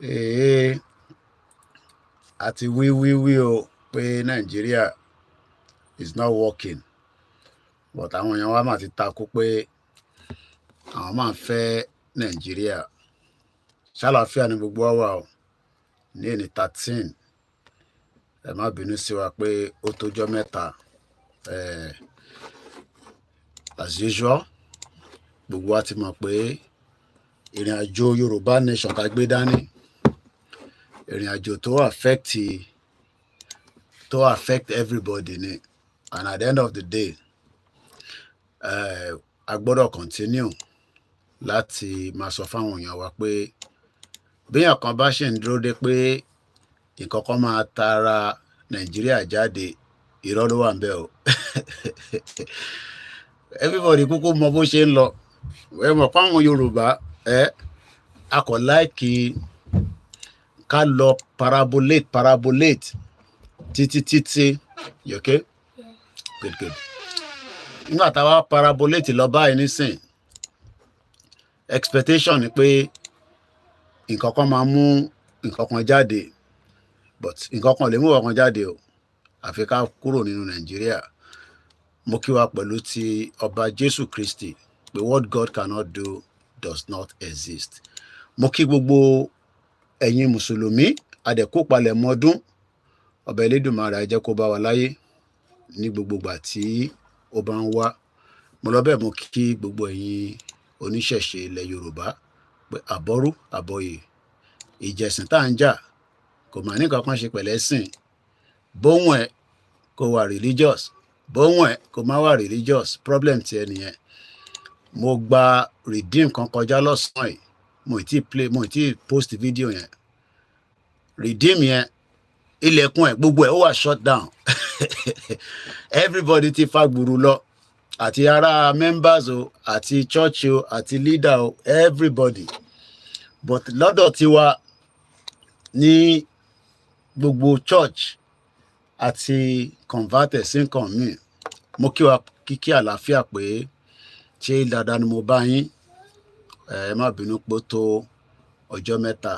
ee àti wí o pé Nàìjíríà is not working but àwọn èèyàn wa máa ti takú pé àwọn máa ń fẹ́ Nàìjíríà ṣàlàáfíà ní gbogbo wa o ní ẹni 13 ẹ má bínú sí wa pé ó tójọ́ mẹ́ta as usual gbogbo wa ti mọ̀ pé ìrìn àjò Yorùbá Nation ká gbé dání ìrìn àjò tó affect everybody ni and at the end of the day a gbọ́dọ̀ continue láti máa sọ fáwọn èèyàn wa pé béèyàn kan bá ṣe ń dúró dé pé nǹkan kan máa tara Nàìjíríà jáde irọ́ ló wà ń bẹ̀ o everybody kúkú mọ bó ṣe ń lọ ẹ mọ̀ fáwọn Yorùbá a kò láìkí ká lọ parabolate títí okay good nígbà táwa parabolate lọ báyìí nísìn expectation ni pé nǹkan kan máa mú nǹkan kan jáde but nǹkan kan lè mú nǹkan jáde o àfi ká kúrò nínú Nàìjíríà mo kí wa pẹ̀lú ti ọba Jésù Kristi pé what God cannot do does not exist mo kí gbogbo ẹ̀yin mùsùlùmí adẹ̀kópalẹ̀ mọ́dún ọba Elédùmarè jẹ́ kó bá wa láyé ní gbogbo ìgbà tí ó bá ń wá mo lọ bẹ́ẹ̀ mo kí gbogbo ẹ̀yin oníṣẹ̀ṣe ilẹ̀ Yorùbá pé àbọ̀rú àbọ̀yè ìjẹ̀sìn tá à ń jà kò mà ní kankan ṣe pẹ̀lẹ́ sìn bóhùn ẹ̀ kó wà religious bóhùn ẹ̀ kó má wà religious problem ti ẹ nìyẹn mo gba redeem kan kọjá lọ́sàn-án yìí mo ti post video yẹn redeem yẹn ilẹ̀kùn ẹ̀ gbogbo ẹ̀ ó wà shut down everybody ti fa gbùrù lọ àti ará members o àti church o àti leader o everybody but lọ́dọ̀ tiwa ní gbogbo church àti converted sí nǹkan míì mo kí wa kíkí àlàáfíà pé ṣé dáadáa ni mo bá yín ẹ má bínú pé tó ọjọ́ mẹ́ta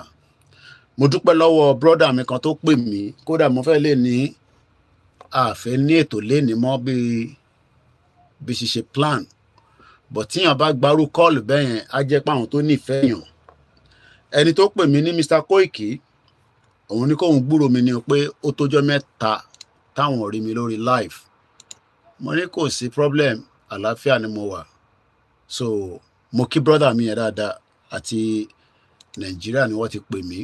mo dúpẹ́ lọ́wọ́ brọ́dà mi kan tó pè mí kódà mo fẹ́ lè ní àfẹ́ ní ètò léni mọ́ bí ṣe plan but tíyàn bá gbarú kọ́ọ̀lù bẹ́yẹn á jẹ́ pé àwọn tó nífẹ̀ẹ́ yàn ẹni tó pè mí ní Mr. Koiki òun ní kóun gbúrò mi ni pé ó tójọ́ mẹ́ta táwọn rí mi lórí live mo ní kò sí problem àlàáfíà ni mo wà so mo kí brọ́dà mi yẹn dáadáa àti Nàìjíríà ni wọ́n ti pè mí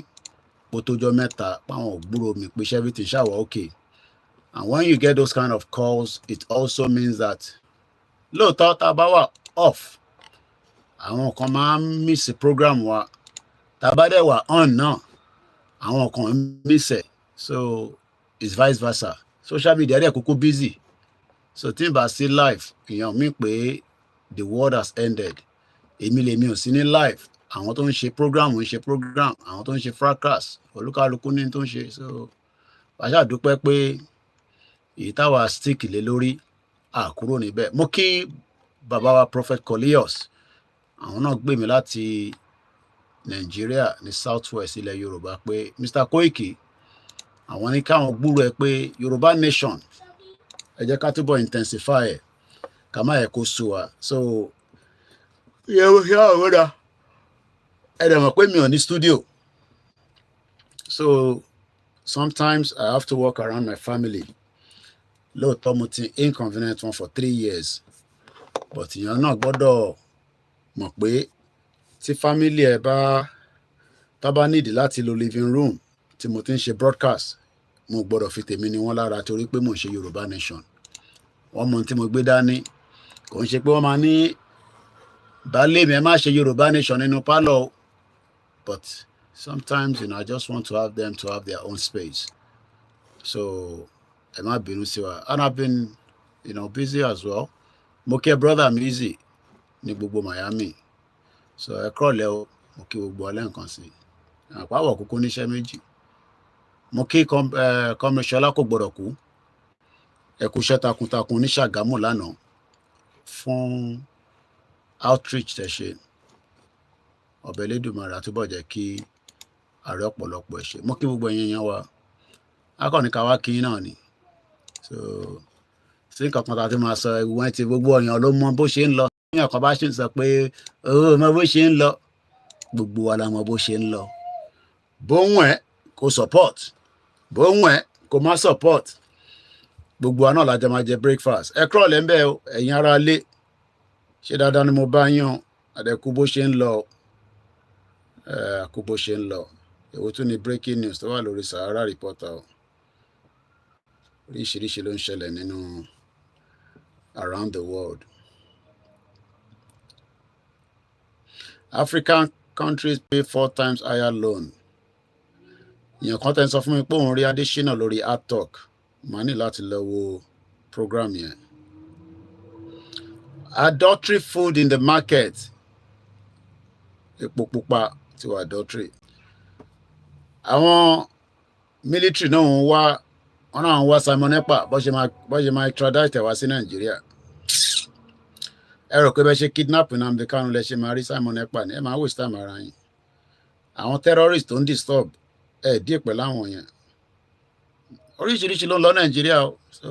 ó tójọ́ mẹ́ta páwọn gbúrò mi pé everything ṣàwọ̀ okay and when you get those kind of calls it also means that lóòótọ́ tá a bá wà off àwọn kan máa ń miss program wa tá a bá dẹ̀ wà on náà àwọn kan ń miss ẹ̀ so it's vice versa social media dẹ̀ kúkú busy so tí n bá sí live èèyàn mi pé the world has ended èmi lèmi ò sí ní live àwọn tó ń ṣe program ń ṣe program àwọn tó ń ṣe fracas olúkálukú ní tó ń ṣe so wàá ṣàdúpẹ́ pé èyí táwa stick lé lórí àkúrò níbẹ̀ mo kí bàbá wa Prophet Kolios àwọn náà gbé mi láti Nàìjíríà ní south west ilẹ̀ Yorùbá pé Mr. Koiki àwọn ní káwọn gbúrò ẹ pé Yorùbá Nation ẹ jẹ́ ká túbọ̀ intensify ẹ̀ ká má yẹ kó sú wa so yẹ àwọn ọ̀dà ẹ dẹ̀ mọ̀ pé mi ò ní studio so sometimes I have to work around my family lóòótọ́ mo ti inconvenient wọn for 3 years but èèyàn náà gbọ́dọ̀ mọ̀ pé tí family ẹ bá nídìí láti lo living room tí mo ti ń ṣe broadcast mo gbọ́dọ̀ fi tèmi ni wọ́n lára torí pé mo ń ṣe Yorùbá Nation wọ́n mọ tí mo gbé dání kò ń ṣe pé wọ́n máa ní baálé mi ẹ má ṣe Yorùbá Nation nínú pálọ̀ but sometimes I just want to have them to have their own space so ẹ má bínú sí wa and I've been busy as well mo kí brother mi easy ní gbogbo Miami so ẹ kúrọ̀lẹ́ o mo kí gbogbo ọlẹ́ nǹkan sí àpáwọ̀ kúkú níṣẹ́ méjì mo kí kọmíṣọlá kò gbọ́dọ̀ kú ẹ kú iṣẹ́ takuntakun ní Ṣàgámù lánàá fún outreach tẹ́ ṣe ọbẹ̀ Elédùmarè àtúbọ̀ jẹ́ kí ààrẹ ọ̀pọ̀lọpọ̀ ẹ ṣé mo kí gbogbo ẹ̀yin yẹn wa akọni ká wá kí náà ni so sí nǹkan kan tá a ti máa sọ ìwọ̀n ti gbogbo èèyàn ló mọ bó ṣe ń lọ èèyàn kan bá ṣe ń sọ pé owó mọ bó ṣe ń lọ gbogbo wa la mọ bó ṣe ń lọ bóun ẹ kò support bóun ẹ kò má support gbogbo wa náà la jẹ máa jẹ breakfast ẹ kúrò lẹ́ńbẹ́ o ẹ̀yin ará ilé ṣé dáadáa ni mo bá yàn àdẹ̀kú bó ṣe ń lọ kú bó ṣe ń lọ èwo tún ni breaking news tó wà lórí Sahara Reporter o oríṣiríṣi ló ń ṣẹlẹ̀ nínú around the world. African countries pay 4 times higher loan. Èèyàn kan tẹ́ ń sọ fún mi pé òun rí Adésínà lórí ATOC màá ní láti lọ wo program yẹn. Adultery food in the market. Epo pupa ti wà adultery. Àwọn military náà ń wá wọn náà ń wá Simon Ekpa bó ṣe máa extradite wá sí Nàìjíríà. Ẹ rò pé bẹ́ẹ̀ ṣe kidnap Nnamdi Kanu lẹ ṣe máa rí Simon Ekpa ní ẹ máa waste time ara yín. Àwọn terrorist tó ń disturb díẹ̀ pẹ̀lú àwọn yẹn. Oríṣiríṣi ló ń lọ Nàìjíríà o so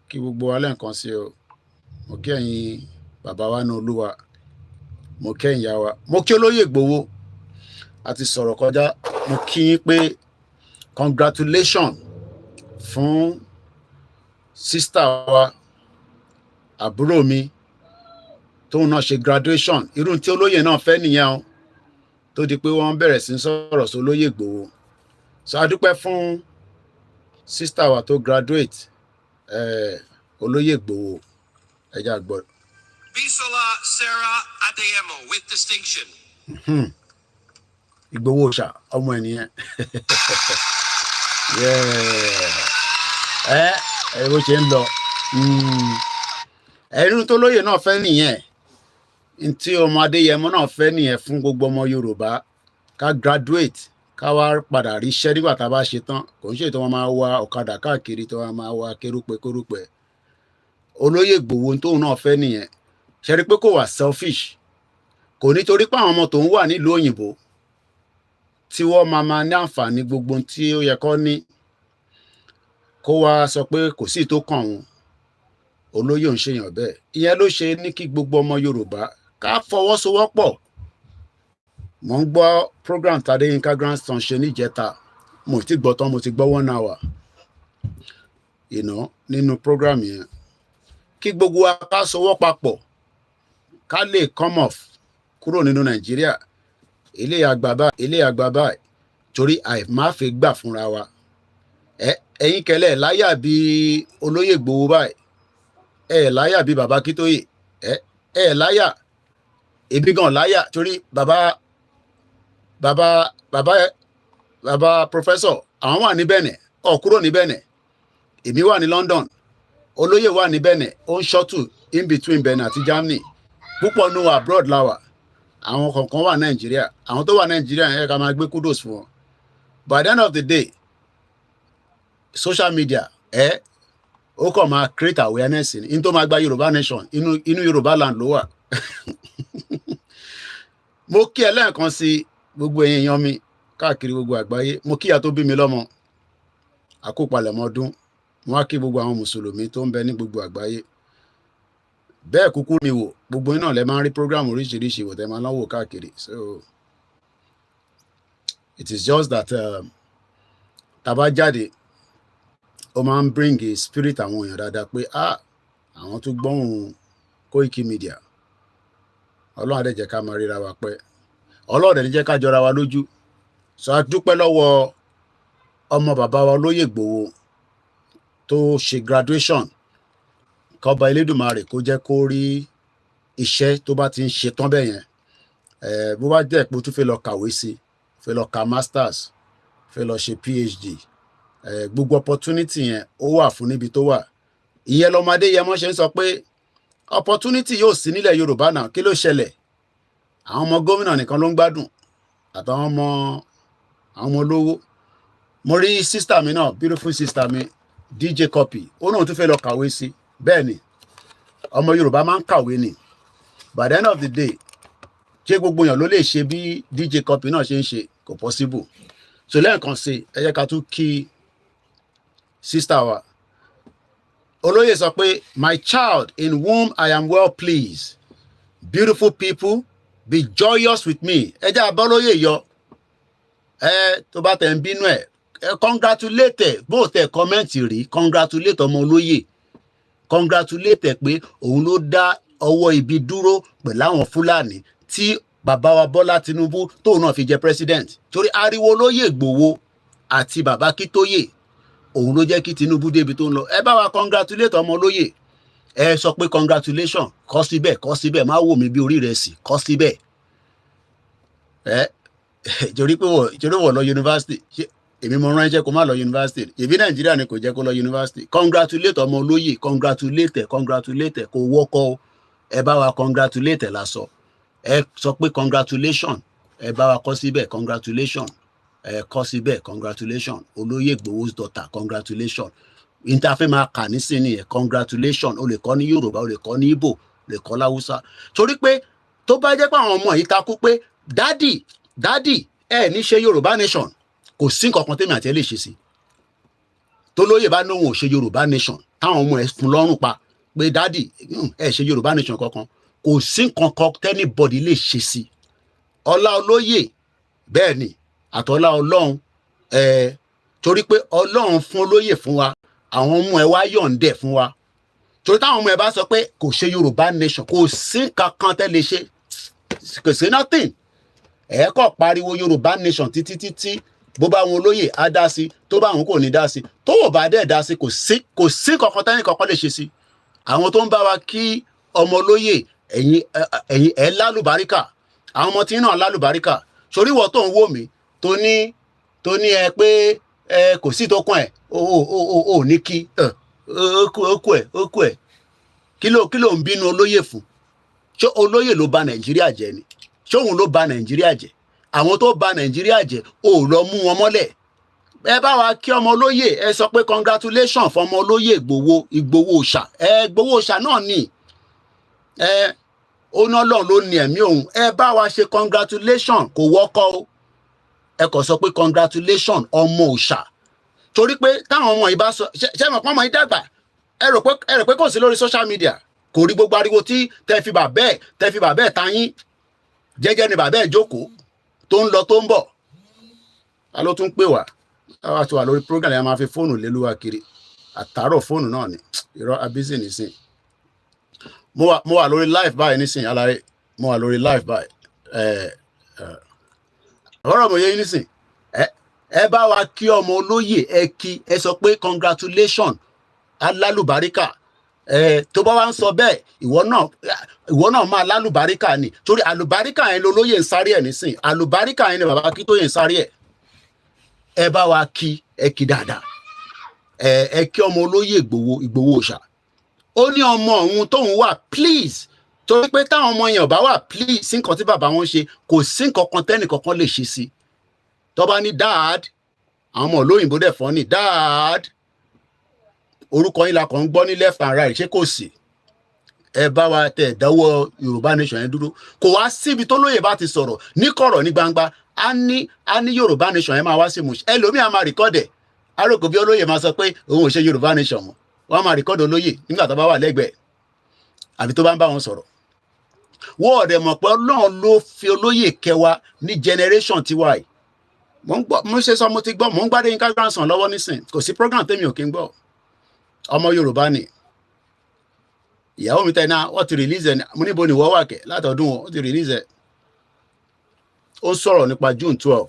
kí gbogbo wa lẹ́ǹkan sí o mo kí ẹ̀yin bàbá wa ní Olúwa mo kí ẹ̀yin ìyá wa mo kí olóyè Ìgbòho àti sọ̀rọ̀ kọjá mo kí yín pé congratulation fún sister wa àbúrò mi tóun náà ṣe graduation irú tí olóyè náà fẹ́ nìyẹn o tó di pé wọ́n bẹ̀rẹ̀ sí sọ̀rọ̀ sí olóyè Ìgbòho so a dúpẹ́ fún sister wa tó graduate olóyè Ìgbòho ẹja gbọ́. Bisola Sarah Adeyemo with distinction. Ìgbòho ṣá ọmọ ènìyàn bó ṣe ń lọ ẹ̀rín tó lóyè náà fẹ́ nìyẹn tí ọmọ Adéyẹmọ náà fẹ́ nìyẹn fún gbogbo ọmọ Yorùbá ká graduate ká wá padà ríṣẹ́ nígbà tá a bá ṣe tán kò ń ṣe tó wọn máa wa ọ̀kadà káàkiri tó wọn máa wa kérúpẹ́ olóyè Ìgbòho tóun náà fẹ́ nìyẹn ṣe rí pé kò wà selfish kò nítorí pé àwọn ọmọ tòun wà nílùú òyìnbó tí wọ́n máa ní àǹfààní gbogbo tí ó yẹ kó ní kó wá sọ pé kò sí tó kàn wọn olóyè ò ń ṣèyàn bẹ́ẹ̀ ìyẹn ló ṣe ní kí gbogbo ọmọ Yorùbá ká fọwọ́sowọ́pọ̀ mo ń gbọ́ program Tadeyinka grandson ṣe níjẹta mo ti gbọ́ tán mo ti gbọ́ 1 hour nínú program yẹn kí gbogbo wa ká sowọ́ papọ̀ ká lè come off kúrò nínú Nàìjíríà ilé àgbà báyìí torí àìmáfẹ́ gbà fúnra wa ẹ̀yin kẹlẹ́ láyà bí olóyè Ìgbòho báyìí láyà bí bàbá Kítóyè láyà ebi gan láyà torí bàbá professor àwọn wà ní Benin kúrò ní Benin èmi wà ní London olóyè wà ní Benin ó ń shuttle in between Benin àti Germany púpọ̀ nù abroad láwà àwọn kọ̀ọ̀kan wà Nàìjíríà àwọn tó wà Nàìjíríà yẹn ká máa gbé kudos fún wọn by the end of the day social media ó kàn máa create awareness ní tó máa gba Yoruba Nation inú Yoruba land ló wà mo kí ẹ lẹ́ẹ̀kan sí gbogbo èèyàn mi káàkiri gbogbo àgbáyé mo kíyà tó bí mi lọ́mọ àkópalẹ̀mọ́ ọdún mo wá kí gbogbo àwọn mùsùlùmí tó ń bẹ ní gbogbo àgbáyé bẹ́ẹ̀ kúkú mi wò gbogbo iná lẹ máa ń rí program oríṣiríṣi wò tẹ́ máa lọ́wọ́ káàkiri so it is just that tàbá jáde ó máa ń bring a spirit àwọn èèyàn dáadáa pé àwọn tó gbọ́hùn Koikimedia ọlọ́run adé jẹ́ ká máa ríra wa pẹ́ ọlọ́run adé jẹ́ ká jọra wa lójú so a dúpẹ́ lọ́wọ́ ọmọ bàbá wa olóyè Ìgbòho tó ṣe graduation kọba Elédùmarè kó jẹ́ kó rí iṣẹ́ tó bá ti ń ṣe tán bẹ́ẹ̀ yẹn bó bá jẹ́ pé ó tún fẹ́ lọ kàwé sí fẹ́ lọ ka masters fẹ́ lọ ṣe PhD gbogbo opportunity yẹn ó wà fún níbi tó wà ìyẹn lọmọdé yẹn mọ́ ṣe ń sọ pé opportunity yóò sí nílẹ̀ Yorùbá náà kí ló ṣẹlẹ̀ àwọn ọmọ gómìnà nìkan ló ń gbádùn àtàwọn ọmọ olówó mo rí sister mi náà beautiful sister mi DJ Copy ó náà tún fẹ́ lọ kàwé sí bẹ́ẹ̀ ni ọmọ Yorùbá máa ń kàwé ni by the end of the day ṣé gbogbo èèyàn ló lè ṣe bí DJ Copy náà ṣe ń ṣe kò possible. So lẹ́ẹ̀kan sí ẹ jẹ́ ká tún kí sister wa olóyè sọ pé my child in whom I am well pleased, beautiful people, be joyous with me. Ẹ jẹ́ abọ́lóyè yọ tó bá tẹ̀ ń bínú ẹ̀ congratulate bó tẹ̀ kọ́mẹ́ǹtì rí congratulate ọmọ olóyè congratulate pé òun ló dá ọwọ́ ibi dúró pẹ̀lú àwọn Fúlàní tí bàbá wa Bọ́lá Tinubu tóun náà fi jẹ president torí ariwo olóyè Ìgbòho àti bàbá Akíntóyè òun ló jẹ́ kí Tinubu débi tó ń lọ. Ẹ bá wa congratulate ọmọ olóyè ẹ sọ pé congratulation kọ síbẹ̀ má wò mí bí orí rẹ̀ sì kọ síbẹ̀ torí wọ́n lọ yunifásitì èmi mo rán iṣẹ́ kó má lọ yunifásitì ìbí Nàìjíríà ni kò jẹ́ kó lọ yunifásitì. Congratulate ọmọ olóyè congratulate kò wọ́kọ́ ẹ bá wa congratulate lásọ ẹ sọ pé congratulation ẹ bá wa kọ síbẹ̀ congratulation ẹ kọ síbẹ̀ congratulation olóyè Ìgbòho's daughter congratulation ìtafẹ́ máa kà nísìnyí ẹ̀ congratulation o lè kọ́ ní Yorùbá o lè kọ́ ní Ìgbò o lè kọ́ láwùsá torí pé tó bá jẹ́ pé àwọn ọmọ yìí takú pé dádì ẹ ní ṣe Yorùbá nation kò sí nǹkan kan tèmi àti ẹ lè ṣe sí tó lóyè bá ní òun ò ṣe Yorùbá nation táwọn ọmọ ẹ fún lọ́rùn pa pé dádì ẹ ṣe Yorùbá nation kankan kò sí nǹkan kan tẹ́nibọ̀dì lè ṣe sí ọlá olóyè bẹ́ẹ̀ ni àtọ́lá Ọlọ́run torí pé Ọlọ́run fún olóyè fún wa àwọn ọmọ ẹ wá yọ̀ǹdẹ̀ fún wa torí táwọn ọmọ ẹ bá sọ pé kò ṣe Yorùbá nation kò sí kankan tẹ́ lè ṣe kò sí nothing ẹ kọ́ pariwo Yorùbá nation títí bó bá wọn olóyè á dá sí tó bá wọn kò ní dá sí tó wò bá dẹ̀ dá sí kò sí kankan tẹ́ni kankan lè ṣe sí àwọn tó ń bá wa kí ọmọ olóyè ẹ̀yin ẹ̀ lálùbáríkà àwọn ọmọ tí náà lálùbáríkà sórí wọ́n tó ń wò mí tó ní ẹ pé kò sí tó kún ẹ ó ní kí ó kú ẹ kí ló ń bínú olóyè fún ṣé olóyè ló bà Nàìjíríà jẹ́ ni ṣé òun ló bà Nàìjíríà jẹ́ àwọn tó bà Nàìjíríà jẹ́ ò lọ mú wọn mọ́lẹ̀ ẹ bá wa kí ọmọ olóyè ẹ sọ pé congratulation fọmọ olóyè Ìgbòho òòṣà Ìgbòho òòṣà náà ni ó ná lọ́n ló ní ẹ̀mí òun ẹ bá wa ṣe congratulation kò wọ́kọ́ o ẹ kò sọ pé congratulation ọmọ òòṣà torí pé táwọn ọmọ yìí bá sọ ṣe mọ̀ pọ́nmọ́ yìí dàgbà ẹ rò pé kò sí lórí social media kò rí gbogbo ariwo tí tẹ fi bàbá ẹ̀ tayín jẹ́jẹ́ ni bàbá ẹ̀ jókòó tó ń lọ tó ń bọ̀ ta ló tún pè wá táwa ti wà lórí program yẹn máa fi fóònù lélúwa kiri àtàárọ̀ fóònù náà ni irọ́ abísí nìsín mo wà lórí live báyìí nísìn aláyé mo wà lórí live báyìí ọ̀rọ̀ mo yẹ yín nísìn ẹ bá wa kí ọmọ olóyè ẹ sọ pé congratulation alálùbáríkà tó bá wá ń sọ bẹ́ẹ̀ ìwọ náà máa lálùbáríkà ni torí àlùbáríkà yẹn lolóyè ń sáré ẹ̀ nísìn àlùbáríkà yẹn ni bàbá Akíntóyè ń sáré ẹ̀ ẹ bá wa kí dáadáa ẹ kí ọmọ olóyè Ìgbòho òòṣà ó ní ọmọ òun tóun wà please torí pé táwọn ọmọ yẹn ò bá wà please sí nǹkan tí bàbá wọn ṣe kò sí nǹkan kan tẹ́nì kankan lè ṣe sí tó bá ní dad àwọn ọmọ olóyìnbó dẹ̀ fọ́ ní dad orúkọ yín la kàn ń gbọ́ ní left and right ṣé kò sí ẹ bá wa tẹ ìdánwò Yorùbá nation yẹn dúró kò wá síbi tó lóye bá ti sọ̀rọ̀ ní kọ̀rọ̀ ní gbangba á ní Yorùbá nation yẹn máa wá sí ìmúṣẹ ẹlòmíà máa rìkọ́dẹ̀ arókò bí olóyè máa sọ pé òun ò ṣe Yorùbá nation mọ́ wọ́n máa rìkọ́dọ̀ olóyè nígbà tó bá wà lẹ́gbẹ̀ẹ́ àbí tó bá ń bá wọn sọ̀rọ̀ wọ́n ọ̀dẹ̀ mọ̀ pé Ọlọ́run ló fi olóyè kẹwa ní generation tiwa yìí mo ṣe sọ mo ti gbọ́ mo ń gbádé Yínká grandson lọ́wọ́ nísìn kò sí program tèmi ò kí ń gbọ́ ọmọ Yorùbá ni ìyàwó mi tẹ́ná wọ́n ti release ẹ̀ mo níbo ni wọ́n wà kẹ̀ látọ̀dún wọn ó ti release ẹ̀ ó sọ̀rọ̀ nípa June 12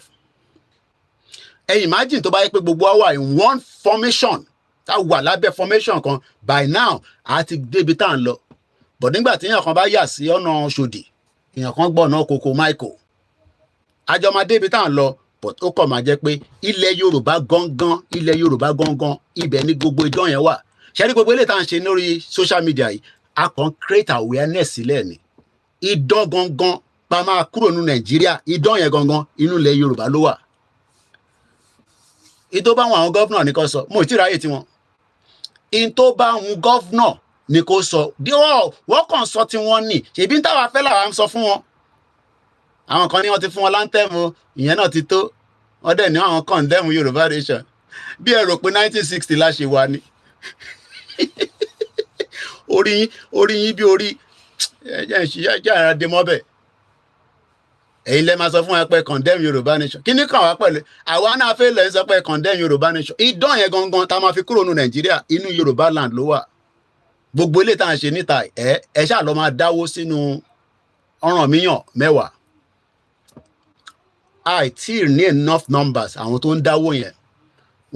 ẹ imagine tó bá yẹ pé gbogbo wa wà in one formation tá wà lábẹ́ formation kan by now a ti débi tá à ń lọ but nígbà tí èèyàn kan bá yà sí ọ̀nà Ṣòdì èèyàn kan gbọ́ ọ̀nà Koko Michael àjọ máa débi tá à ń lọ but ó kàn máa jẹ́ pé ilẹ̀ Yorùbá gangan ibẹ̀ ni gbogbo ìdán yẹn wà ṣẹ́rí gbogbo eléyìí tá à ń ṣe lórí social media yìí a kàn create awareness sílẹ̀ ni ìdán gangan pa máa kúrò ní Nàìjíríà ìdán yẹn gangan inú ilẹ̀ Yorùbá ló wà ìtó bá wọn àwọn gọ́vnà ní kò sọ mo ti ráyè tiwọn ìtó bá wọn gọ́vnà ní kò sọ wọ́n kàn sọ tí wọ́n ní ṣèbí táwa fẹ́ làwa ń sọ fún wọn àwọn kan ní wọ́n ti fún wọn láńtẹ́mù ìyẹn náà ti tó wọ́n dẹ̀ ní àwọn condemn Yorùbá Nation bí ẹ rò pé 1960 la ṣe wà ní orí yín bí orí ẹ̀jẹ̀ ara dé mọ́bẹ̀ ẹ̀yin lẹ́ máa sọ fún wa pé condemn Yorùbá Nation kí ni kàn wá pẹ̀lú àwa náà fẹ́ lẹ́ sọ pé condemn Yorùbá Nation ìdán yẹn gangan tá a máa fi kúrò ní Nàìjíríà inú Yorùbá land ló wà gbogbo ilé tá à ń ṣe níta ẹ ṣáà lọ máa dáwó sínú Ọ̀rànmíyàn mẹ́wàá àìtí ní enough numbers àwọn tó ń dáwó yẹn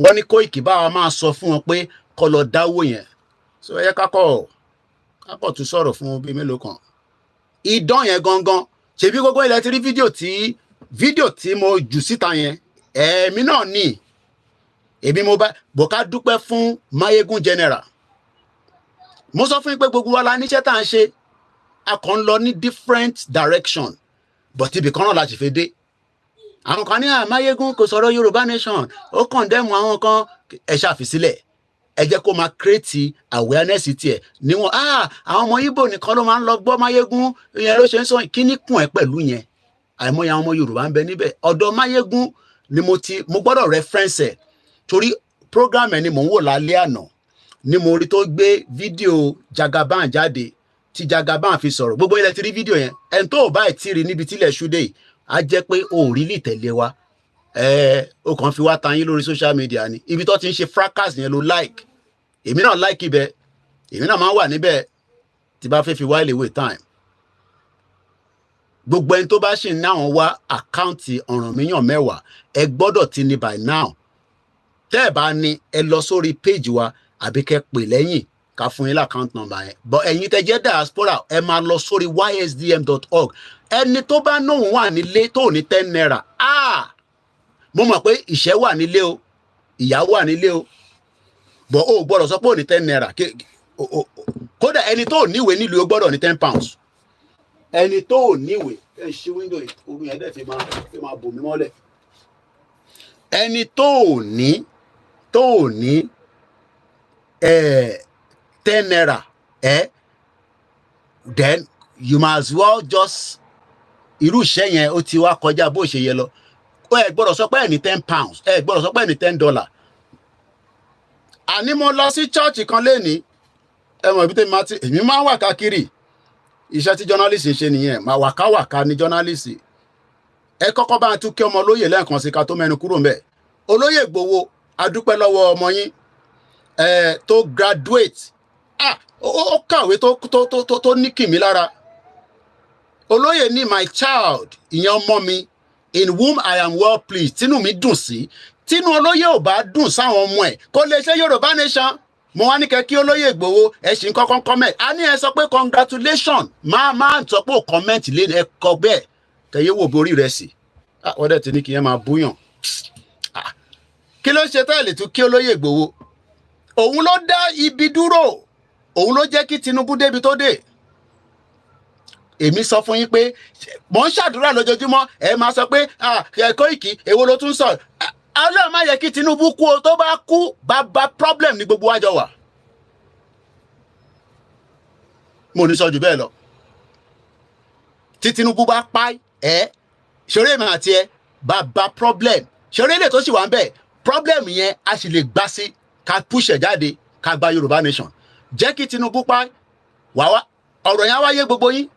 wọ́n ní Koiki bá wa máa sọ fún wọn pé kó lọ dáwó yẹn so ẹ kákọ̀ tún sọ̀rọ̀ fún bíi mélòó kan ìdán yẹn gangan ṣebí gbogbo ilẹ̀ ti rí fídíò tí mo jù síta yẹn èmi náà ní èmi mo bá bọ̀ká dúpẹ́ fún Mayegun General mo sọ fún yín pé gbogbo wa la níṣẹ́ tá à ń ṣe a kàn ń lọ ní different direction but ibì kan náà la ti fi dé àwọn kan ní Mayegun kò sọ̀rọ̀ Yorùbá Nation ó condemn àwọn kan ẹ ṣàfisílẹ̀ ẹ jẹ́ kó máa create awareness tiẹ̀ níwọ̀n àwọn ọmọ Ìgbò nìkan ló máa ń lọ gbọ́ Mayegun ìyẹn ló ṣe ń sọ kíní kùn ẹ́ pẹ̀lú yẹn àìmọye àwọn ọmọ Yorùbá ń bẹ níbẹ̀ ọ̀dọ̀ Mayegun ni mo gbọ́dọ̀ reference ẹ̀ torí program ẹ̀ ni mò ń wò lálẹ́ àná ni mo rí tó gbé fídíò Jagaban jáde tí Jagaban fi sọ̀rọ̀ gbogbo ilẹ̀ ti rí fídíò yẹn ẹni tó bá ẹ̀ tí rí níbi tílẹ̀ ṣúdẹ̀ yìí á jẹ́ pé o ò rí lè tẹ̀lé wa o kàn fi wá ta yín lórí social media ni ibi tó ti ń ṣe fracas yẹn ló like èmi náà like ibẹ̀ èmi náà máa ń wà níbẹ̀ tí bá fẹ́ fi while away time gbogbo ẹni tó bá ṣì ń náwọn wá àkáǹtì Ọ̀rànmíyàn mẹ́wàá ẹ gbọ́dọ̀ ti ní by now tẹ́ ẹ bá ní ẹ lọ sórí page wa àbí kẹ́ pè lẹ́yìn ká fún yín l'account number yẹn but ẹ̀yin tẹ́ jẹ́ diaspora ẹ máa lọ sórí ysdm.org ẹni tó bá nóhùn wà nílé tó ní 10 naira mo mọ̀ pé ìṣẹ́ wà nílé o ìyà wà nílé o but o gbọ́dọ̀ sọ pé ò ní 10 naira kódà ẹni tó níwèé nílùú ó gbọ́dọ̀ ní 10 pounds ẹni tó níwèé ẹ ṣí window omi ẹ̀dẹ̀ fi máa bò mí mọ́lẹ̀ ẹni tó ní 10 naira then you might as well just irú iṣẹ́ yẹn ó ti wá kọjá bó ṣe yẹ lọ ẹ gbọ́dọ̀ sọ pé ẹ ní 10 pounds ẹ gbọ́dọ̀ sọ pé ẹ ní $10 àní mo lọ sí church kan lénìí ẹ mọ̀ ibi tí èmi máa ń wà káàkiri iṣẹ́ tí journalist ń ṣe nìyẹn máa wàkáwàká ní journalist ẹ kọ́kọ́ bá tún kí ọmọ olóyè lẹ́ẹ̀kan sí ká tó mẹ́nu kúrò ńbẹ̀ olóyè Ìgbòho adúpẹ́ lọ́wọ́ ọmọ yín tó graduate ó kàwé tó ní kìmí lára olóyè ní my child ìyẹn ọmọ mi in whom I am well pleased tínú mi dùn sí tínú olóyè ò bá dùn sáwọn ọmọ ẹ̀ kó lè ṣe Yorùbá Nation mo wá ní kí olóyè Ìgbòho ẹ sì ń kọ́kọ́ comment a ní ẹ sọ pé congratulation máa sọ pé ò comment lé ẹ kọ bẹ́ẹ̀ kẹyẹ wò borí rẹ sí wọ́n dẹ̀ ti ní kí yẹn máa búyàn kí ló ṣe tẹ́lẹ̀ tún kí olóyè Ìgbòho òun ló dá ibi dúró òun ló jẹ́ kí Tinubu débi tó dé èmi sọ fún yín pé mò ń ṣàdúrà lójoojúmọ́ ẹ máa sọ pé Koiki èwo ló tún sọ Ọlọ́run má yẹ kí Tinubu kú o tó bá kú bàbá problem ní gbogbo wájọ wà mo ní sọ jù bẹ́ẹ̀ lọ tí Tinubu bá pa ṣeré èmi àti ẹ bàbá problem ṣeré ilé tó sì wà ń bẹ̀ problem yẹn a sì lè gbá sí ká push ẹ̀ jáde ká gba Yorùbá Nation jẹ́ kí Tinubu pa wàá ọ̀rọ̀ yẹn wáyé gbogbo yín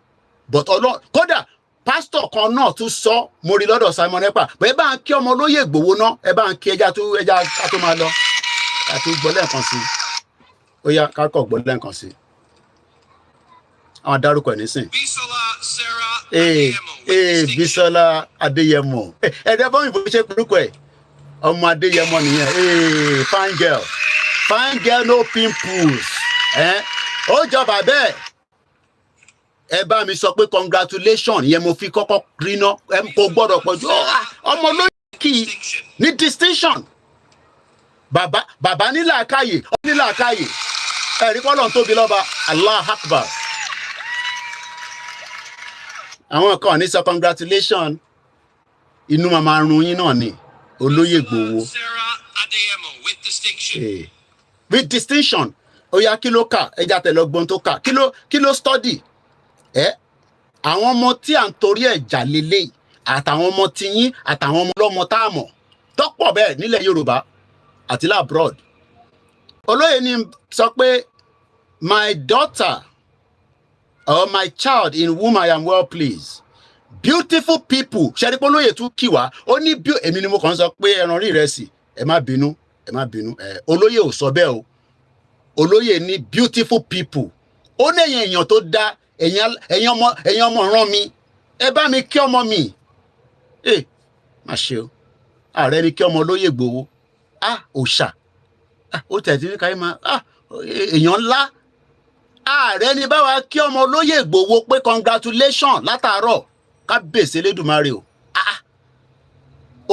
but Ọlọ́run kódà pásítọ̀ kan náà tún sọ mo rí lọ́dọ̀ Simon Ekpa bẹ́ẹ̀ bá ń kí ọmọ olóyè Ìgbòho náà ẹ bá ń kí ẹja tó máa lọ àti gbọ́ lẹ́ẹ̀kan sí ó yá kákọ̀ gbọ́ lẹ́ẹ̀kan sí àwọn dárúkọ ẹ̀ nísìn. Bísọ́lá Adéyẹmọ ẹ̀ẹ́dẹ́ bọ́n ìbò ṣe pẹ̀lúkọ ẹ̀ ọmọ Adéyẹmọ nìyẹn fine girl no pimples ó jọba bẹ́ẹ̀ ẹ bá mi sọ pé congratulation yẹn mo fi kọ́kọ́ ríná kò gbọ́dọ̀ pọ̀ jù ọmọ olóyè ní distinction bàbá ní làákàyè ó ní làákàyè ẹ̀rí kọ́lọ̀ ń tóbi lọ́ba Allah Akbar àwọn kan ní sọ congratulation inú màmá run yín náà ni olóyè Ìgbòho with distinction ó yá kí ló kà ẹja tẹ̀lé ọgbọ́n tó kà kí ló study àwọn ọmọ tí à ń torí ẹ̀ jà lélẹ̀ àtàwọn ọmọ tiyín àtàwọn ọmọ ọlọ́mọ tá a mọ̀ tọ́pọ̀ bẹ́ẹ̀ nílẹ̀ Yorùbá àti labroad. Olóyè ní sọ pé my daughter or my child in whom I am well pleased, beautiful people. Ṣé rí pé olóyè tún kì wá ó ní èmi ni mo kàn sọ pé ẹran rí ìrẹsì ẹ má bínú olóyè ò sọ bẹ́ẹ̀ o. Olóyè ní beautiful people. Ó ní ẹ̀yin èèyàn tó dá ẹ̀yin ọmọ ìran mi ẹ bá mi kí ọmọ mi. Má ṣe o ààrẹ ni kí ọmọ olóyè Ìgbòho òòṣà ó tẹ̀ tí ní káyé máa èèyàn ńlá ààrẹ ni báwa kí ọmọ olóyè Ìgbòho pé congratulation látàárọ̀ ká bèsè lédùmarè o.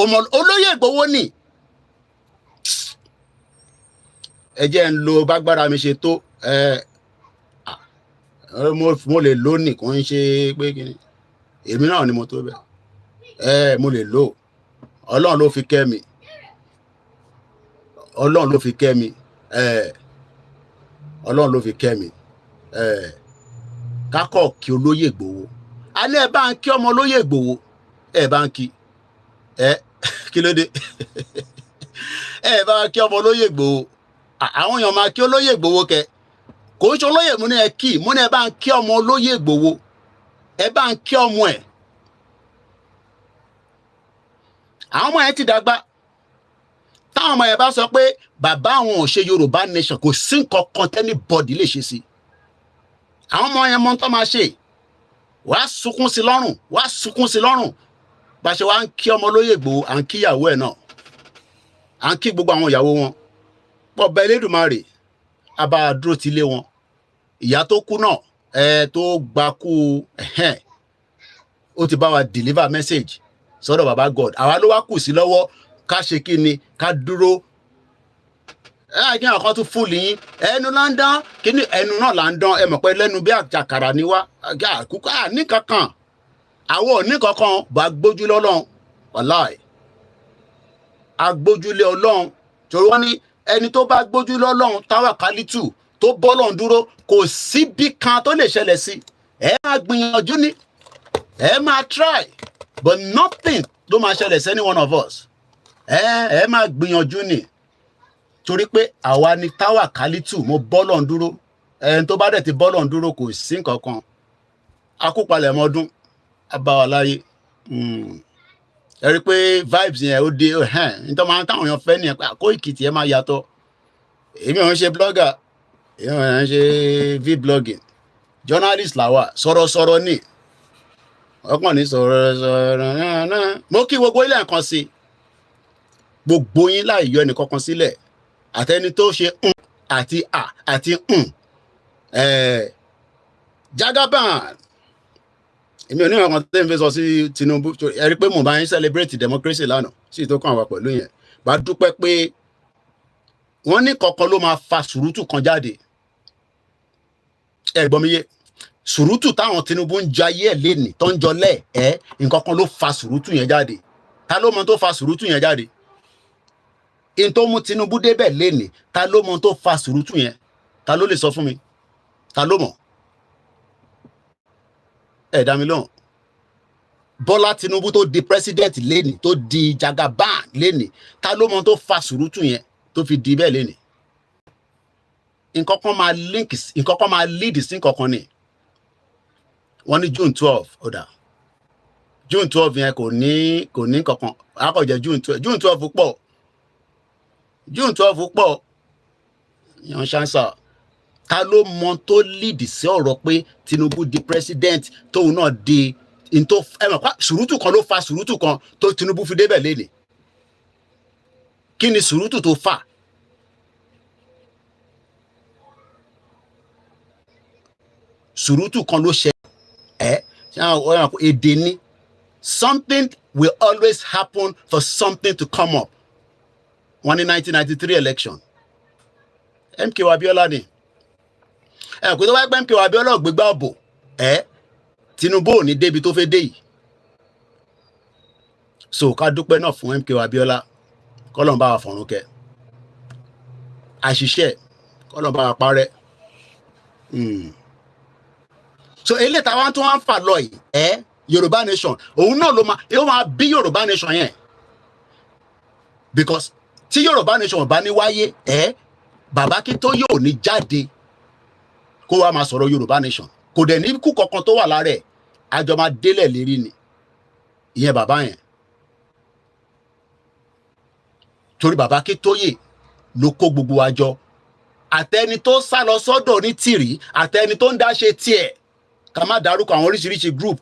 ọmọ olóyè Ìgbòho ni ẹ jẹ́ ń lo bágbára mi ṣe tó mo lè lò ní kò ń ṣe pé kí ni èmi náà ni mo tó bẹ́ẹ̀ mo lè lò Ọlọ́run ló fi kẹ́ mi Ọlọ́run ló fi kẹ́ mi Ọlọ́run ló fi kẹ́ mi kákọ̀ kí olóyè Ìgbòho a ní ẹ bá ń kí ọmọ olóyè Ìgbòho ẹ bá ń kí kí ló dé ẹ bá ń kí ọmọ olóyè Ìgbòho àwọn èèyàn máa kí olóyè Ìgbòho kẹ kò ń ṣe olóyè mú ní ẹ kí mú ní ẹ bá ń kí ọmọ olóyè Ìgbòho ẹ bá ń kí ọmọ ẹ. àwọn ọmọ yẹn ti dàgbà táwọn ọmọ yẹn bá sọ pé bàbá àwọn ò ṣe Yorùbá Nation kò sí nǹkan kan tẹ́ni bọ́dì lè ṣe sí àwọn ọmọ yẹn mọ tó máa ṣe wàá sunkún sí lọ́rùn wàá sunkún sí lọ́rùn bá ṣe wá ń kí ọmọ olóyè Ìgbòho à ń kí ìyàwó ẹ̀ náà à ń kí gbogbo àwọn ìyàwó wọn pọ̀ bẹ́ẹ̀ Elédùmarè a bá dúró ti lé wọn ìyá tó kú náà tó gba kú ó ti bá wa deliver message sọ́dọ̀ baba God àwa ló wá kù sí lọ́wọ́ ká ṣe kí ni ká dúró kí àwọn kan tún fúlì yín ẹnu là ń dán kí ni ẹnu náà là ń dán ẹ mọ̀ pé lẹ́nu bí àjàkàrà ni wá àkúkọ ní kankan àwọn ò ní kankan bá gbójúlé Ọlọ́run wàláì agbójúlé Ọlọ́run torí wọ́n ní ẹni tó bá gbójúlé Ọlọ́run táwa kálítù tó bọ́lọ̀ ń dúró kò síbi kan tó lè ṣẹlẹ̀ sí ẹ máa gbìyànjú ni ẹ máa try but nothing ló máa ṣẹlẹ̀ sí any one of us ẹ máa gbìyànjú ni torí pé àwa ni táwa kálítù mo bọ́lọ̀ ń dúró ẹni tó bá dẹ̀ ti bọ́lọ̀ ń dúró kò sí nǹkan kan akópalẹ̀ mọ́dún abáwaláyé ẹ rí i pé vibes yẹn ó dé nítorí máa ń táwọn èèyàn fẹ́ nìyẹn pé Koiki tiẹ̀ máa yàtọ̀ èmi ò ń ṣe blogger èmi ò ń ṣe vlogging journalist làwà sọ̀rọ̀sọ̀rọ̀ ni ọkàn ní sọ̀rọ̀ mo kí gbogbo ilé nǹkan sí gbogbo yín láì yọ ẹnìkankan sílẹ̀ àtẹni tó ṣe àti àti Jagaban èmi ò ní ọkàn tẹ́ ń fẹ́ sọ sí Tinubu ẹ rí pé mo bá yín celebrate democracy lánàá sí tó kàn wá pẹ̀lú yẹn bá dúpẹ́ pé wọ́n ní kankan ló máa fa sùrùtù kan jáde ẹ gbọ́ mi yé sùrùtù táwọn Tinubu ń jayé ẹ̀ lénìí tó ń jọlẹ̀ nǹkan kan ló fa sùrùtù yẹn jáde ta ló mọ tó fa sùrùtù yẹn jáde in tó mú Tinubu débẹ̀ lénìí ta ló mọ tó fa sùrùtù yẹn ta ló lè sọ fún mi ta ló mọ̀ ẹ dá mi lóhùn Bọ́lá Tinubu tó di president lénìí tó di Jagaban lénìí ta ló mọ tó fa sùrùtù yẹn tó fi di bẹ́ẹ̀ lénìí nǹkan kan máa link nǹkan kan máa lead sí nǹkan kan ni wọ́n ní June 12 ọ̀dà June 12 yẹn kò ní kankan akọ̀jẹ̀ June 12 pọ̀ June 12 pọ̀ yan ṣánsà ta ló mọ tó lead sí ọ̀rọ̀ pé Tinubu di president tóun náà di into ẹ̀mọ̀ pa sùrùtù kan ló fa sùrùtù kan tó Tinubu fi débẹ̀ lénìí kí ni sùrùtù tó fà sùrùtù kan ló ṣe èdè ni something will always happen for something to come up wọ́n ní 1993 election MKO Abiola ni kò tó wáyé pé MKO Abiola ò gbégbá ọ̀bọ̀ Tinubu ò ní débi tó fẹ́ dé yìí so ká dúpẹ́ náà fún MKO Abiola kọ́lọ́n bá wa fọ̀run kẹ́ àṣìṣe kọ́lọ́n bá wa parẹ́ so eléyìí táwọn tó wá ń fà lọ yìí Yoruba Nation òun náà ló máa bí Yoruba Nation yẹn because tí Yoruba Nation bá ní wáyé bàbá kí tó yóò ní jáde kó wá máa sọ̀rọ̀ Yoruba Nation kò dẹ̀ ní kú kankan tó wà lára ẹ̀ àjọ máa délẹ̀ lérí ni ìyẹn bàbá yẹn torí bàbá kí tó yè ló kó gbogbo wa jọ àtẹni tó sá lọ sọ́dọ̀ ní tìrì àtẹni tó ń dá ṣe tiẹ̀ ká má dárúkọ àwọn oríṣiríṣi group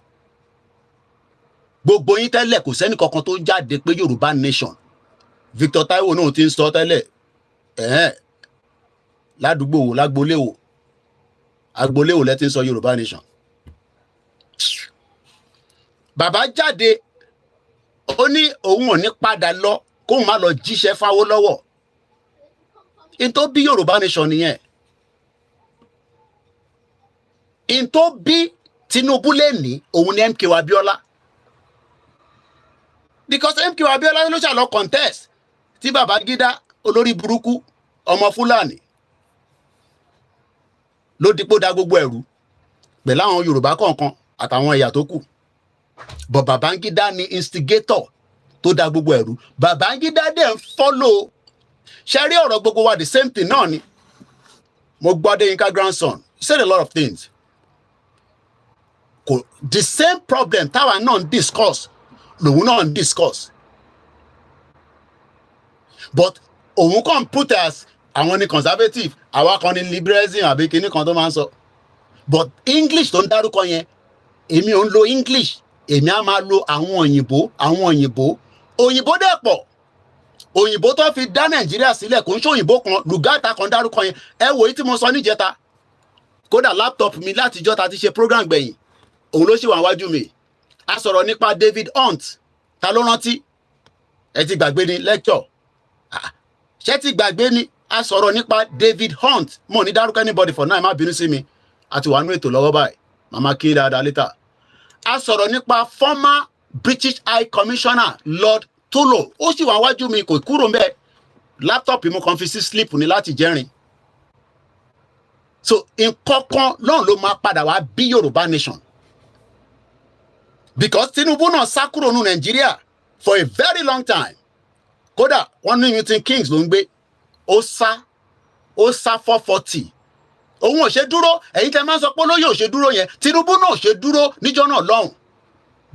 gbogbo yín tẹ́lẹ̀ kò sẹ́ni kankan tó jáde pé Yorùbá Nation Victor Taiwo náà ti ń sọ tẹ́lẹ̀ ládùúgbò wo lágboléwò agboléwò lẹ́ ti ń sọ Yorùbá Nation bàbá jáde ó ní òun ò ní padà lọ kóun má lọ jíṣẹ́ fáwọ́ lọ́wọ́ in tó bí Yorùbá Nation nìyẹn in tó bí Tinubu lè ní òun ní MK Abiola because MK Abiola ló ṣàlọ contest tí Babangida olórí burúkú ọmọ Fúlàní ló dípò dá gbogbo ẹ̀rú pẹ̀lú àwọn Yorùbá kọ̀ọ̀kan àtàwọn ẹ̀yà tó kù but Babangida ni instigator tó dá gbogbo ẹ̀rú Babangida dẹ̀ ń follow ṣẹ́rí ọ̀rọ̀ gbogbo wa the same thing náà ni mo gbọ́ Adéyínká grandson he said a lot of things the same problem táwa náà ń discuss lòun náà ń discuss but òun kàn put as àwọn ni conservative àwa kan ni liberalism àbí kinní kan tó máa ń sọ but English tó ń dárúkọ yẹn èmi ò ń lo English èmi á máa lo àwọn òyìnbó dẹ̀ pọ̀ òyìnbó tó fi dá Nàìjíríà sílẹ̀ kò ń ṣe òyìnbó kan lùgátà kan dárúkọ yẹn ẹ wò yìí tí mo sọ níjẹta kódà laptop mi látijọ́ ta ti ṣe program gbẹ̀yìn òun ló ṣì wà wájú mi a sọ̀rọ̀ nípa David Hunt ta ló rántí ẹ ti gbàgbé ní lecture ṣé ti gbàgbé ní a sọ̀rọ̀ nípa David Hunt mo ní dárúkọ anybody for now ẹ má bínú sí mi àti wà nú ètò lọ́wọ́ báyìí màmá kí dáadáa later a sọ̀rọ̀ nípa former British High Commissioner Lord Tolo ó sì wà wájú mi kò kúrò mbẹ laptop mo kàn fi sí sleep ní láti jẹrin so nǹkankan náà ló máa padà wá bí Yorùbá Nation because Tinubu náà sá kúrò ní Nàìjíríà for a very long time kódà wọ́n ní Milton Keynes ló ń gbé ó sá 440 òun ò ṣe dúró ẹ̀yin tẹ́ máa ń sọ pé olóyè ò ṣe dúró yẹn Tinubu náà ò ṣe dúró níjọ́ náà lọ́hùn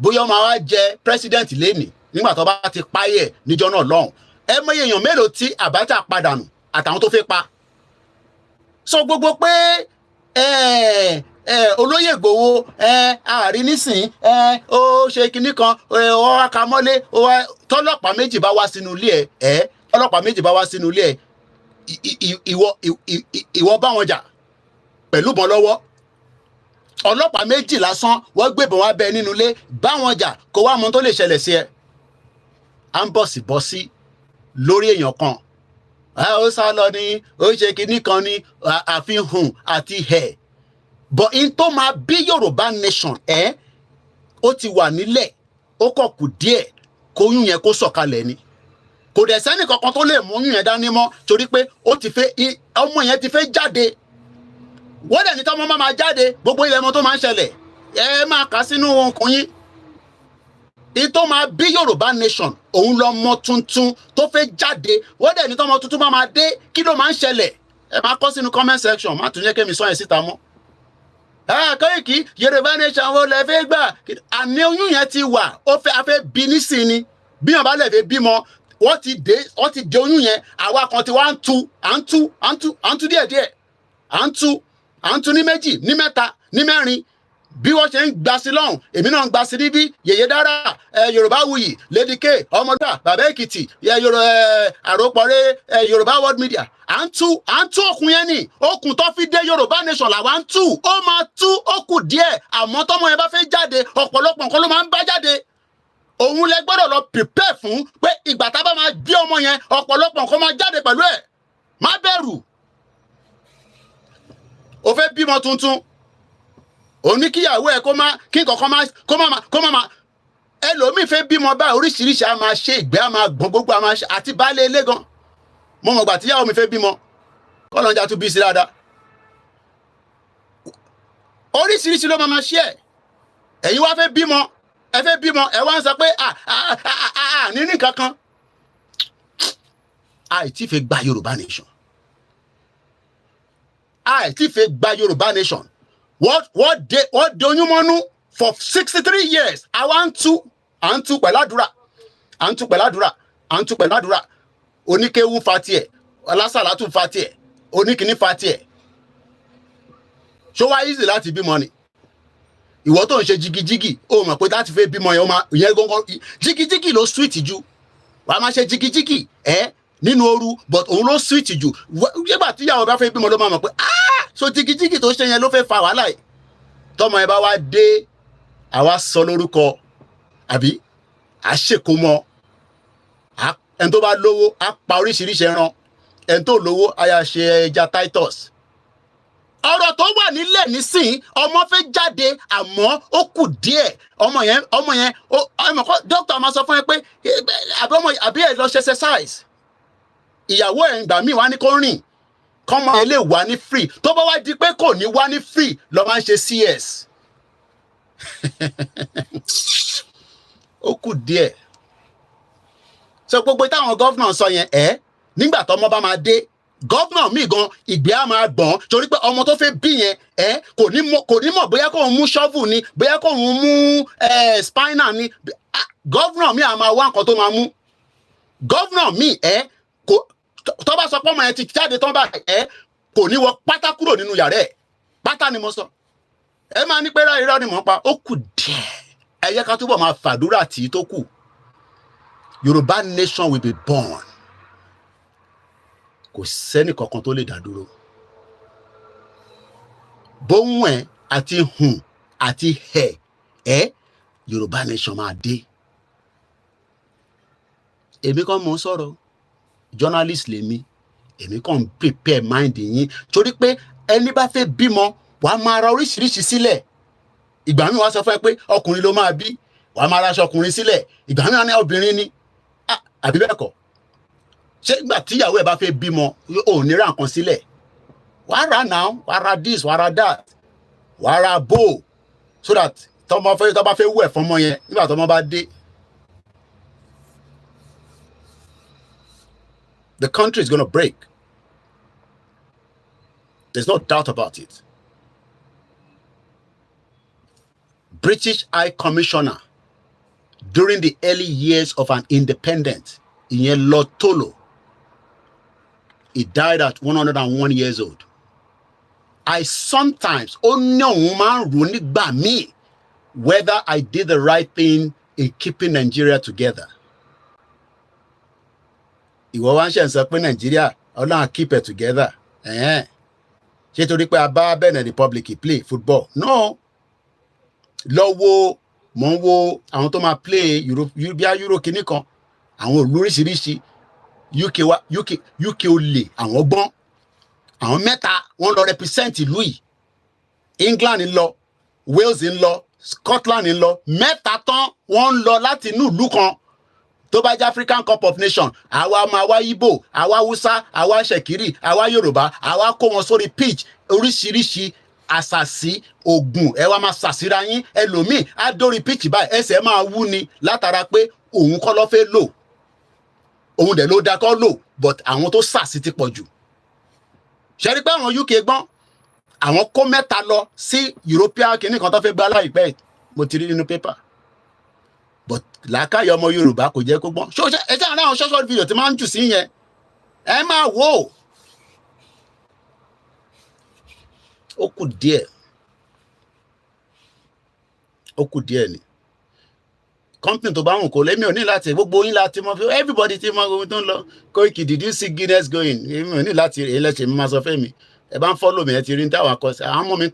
bóyá ọmọ wa jẹ president lẹ́nìí nígbà tó bá ti páyẹ̀ níjọ́ náà lọ́hùn ẹ mọye èèyàn mélòó tí Abacha padànù àtàwọn tó fẹ́ pa sọ gbogbo pé olóyè Ìgbòho ààrí nísìn ó ṣe kinní kan ó wá ka mọ́lé tọ́lọ́pàá méjì bá wá sínú ilé ẹ̀ tọ́lọ́pàá méjì bá wá sínú ilé ẹ̀ ìwọ bá wọn jà pẹ̀lú bọ́n lọ́wọ́ ọlọ́pàá méjì lásán wọ́n gbébọn wá bẹ nínú ilé bá wọn jà kó wá mọ tó lè ṣẹlẹ̀ sí ẹ à ń bọ̀sibọ́sí lórí èèyàn kan ó sá lọ ní ó ṣe kinní kan ní àfihàn àti ẹ̀ but in tó máa bí Yorùbá Nation ó ti wà nílẹ̀ ó kọ̀ kù díẹ̀ kóyún yẹn kó sọ̀kalẹ̀ ni kò dẹ̀ sẹ́ni kankan tó lè mú yún yẹn dání mọ́ torí pé ó ti fẹ́ ọmọ yẹn ti fẹ́ jáde wọ́n dẹ̀ ní tọ́mọ máa jáde gbogbo ilẹ̀ ọmọ tó máa ń ṣẹlẹ̀ ẹ máa kà sínú okùn yín ìtò máa bí Yorùbá Nation òun lọmọ tuntun tó fẹ́ jáde wọ́n dẹ̀ ní tọ́mọ tuntun máa dé kí ló máa ń ṣẹlẹ̀ ẹ máa kọ sínú comment section má tún jẹ́ kémi sọ yẹn síta mọ́ Koiki Yorùbá Nation wo lẹ fẹ́ gbà àní oyún yẹn ti wà ó fẹ́ afẹ́ bí nísìnyí bí wọn bá lè fẹ́ bímọ wọ́n ti dé oyún yẹn àwa kan ti wá ń tú díẹ̀díẹ̀ à ń tú ní méjì ní mẹ́ta ní mẹ́rin bí wọ́n ṣe ń gba sí lọ́hùn èmi náà ń gba sí níbí Yèyé Dára Yorùbá Wuyì Lady K Ọmọdúà Bàbá Èkìtì àròpọ̀rẹ́ Yorùbá World Media à ń tú okùn yẹn ni okùn tó fi dé Yorùbá Nation làwa ń tú ó máa tú okùn díẹ̀ àmọ́ tọ́mọ yẹn bá fẹ́ jáde ọ̀pọ̀lọpọ̀ nǹkan ló máa ń bá jáde òun lẹ gbọ́dọ̀ lọ prepare fún pé ìgbà tá a bá máa bí ọmọ yẹn ọ̀pọ̀lọpọ̀ nǹkan máa jáde pẹ̀lú ẹ̀ má bẹ̀rù ó fẹ́ bímọ tuntun ó ní kíyàwó ẹ kí nǹkan kó má ẹlòmíì fẹ́ bímọ báyìí oríṣiríṣi a máa ṣe ìgbẹ́ a máa gbọ́n gbogbo a máa ṣe àti baálé ilé gan mo mọ̀ gbà tíyàwó mi fẹ́ bímọ kọ́lọ́njà tún bí sí dáadáa oríṣiríṣi ló máa ṣe ẹ̀ ẹ̀yin wá fẹ́ bímọ ẹ fẹ́ bímọ ẹ wá ń sọ pé nínú nǹkan kan àìtí fẹ́ gba Yorùbá nation àìtí fẹ́ gba Yorùbá nation wọ́n de oyún mọ́nú for 63 years àwa ń tú pẹ̀lú àdúrà oníkéwú fa tiẹ̀ ọlásàlátù fa tiẹ̀ oníkìní fa tiẹ̀ ṣó wá easy láti bímọ ni ìwọ tó ń ṣe jigijigi ó mọ̀ pé láti fẹ́ bímọ yẹn gangan jigijigi ló sweet jù wàá máa ṣe jigijigi nínú ooru but òun ló sweet jù nígbà tí ìyàwó bá fẹ́ bímọ ló máa mọ̀ pé so jigijigi tó ṣe yẹn ló fẹ́ fa wàhálà yìí tọmọ ẹ bá wá dé àwa sọ lórúkọ àbí àṣekọmọ ẹni tó bá lówó á pa oríṣiríṣi ẹran ẹni tó lówó á yà ṣe ẹja Titus ọ̀rọ̀ tó wà nílẹ̀ nísìnyí ọmọ fẹ́ jáde àmọ́ ó kù díẹ̀ ọmọ yẹn ọmọ kọ́ dókítà máa sọ fún ẹ pé àbí ẹ lọ ṣe exercise ìyàwó ẹ̀ ìgbà míì wá ní kó rìn kọ́mọ ẹ lè wá ní free tó bá wá di pé kò ní wá ní free lọ máa ń ṣe CS ó kù díẹ̀ so gbogbo táwọn gọ́fúnà sọ yẹn nígbà tọ́mọ bá máa dé gọ́fúnà míì gan ìgbé á máa gbọ̀n torí pé ọmọ tó fẹ́ bí yẹn kò ní mọ̀ bóyá kò ń mú shovel ni bóyá kò ń mú spinal ni gọ́fúnà míì á máa wá nǹkan tó máa mú gọ́fúnà míì tó bá sọ pé ọmọ yẹn ti jáde tán bá kò ní wọ pátá kúrò nínú yàrá ẹ̀ pátá ni mo sọ ẹ máa ní pé irọ́ ni mò ń pa ó kù díẹ̀ ẹ yẹ ká túbọ̀ máa fàdúrà tì í tó kù Yorùbá nation will be born kò sẹ́ni kankan tó lè dá dúró bóun ẹ̀ àti hùn àti ẹ̀ Yorùbá nation máa dé èmi kan mò ń sọ̀rọ̀ journalist lèmi èmi kàn ń prepare mind yín torí pé ẹni bá fẹ́ bímọ wàá máa ra oríṣiríṣi sílẹ̀ ìgbà mi wàá sọ fún ẹ pé ọkùnrin ló máa bí wàá máa ra aṣọ ọkùnrin sílẹ̀ ìgbà mi wàá ní obìnrin ni àbí bẹ́ẹ̀ kọ́ ṣé ìgbà tíyàwó ẹ̀ bá fẹ́ bímọ ò ní ra nǹkan sílẹ̀ wàá ra now wàá ra this wàá ra that wàá ra bow so that tọ́ bá fẹ́ wẹ̀ fọmọ yẹn nígbà tọ́mọ bá dé. The country is going to break. There's no doubt about it. British High Commissioner during the early years of an independent, ìyẹn Lord Tolo, he died at 101 years old. I sometimes whether I did the right thing in keeping Nigeria together. Ìwọ wá ń ṣe ń sọ pé Nigeria Ọlọ́run keep it together. Ṣé torí pé a bá Benin Republic play football? No. Lọ wo mò ń wo àwọn tó máa play Euro kìíní kan àwọn olóríṣiríṣi UK olè àwọn gbọ́n àwọn mẹ́ta wọ́n lọ represent ìlú yìí England ń lọ Wales ń lọ Scotland ń lọ mẹ́ta tán wọ́n ń lọ láti inú ìlú kan tó bá jẹ́ African Cup of Nations àwa máa wá Igbo àwa Hausa àwa Ṣẹ̀kírì àwa Yorùbá àwa kó wọn sórí pitch oríṣiríṣi àṣàṣì ogun ẹ wá máa ṣàṣìra yín ẹlòmíì á dórí pitch báyìí ẹsẹ̀ máa wú ni látara pé òun kọ́ ló fẹ́ lò òun dẹ̀ ló da kọ́ lò but àwọn tó ṣàṣì ti pọ̀ jù ṣẹ́rí pé àwọn UK gbọ́n àwọn kó mẹ́ta lọ sí European kìíní kan tó fẹ́ gbá láìpẹ́ mo ti rí nínú pépà but làákàyè ọmọ Yorùbá kò jẹ́ kó gbọ́n ẹ jẹ́ àwọn short video tí máa ń jù sí yẹn ẹ máa wò ó kù díẹ̀ ni company tó bá wùn kó lẹ́mí ò ní láti gbogbo yín láti mọ everybody ti mọ ohun tó ń lọ Koiki did you see Guinness going èmi ò ní láti ẹlẹ́sẹ̀ mi máa sọ fẹ́ mi ẹ bá ń follow mi ẹ ti rí ní táwọn akọ sí àwọn ọmọ mi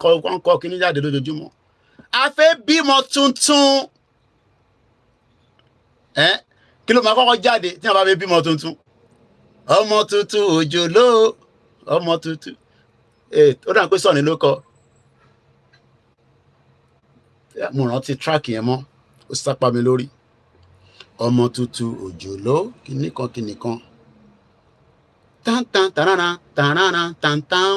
kọ́ kíní jáde lójoojúmọ́ a fẹ́ bímọ tuntun kí ló máa kọ́kọ́ jáde tí wọ́n bá fẹ́ bímọ tuntun ọmọ tuntun òjòló ọmọ tuntun ó dà pé sọ̀ni ló kọ mo rántí track yẹn mọ́ ó sápá mi lórí ọmọ tuntun òjòló kìnìkan tantan tanana tanana tantan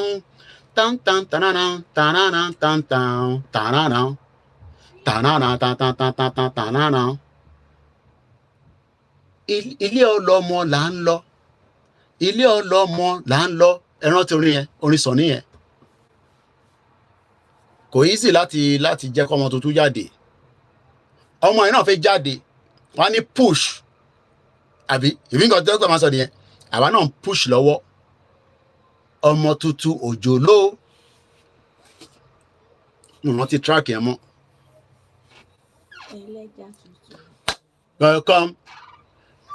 tantan tanana tanana tantan tanana tànánà tànánà. Ilé ọlọ́mọ là ń lọ, ilé ọlọ́mọ là ń lọ. Ẹ rántí orin yẹn, orin sọ nìyẹn. Kò easy láti jẹ́ kọ́mọ tuntun jáde. Ọmọ yẹn náà fẹ́ jáde, wọ́n á ní push, àbí ìbí nǹkan tó gbà máa sọ nìyẹn. Àwa náà ń push lọ́wọ́. Ọmọ tuntun òjòló. Wọ́n ti track yẹn mọ́. Welcome.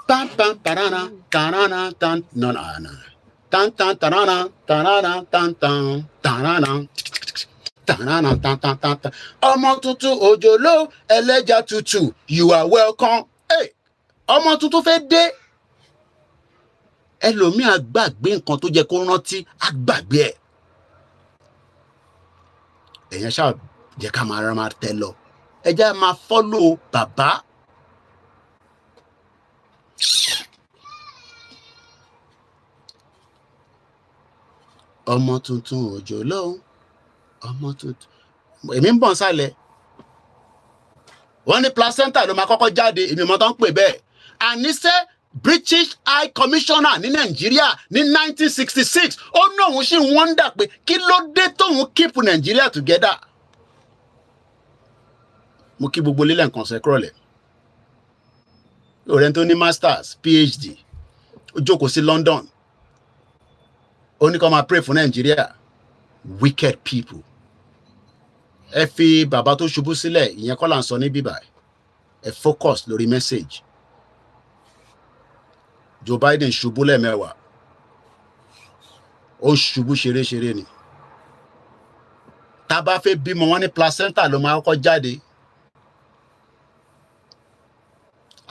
Pam pam parana tarana tan nana tan tan tarana tarana tan tan tarana tarana tan tan tan tan. Ọmọ tuntun òjòló ẹlẹ́ja tútù, you are welcome. Hey, ọmọ tuntun fẹ́ dé. Ẹlòmíì á gbàgbé nǹkan tó jẹ́ kó rántí, á gbàgbé ẹ̀. Èèyàn ṣáà jẹ́ ká máa tẹ lọ. Ẹ jẹ́ máa follow bàbá. Ọmọ tuntun òjòló, ọmọ tuntun. Èmi ń bọ̀ nsàlẹ̀. Wọ́n ní placenta ló máa kọ́kọ́ jáde, èmi mọ̀ tó ń pè bẹ́ẹ̀. Àníṣe British High Commissioner ní Nàìjíríà ní 1966 ó ní òun sì ń wọ́ndà pé kí ló dé tóun keep Nàìjíríà together. Mo kí gbogbo lílẹ̀ nǹkan ṣe kúrọ̀lẹ̀. Ọ̀rẹ́ tó ní masters PhD ó jókòó sí London ó ní kó máa pray fún Nàìjíríà. Wicked people. Ẹ fi bàbá tó ṣubú sílẹ̀, ìyẹn kọ́ là ń sọ ní bíbá. Ẹ focus lórí message. Joe Biden ṣubú lẹ́ẹ̀mẹ́wàá. Ó ṣubú ṣeré ni. Tá bá fẹ́ bímọ wọn ní placenta ló máa kọ́kọ́ jáde.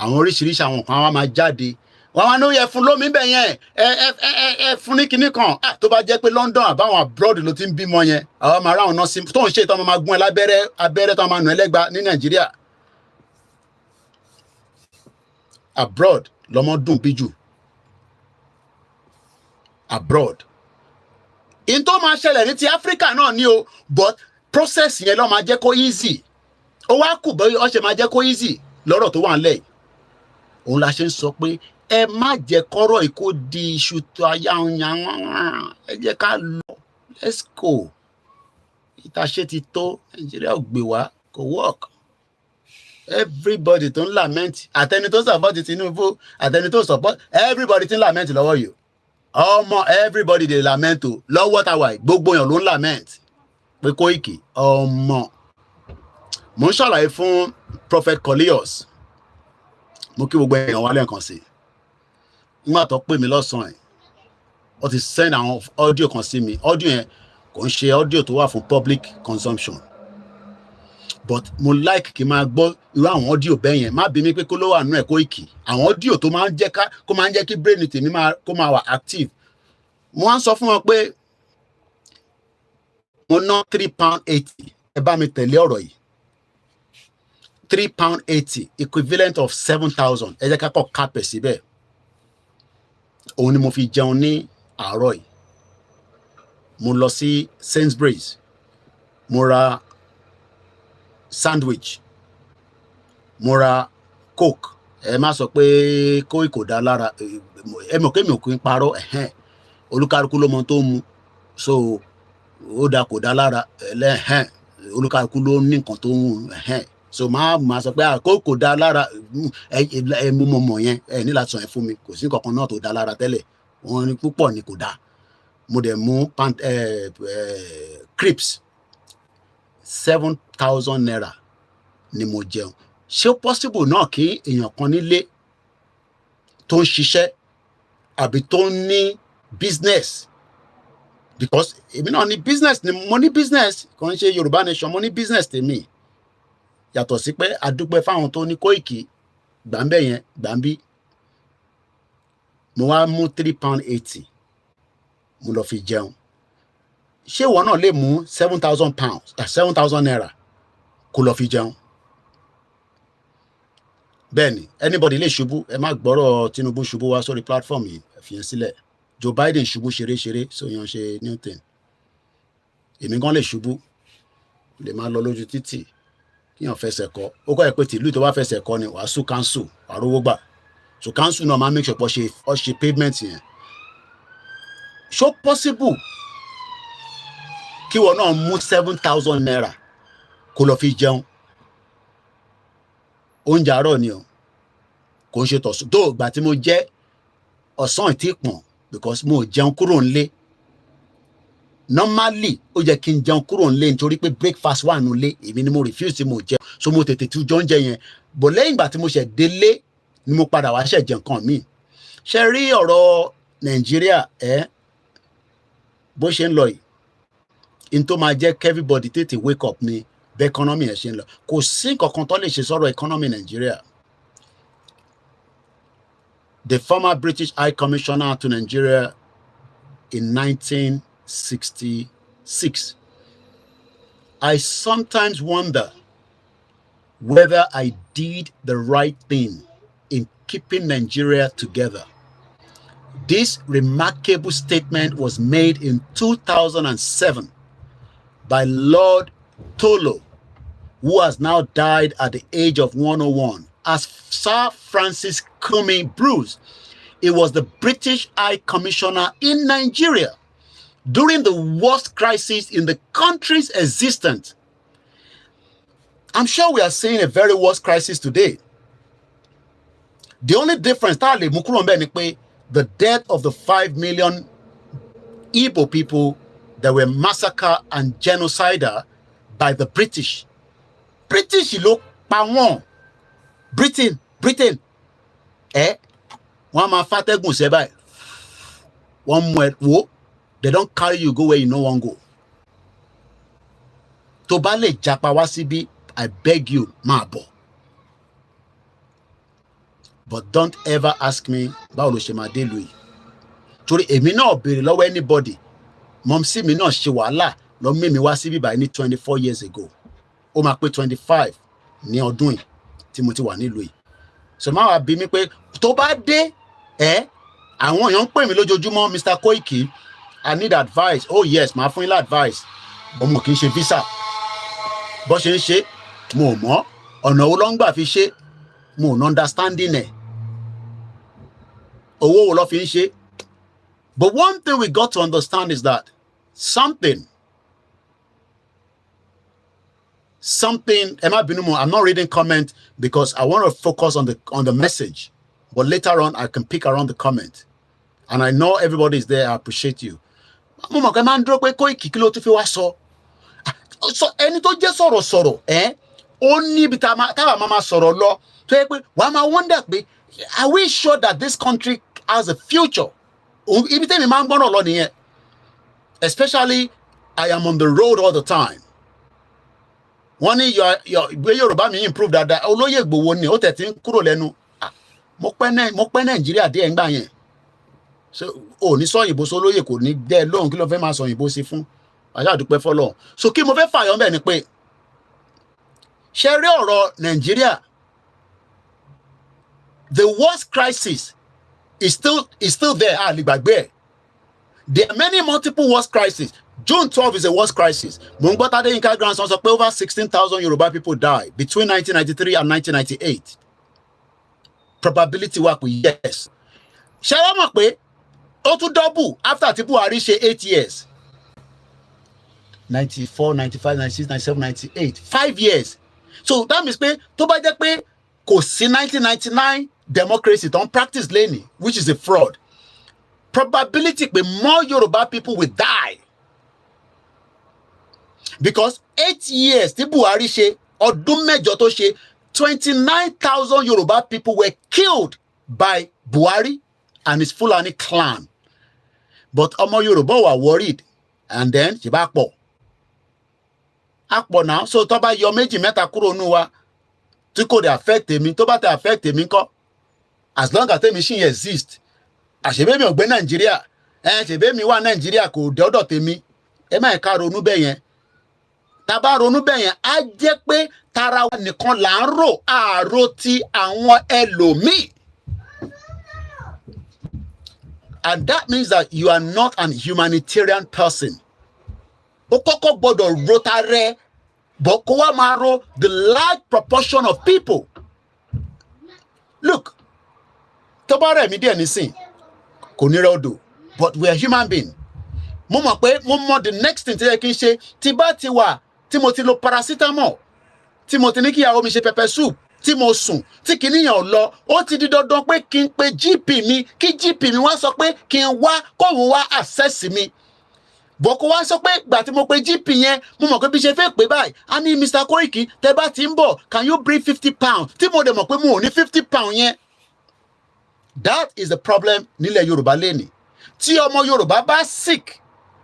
Àwọn oríṣiríṣi àwọn kan wá máa jáde. Wọ́n wá ní ó yẹ fún lómi bẹ̀ yẹn. Ẹ fún ní kinní kan. Tó bá jẹ́ pé London àbáwọn abroad ló ti ń bímọ yẹn. Àwọn máa ráwọn náà sí tó ń ṣe tó máa gún ẹ lábẹ́rẹ́ tó máa nù ẹ lẹ́gba ní Nàìjíríà. Abroad lọmọ dùn bí jù. Abroad. In tó máa ṣẹlẹ̀ ní ti Africa náà ni o, but process yẹn ló máa jẹ́ kó easy. Ó wá kù bọ́ ọ ṣe máa jẹ́ kó easy lọ́rọ̀ tó wà ńlẹ̀ yìí. Òun la ṣe ń sọ pé ẹ má jẹ́ kọ́rọ̀ ìkó di iṣu tó ayáhùnyàn. Ẹ jẹ́ ká lọ. Let's go. Ìtàṣe ti tó. Nàìjíríà ò gbé wá. Kò work. Everybody tó ń lament. Àtẹni tó support Tinubu. Àtẹni tó support. Everybody tí ń lament lọ́wọ́ yìí. Ọmọ everybody dey lament o. Lọ́wọ́ ta wà gbogbo èèyàn ló ń lament. Pé Koiki ọmọ. Mo ń ṣàlàyé fún Prophet Kolios. Mo kí gbogbo èèyàn wá lẹ́ẹ̀kan sí. Nígbà tó pè mí lọ́sàn-án ẹ̀, ó ti send àwọn audio kan sí mi. Audio yẹn kò ń ṣe audio tó wà fún public consumption. But mo like kí n máa gbọ́ irú àwọn audio bẹ́ẹ̀ yẹn. Má bí mi pé kó ló wà nínú ẹ̀ Koiki. Àwọn audio tó máa ń jẹ́ kí brain tèmi kó máa wà active. Mo wá ń sọ fún wọn pé mo ná £3.80. Ẹ bá mi tẹ̀lé ọ̀rọ̀ yìí. £3.80 equivalent of 7,000. Ẹ jẹ́ ká kọ́ kápẹ̀ síbẹ̀. Òun ni mo fi jẹun ní àárọ̀ yìí. Mo lọ sí Sainsbury's. Mo ra sandwich. Mo ra Coke. Ẹ má sọ pé Koiki kò dá lára. Ẹ mọ̀ pé mi ò kí ń parọ́. Olúkálùkù ló mọ tó mu. So ó dá kò dá lára. Olúkálùkù ló ní nǹkan tó ń so máa sọ pé Koiki kò dá lára. Ẹ mú mọ̀ yẹn. Ẹ ní láti sọ yẹn fún mi. Kò sí nǹkan náà tó dá lára tẹ́lẹ̀. Wọ́n ní púpọ̀ ni kò dá. Mo dẹ̀ mú crips 7,000 naira ni mo jẹun. Ṣé ó possible náà kí èèyàn kan nílé tó ń ṣiṣẹ́ àbí tó ń ní business, because èmi náà ní business ni mo ní business kò ń ṣe Yoruba Nation, mo ní business tèmi. Yàtọ̀ sí pé àdúpẹ́ fáwọn tó ní Koiki gbàǹbẹ̀ yẹn gbàǹbí. Mo wá mú £3.80 mo lọ fi jẹun. Ṣé ìwọ náà lè mú £7,000 naira kó lọ fi jẹun? Bẹ́ẹ̀ni, anybody lè ṣubú. Ẹ má gbọ́rọ̀ Tinubu ṣubú wá sórí platform yìí. Ẹ fi yẹn sílẹ̀. Joe Biden ṣubú ṣeré so yan ṣe Newton. Èmi gan lè ṣubú. Lè máa lọ lójú títì kíyàn fẹsẹ̀ kọ́ ó kọ́ ẹ pé tìlú tó bá fẹsẹ̀ kọ́ ni wàá sùn council wàá rówó gbà so council náà máa make sure pé ọ ṣe pavement yẹn so possible kí wọn náà mú 7,000 naira kó lọ fi jẹun oúnjẹ àárọ̀ ni o kò ń ṣe tọ̀sùn tó ìgbà tí mo jẹ́ ọ̀sán ìtì pọ̀n because mo jẹun kúrò nílé normally ó yẹ kí n jẹun kúrò nílé nítorí pé breakfast wà nílé èmi ni mo refuse tí mo jẹ so mo tètè tún jọ oúnjẹ yẹn bò lẹ́yìn ìgbà tí mo ṣẹ̀ délé ni mo padà wá ṣẹ̀ jẹ nǹkan míì ṣe rí ọ̀rọ̀ Nàìjíríà bó ṣe ń lọ yìí in tó máa jẹ́ kí everybody tètè wake up ni bẹ́ẹ̀ economy ẹ̀ ṣe ń lọ kò sí nǹkan kan tó lè ṣe sọ̀rọ̀ economy Nàìjíríà. The former British High Commissioner to Nigeria in 1966. I sometimes wonder whether I did the right thing in keeping Nigeria together. This remarkable statement was made in 2007 by Lord Tolo, who has now died at the age of 101. As Sir Francis Kumi Bruce, he was the British High Commissioner in Nigeria during the worst crisis in the country's existence. I'm sure we are seeing a very worst crisis today. The only difference, the death of the 5 million Igbo people that were massacred and genocided by the British. British, look, Britain, one man fategun say by one more they don't carry you go where you no want go. To ba le japa wá síbí, I beg you, máa bọ̀. But don't ever ask me báwo ló ṣe máa dé ìlú yìí. Torí èmi náà béèrè lọ́wọ́ anybody. Mọ̀mísí mi náà ṣe wàhálà lọ mí mi wá síbí báyìí ní 24 years ago. Ó máa pé 25 ní ọdún yìí tí mo ti wà nílùú yìí. So máa wá bí mi pé tó bá dé àwọn èèyàn ń pè mí lójoojúmọ́ Mr. Koiki, I need advice. Oh yes, màá fún yín advice. Mo kì í ṣe visa. Bó ṣe ń ṣe mo mọ̀ ọ̀nà wo ló ń gbà fi ṣe mo no understanding ẹ̀. Owó wo ló fi ń ṣe. But one thing we got to understand is that something, Emma Binumo, I'm not reading comment because I want to focus on the message. But later on, I can pick around the comment. And I know everybody is there. I appreciate you. So ẹni tó jẹ́ sọ̀rọ̀ ó ní ibi táwa máa sọ̀rọ̀ lọ tó yẹ pé wàá máa wonder pé are we sure that this country has a future? Ibi tẹ́mi máa ń gbọ́nà lọ nìyẹn. Especially I am on the road all the time. Wọ́n ní ìgbé Yorùbá mi improve dáadáa. Olóyè Ìgbòho ni ó tẹ̀tí ń kúrò lẹ́nu. Mo pẹ́ Nàìjíríà díẹ̀ ń gbà yẹn. So ò ní sọ òyìnbó sọ olóyè kò ní dẹ́ lóhùn kí ló fẹ́ máa sọ òyìnbó sí fún. Àṣà àdúpẹ́ fọ́lọ́run. So kí mo fẹ́ fààyàn bẹ́ẹ̀ ni pé ṣe rí ọ̀rọ̀ Nàìjíríà, the worst crisis is still there. Lè gbàgbé ẹ̀. There are many multiple worst crises. June 12 is a worst crisis. Mungbata Deyinka grandson sọ pé over 16,000 Yoruba people died between 1993 and 1998. Probability wà pé yes. Ṣé wá mọ̀ pé ó tún double after tí Buhari ṣe 8 years. 94, 95, 96, 97, 98. 5 years. So that means pé tó bá jẹ́ pé kò sí 1999 democracy don't practice lẹ́ni, which is a fraud. Probability pé more Yoruba people will die. Because 8 years tí Buhari ṣe, ọdún mẹ́jọ tó ṣe, 29,000 Yoruba people were killed by Buhari and his Fulani clan. But ọmọ Yoruba were worried, and then ṣe bá pọ̀. Àpọ̀ náà, so tó bá yọ méjì mẹ́ta kúrò nù wa, tí kò dé affect èmi, tó bá tẹ affect èmi ńkọ́. As long as tèmi ṣì exist, àṣebémi ò gbé Nàìjíríà, ṣebémi wà Nàìjíríà kò dọ́dọ̀ tèmi, ẹ má ká ronú bẹ́ẹ̀ yẹn. Tá bá ronú bẹ́ẹ̀ yẹn, á jẹ́ pé tara wa nìkan là ń rò, àrò ti àwọn ẹlòmíì. And that means that you are not an humanitarian person. Ó kọ́kọ́ gbọ́dọ̀ rota rẹ but kó wá máa ro the large proportion of people. Look, tó bá rẹ̀ mí díẹ̀ nísìn kò ní rẹ̀ odò, but we are human being. Mo mọ̀ pé mo mọ̀ the next thing tí yẹ kí n ṣe tí bá ti wà tí mo ti lo paracetamol tí mo ti ní kí ìyàwó mi ṣe pepper soup tí mo sùn tí kìnìyàn ò lọ, ó ti di dandan pé kí n pe GP mi kí GP mi wá sọ pé kí n wá kóun wá access mi. Boko wá sọ pé gbà tí mo pe GP yẹn mo mọ̀ pé bí ṣe fẹ́ pé báyìí a ní Mr. Koiki tẹ́ bá ti ń bọ̀ can you bring 50 pounds tí mo dẹ̀ mọ̀ pé mo ò ní 50 pounds yẹn. That is the problem nílẹ̀ Yorùbá lẹ́nìí. Tí ọmọ Yorùbá bá sick,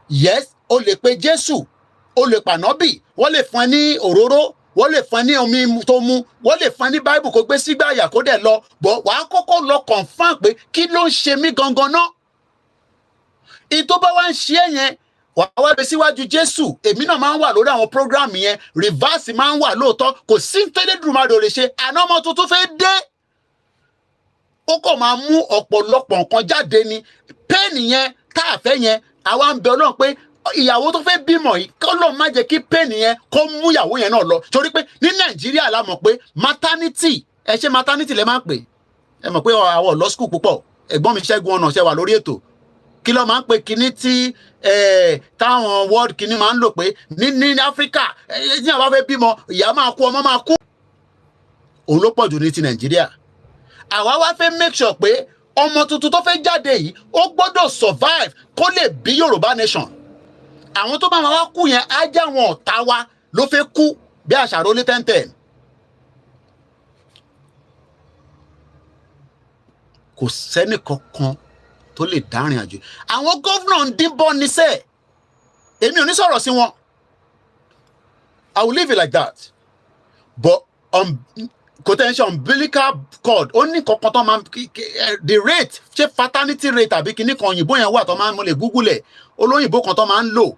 yes, o lè pe Jésù, o lè pànọ́bì, wọ́n lè fún ẹ ní òróró, wọ́n lè fún ẹ ní omi tó mu, wọ́n lè fún ẹ ní Bible kó gbé sígbà àyà kó dẹ̀ lọ, bọ̀ wàá kọ́kọ́ lọ confirm pé kí ló ń ṣe mí gangan náà. Ìtó bá wá ń ṣe é yẹn, wàá wá gbé síwájú Jésù. Èmi náà máa ń wà lórí àwọn program yẹn, reverse máa ń wà lóòótọ́, kò sí tẹ́lẹ̀dùnmáà lè ṣe, àná ọmọ tuntun fẹ́ dé. Ó kàn máa mú ọ̀pọ̀lọpọ̀ nǹkan jáde ni. Pain yẹn tá a fẹ́ yẹn, àwa ń bẹ Ọlọ́run pé ìyàwó tó fẹ́ bímọ yìí k'Ọlọ́run má jẹ́ kí pain yẹn kó mú ìyàwó yẹn náà lọ. Torí pé ní Nàìjíríà la mọ̀ pé maternity, ẹ ṣe maternity lẹ máa ń pè. Ẹ mọ̀ pé àwọn lọ school púpọ̀. Ẹ̀gbọ́n mi Ṣẹ́gun ọ̀nà ṣe wà lórí ètò. Kí ló máa ń pè kíní tí táwọn world kíní máa ń lò pé ní Áfíríkà ní àwọn fẹ́ bímọ ìyá máa kú ọmọ máa kú. Òun ló pọ̀ jù ní ti Nàìjíríà. Àwa wá fẹ́ make sure pé ọmọ tuntun tó fẹ́ jáde yìí ó gbọ́dọ̀ survive kó lè bí Yorùbá nation. Àwọn tó bá máa wá kú yẹn á jẹ́ àwọn ọ̀tá wa ló fẹ́ kú bí àṣàrò lé tẹ́ntẹ́n. Kò sẹ́ni kankan tó lè dárìn àjò. Àwọn gómìnà ń díbọ́n níṣẹ́. Èmi ò ní sọ̀rọ̀ sí wọn. I will leave it like that. But potential umbilical cord ó ní kankan tó máa the rate ṣé fertility rate àbí kíní kan òyìnbó yẹn wà tó máa mo lè google ẹ̀ olóyìnbó kan tó máa ń lò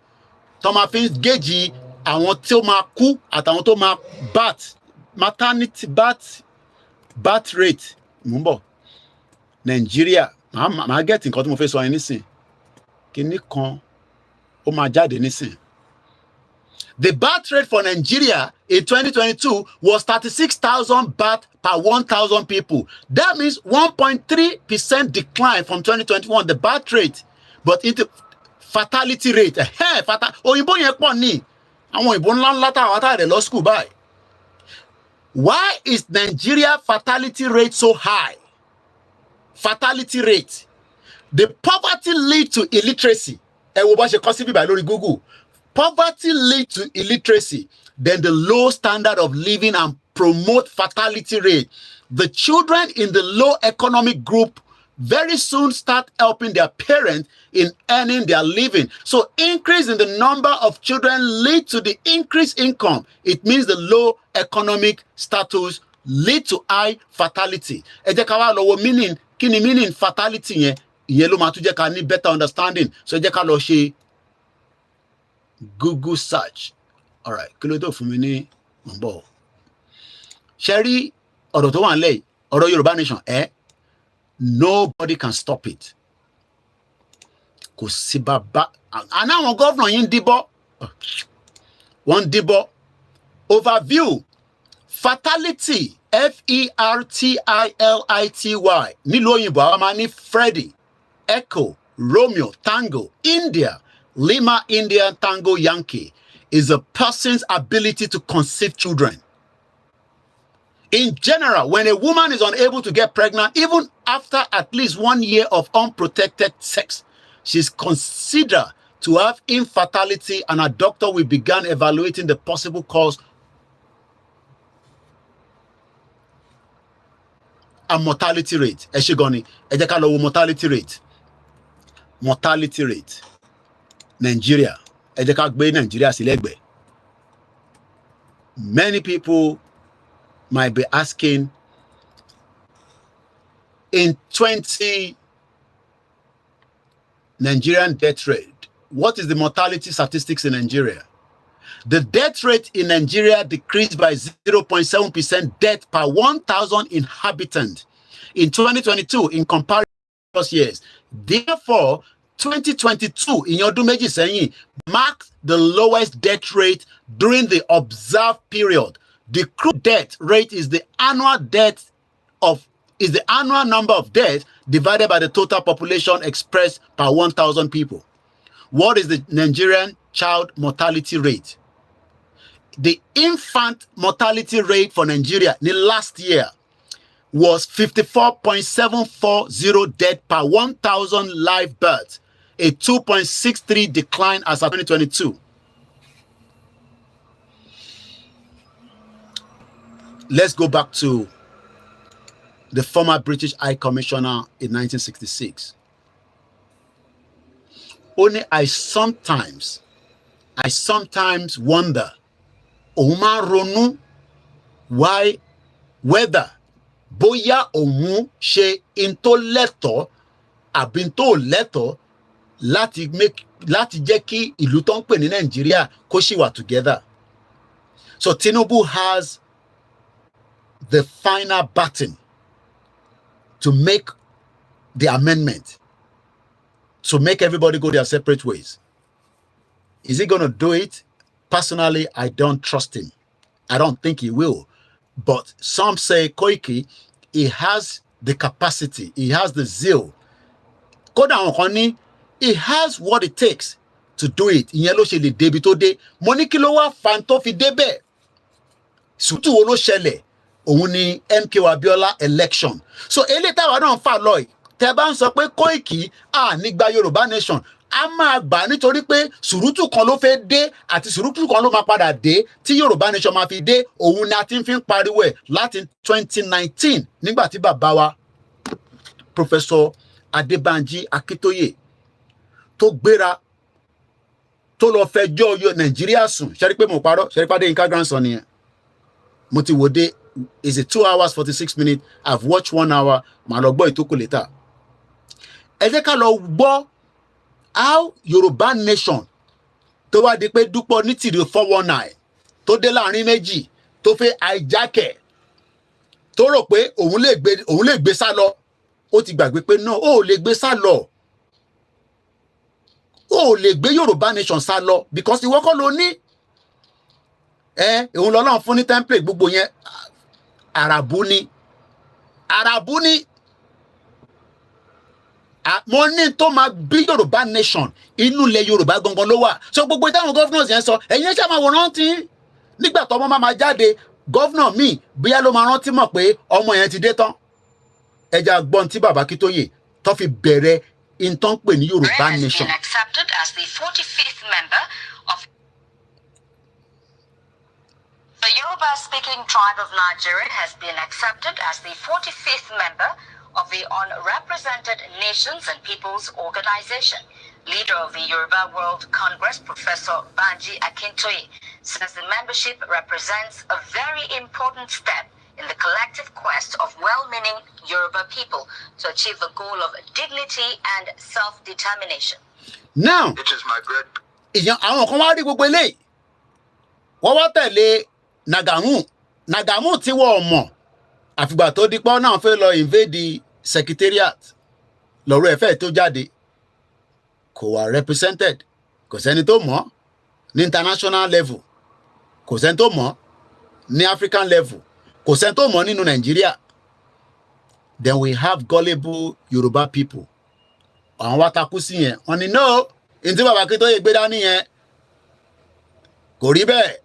tó máa fi ń gauge àwọn tí ó máa kú àtàwọn tó máa maternity birth rate mú bọ̀ Nàìjíríà màá get nǹkan tí mo fẹ́ sọ yẹn nísìn kíní kan ó máa jáde nísìn. The birth rate for Nigeria in 2022 was 36,000 births per 1,000 people. That means 1.3% decline from 2021, the birth rate. But into fatality rate, òyìnbó yẹn pọ̀ ní àwọn òyìnbó ńláńlá táwọn àtàrẹ lọ school by. Why is Nigeria fatality rate so high? Fatality rate. The poverty lead to illiteracy. Ẹ wo bá ṣe kọ sí bíbá lórí Google. Poverty leads to illiteracy, then the low standard of living and promote fatality rate. The children in the low economic group very soon start helping their parents in earning their living. So increase in the number of children lead to the increased income. It means the low economic status lead to high fatality. Ẹ jẹ́ ká wá lọ wo meaning, kí ni meaning fatality yẹn? Ìyẹn ló máa tún jẹ́ ká ní better understanding. So ẹ jẹ́ ká lọ ṣe Google search. All right, kí ló tó fún mi ní mbo. Sherry ọ̀rọ̀ tó wà nílẹ̀ ọ̀rọ̀ Yorùbá nation nobody can stop it. Kò sí bàbá and àwọn governor yìí ń dìbò. Wọ́n ń dìbò. Overview fatality FERTILITY nílùú òyìnbó àwọn máa ní Freddy Echo Romeo Tango India Lima India Tango Yankee is a person's ability to conceive children. In general, when a woman is unable to get pregnant, even after at least 1 year of unprotected sex, she's considered to have infertility, and a doctor will begin evaluating the possible cause and mortality rate. Ẹ ṣé gan ni, ẹ jẹ́ ká lọ wo mortality rate. Mortality rate. Nigeria. Ẹ jẹ́ ká gbé Nigeria sí lẹ́gbẹ̀ẹ́. Many people might be asking, in 20 Nigerian death rate, what is the mortality statistics in Nigeria? The death rate in Nigeria decreased by 0.7% death per 1,000 inhabitants in 2022 in comparison to previous years. Therefore, 2022 ìyẹn ọdún méjì sẹ́yìn marked the lowest death rate during the observed period. The crude death rate is the annual number of deaths divided by the total population expressed per 1,000 people. What is the Nigerian child mortality rate? The infant mortality rate for Nigeria in the last year was 54.740 deaths per 1,000 live births, a 2.63 decline as of 2022. Let's go back to the former British High Commissioner in 1966. Only I sometimes wonder, ronú, whether bóyá òun ṣe in tó lẹ́tọ̀ọ́ àbí in tó lẹ́tọ̀ọ́ láti jẹ́ kí ìlú tó ń pè ní Nàìjíríà kó ṣì wà together. So Tinubu has the final button to make the amendment, to make everybody go their separate ways. Is he going to do it? Personally, I don't trust him. I don't think he will. But some say Koiki, he has the capacity, he has the zeal. Kódà àwọn kan ní, he has what it takes to do it. Ìyẹn ló ṣe lè débi tó dé. Mo ní kí ló wá fan tó fi débẹ̀. Sùtù wo ló ṣẹlẹ̀? Òun ni MKO Abiola election. So eléyìí táwa náà fà lọ yìí, tẹ́ bá ń sọ pé Koiki nígbà Yoruba Nation, a máa gbà nítorí pé sùrùtù kan ló fẹ́ dé àti sùrùtù kan ló máa padà dé tí Yoruba Nation máa fi dé. Òun ni a ti fi ń pariwo ẹ̀ láti 2019 nígbà tí bàbá wa Professor Adébánjí Akíntóyè tó gbéra tó lọ fẹjọ́ Nàìjíríà sùn. Ṣé rí pé mo parọ́? Ṣé rí pé Adéyínká grandson nìyẹn? Mo ti wò dé. Is it 2 hours 46 minutes? I've watched 1 hour. Màá lọ gbọ́ ìtókù later. Ẹ jẹ́ ká lọ gbọ́ how Yoruba Nation tó wá di pé Dúpọ̀ Nítìrí 419 tó dé láàrin méjì tó fẹ́ hijack tó rò pé òun lè gbé sá lọ. Ó ti gbàgbé pé no, ó lè gbé sá lọ. Ó lè gbé Yoruba Nation sá lọ because ìwọ kọ́ ló ní. Òun lọ́lọ́run fún ní template gbogbo yẹn. Àràbù ni. Mo ní tó máa bí Yoruba Nation inú ilẹ̀ Yorùbá gangan ló wà. So gbogbo táwọn governors yẹn sọ, ẹ̀yin ṣe máa wò rántí nígbà tó ọmọ máa jáde, governor mi bóyá ló máa rántí mọ̀ pé ọmọ yẹn ti dé tán. Ẹja gbọ́n tí bàbá Akíntóyè tó fi bẹ̀rẹ̀ in tó ń pè ní Yoruba Nation. Accepted as the 45th member of the Yoruba-speaking tribe of Nigeria has been accepted as the 45th member of the Unrepresented Nations and Peoples Organization. Leader of the Yoruba World Congress, Professor Banji Akintoye, says the membership represents a very important step in the collective quest of well-meaning Yoruba people to achieve the goal of dignity and self-determination. Now, it is my great. Àwọn kan wá rí gbogbo eléyìí. Wọ́n wá tẹ̀lé Nagamu tí wọ́n mọ̀ àfìgbà tó dípọ́ náà fẹ́ lọ invade the secretariat lọ́rọ̀ ẹ̀fẹ́ tó jáde kò wà represented, kò sẹ́ni tó mọ̀ ní international level, kò sẹ́ni tó mọ̀ ní African level, kò sẹ́ni tó mọ̀ nínú Nigeria. Then we have gullible Yoruba people. Àwọn wá takú sí yẹn wọ́n ní no, ntí bàbá Akíntóyè gbé dání yẹn kò rí bẹ́ẹ̀,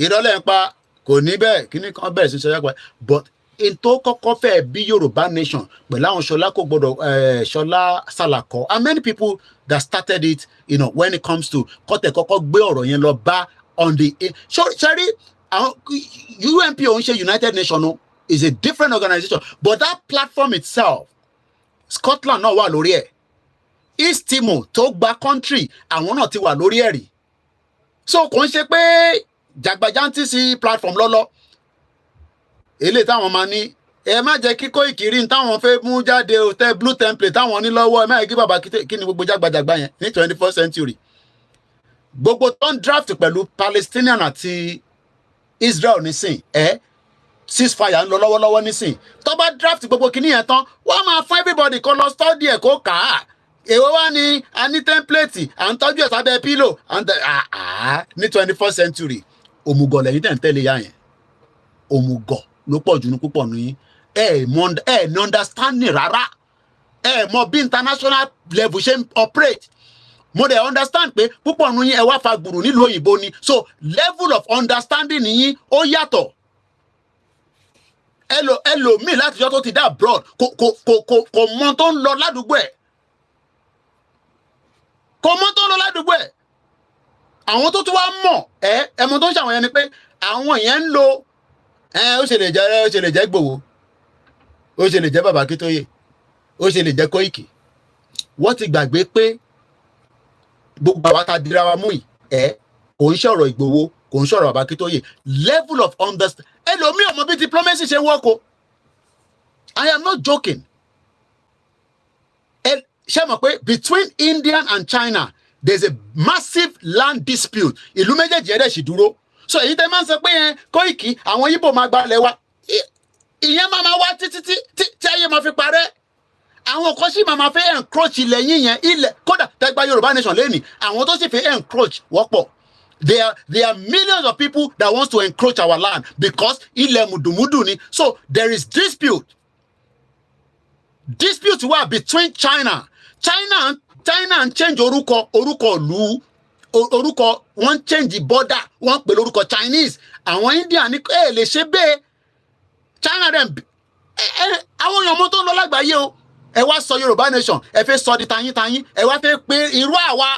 ìrọ̀lẹ́ ń pa kò ní bẹ́ẹ̀, kíní kan bẹ̀rẹ̀ sí sọ́jà pa. But in tó kọ́kọ́ fẹ́ bí Yoruba Nation pẹ̀lú àwọn Ṣọlá kò gbọdọ̀ Ṣọlá Sàlàkọ́ and many people that started it, when it comes to kọ́tẹ̀ kọ́kọ́ gbé ọ̀rọ̀ yẹn lọ bá on the sorry, UNP òun ṣe United Nations is a different organization, but that platform itself, Scotland náà wà lórí ẹ̀, East Timor tó gba country àwọn náà ti wà lórí ẹ̀ rí. So kò ń ṣe pé jàgbàjántì sí platform lọ́lọ́ eléyìí táwọn máa ní ẹ má jẹ́ kí Koiki rí táwọn fẹ́ mú jáde hotel blue template táwọn ní lọ́wọ́ ẹ má yẹ kí bàbá kí ni gbogbo jágbàjàgbà yẹn ní 21st century. Gbogbo tó ń draft pẹ̀lú Palestinian àti Israel nísìn ceasefire ń lọ lọ́wọ́lọ́wọ́ nísìn tó bá draft gbogbo kìíní yẹn tán wọ́n máa fún everybody kó lọ study ẹ̀ kó kà á èwo wá ní a ní template à ń tọ́jú ẹ̀ sábẹ́ pillow ní 21st century òmùgọ̀ lẹ́yìn tẹ̀ ń tẹ̀lé yá yẹn òmùgọ̀ ló pọ̀ jù ní púpọ̀ ní ní understanding rárá mọ bí international level ṣe ń operate mo dẹ̀ understand pé púpọ̀ nínú yín ẹ wá fa gbùrù nílùú òyìnbó ni so level of understanding yín ó yàtọ̀ ẹlòmíì láti jọ́ tó ti dá abroad kò mọ tó ń lọ ládùúgbò ẹ̀ kò mọ tó ń lọ ládùúgbò ẹ̀ àwọn tó tún wá mọ̀ ẹmọ tó ń ṣàwọn yẹn ni pé àwọn yẹn ń lo ó ṣe lè jẹ́ Ìgbòho ó ṣe lè jẹ́ Bàbá Akíntóyè ó ṣe lè jẹ́ Kóìkì wọ́n ti gbàgbé pé gbogbo àwa ta dira wa mú yìí kò ń ṣọ̀rọ̀ Ìgbòho kò ń ṣọ̀rọ̀ Bàbá Akíntóyè level of understanding ẹlòmíì ọmọ bíi diplomacy ṣe ń wọ́kọ̀ I am not joking ṣé mọ̀ pé between India and China there is a massive land dispute ìlú méjèèjì ẹ̀dẹ̀ sì dúró so èyí tẹ́ máa ń sọ pé yẹn Kóìkì àwọn Yíbò máa gbalẹ̀ wa ìyẹn máa wá títí tí ayé máa fi parẹ́ àwọn kan sì máa fẹ́ encroach ilẹ̀ yín yẹn ilẹ̀ kódà tẹ́gbà Yorùbá nation lẹ́nìí àwọn tó sì fẹ́ encroach wọ́pọ̀ there are millions of people that want to encroach our land because ilẹ̀ mùdùmùdù ni so there is dispute wà between China ń change orúkọ ìlú orúkọ wọ́n change border wọ́n pè lórúkọ Chinese àwọn India ní lè ṣe bẹ́ẹ̀ China dem àwọn èèyàn mọ́ tó ń lọ lágbàáyé o ẹ wá sọ Yorùbá nation ẹ fẹ́ sọ di tayín ẹ wá fẹ́ pé irú àwa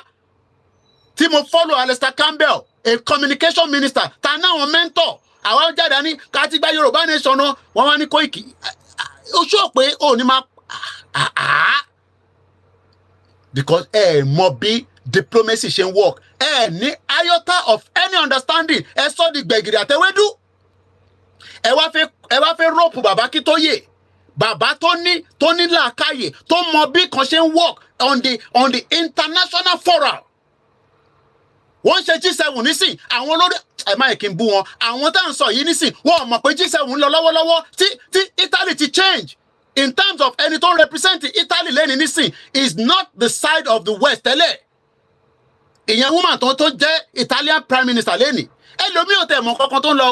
tí mo follow Alistair Campbell a communication minister ta náwọn mentor àwa jáde ní ká ti gba Yorùbá nation náà wọ́n wá ní Kóìkì ó sọ pé ó ní máa because mọ bí diplomacy ṣe ń work ní iota of any understanding ẹ sọ di gbẹ̀gìrì àtẹwédú ẹ wá fẹ́ rọ́pù Bàbá Akíntóyè bàbá tó ní làákàyè tó mọ bí kan ṣe ń work on the international forum wọ́n ṣe G7 nísìn àwọn olórí máa kí n bú wọn àwọn tá à ń sọ yìí nísìn wọ́n mọ̀ pé G7 ń lọ lọ́wọ́lọ́wọ́ tí Italy ti change in terms of ẹni tó ń represent Italy lẹ́ni nísìn is not the side of the West tẹ́lẹ̀ ìyẹn woman tó jẹ́ Italian prime minister lẹ́ni ẹlòmíì ò tẹ̀ mọ́ kankan tó ń lọ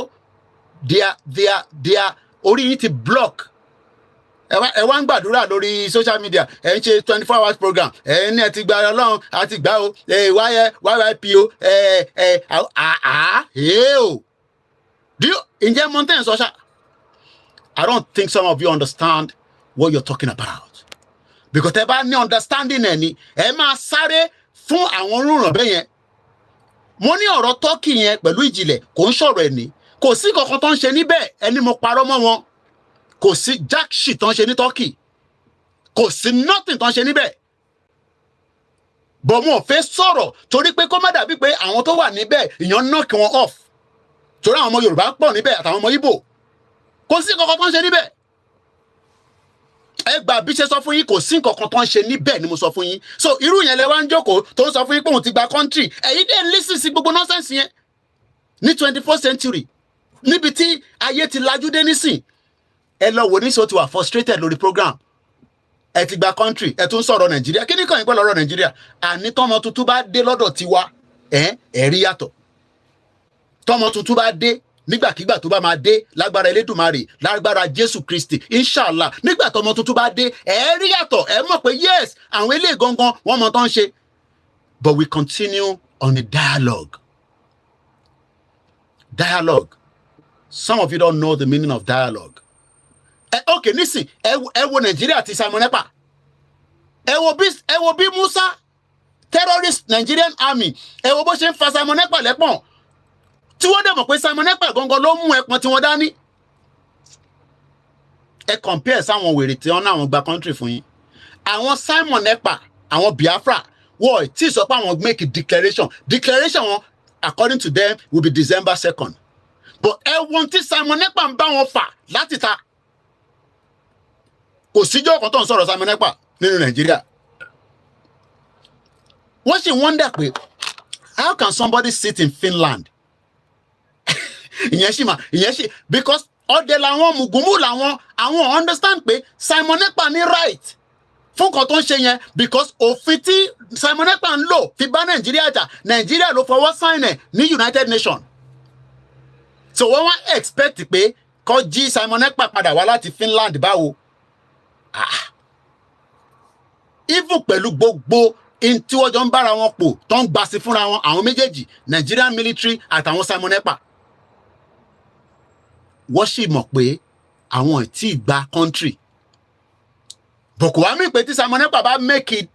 their orí yìí ti block ẹ wá ń gbàdúrà lórí social media ẹ ń ṣe 24 hours program ẹ ní ẹ ti gba Ọlọ́run àti gbà o YYPO ǹjẹ́ mountain sọ́ṣà I don't think some of you understand what you're talking about because ẹ bá ní understanding ẹni ẹ máa sáré fún àwọn olùràn bẹ́ẹ̀ yẹn mo ní ọ̀rọ̀ Turkey yẹn pẹ̀lú ìjìnlẹ̀ kò ń sọ̀rọ̀ ẹni kò sí kankan tó ń ṣe níbẹ̀ ẹni mo parọ́ mọ́ wọn kò sí jack shit tó ń ṣe ní Turkey kò sí nothing tó ń ṣe níbẹ̀ bọ̀ mo fẹ́ sọ̀rọ̀ torí pé kó má dàbí pé àwọn tó wà níbẹ̀ èèyàn knock wọn off torí àwọn ọmọ Yorùbá pọ̀ níbẹ̀ àtàwọn ọmọ Ìgbò kò sí kankan tó ń ṣe níbẹ̀ ẹ gbà bí ṣe sọ fún yín kò sí kankan tó ń ṣe níbẹ̀ ni mo sọ fún yín so irú yẹn lẹ wá ń jókòó tó ń sọ fún yín pé òun ti gba country ẹ̀yin dẹ̀ ń listen sí gbogbo nonsense yẹn ní 21st century níbi tí ayé ti lajú dé nísìn ẹ lọ wò níṣó ti wà frustrated lórí program ẹ ti gba country ẹ tún sọ̀rọ̀ Nàìjíríà kí ni kàn yín pẹ́ lọ́rọ̀ Nàìjíríà àní tọ́mọ tuntun bá dé lọ́dọ̀ tiwa ẹ rí yàtọ̀ tọ́mọ tuntun bá dé nígbàkigbà tó bá máa dé lágbára Elédùmarè lágbára Jésù Kristi inshallah nígbà tọ́mọ tuntun bá dé ẹ rí yàtọ̀ ẹ mọ̀ pé yes àwọn eléyìí gangan wọ́n mọ̀ tán ṣe but we continue on a dialogue. Some of you don't know the meaning of dialogue. Okay, nísìn ẹ wo Nàìjíríà ti Simon Ekpa ẹ wo bí Musa terrorist Nigerian army ẹ wo bó ṣe ń fa Simon Ekpa lẹ́pọ̀n tí wọ́n dẹ̀ mọ̀ pé Simon Ekpa gangan ló mú ẹpọn tí wọ́n dání ẹ compare sáwọn wèrè tí wọ́n náà wọ́n gba country fún yín àwọn Simon Ekpa àwọn Biafra wọ́n tí sọ pé àwọn make a declaration wọn according to them will be December 2nd but ẹ wọ́n tí Simon Ekpa ń bá wọn fà láti ta kò síjọ́ kan tó ń sọ̀rọ̀ Simon Ekpa nínú Nàìjíríà wọ́n sì wonder pé how can somebody sit in Finland ìyẹn sì because ọdẹ làwọn mùgùnmù làwọn àwọn understand pé Simon Ekpa ní right fún nǹkan tó ń ṣe yẹn because òfin tí Simon Ekpa ń lò fi bá Nàìjíríà jà Nàìjíríà ló fọwọ́ sign ẹ̀ ní United Nations so wọ́n wá expect pé kó jí Simon Ekpa padà wá láti Finland báwo even pẹ̀lú gbogbo in tí wọ́n jọ ń bára wọn pò tó ń gbà sí fúnra wọn àwọn méjèèjì Nigerian military àtàwọn Simon Ekpa wọ́n sì mọ̀ pé àwọn tí ì gba country bọ̀kù wá mí pé tí Simon Ekpa bá make it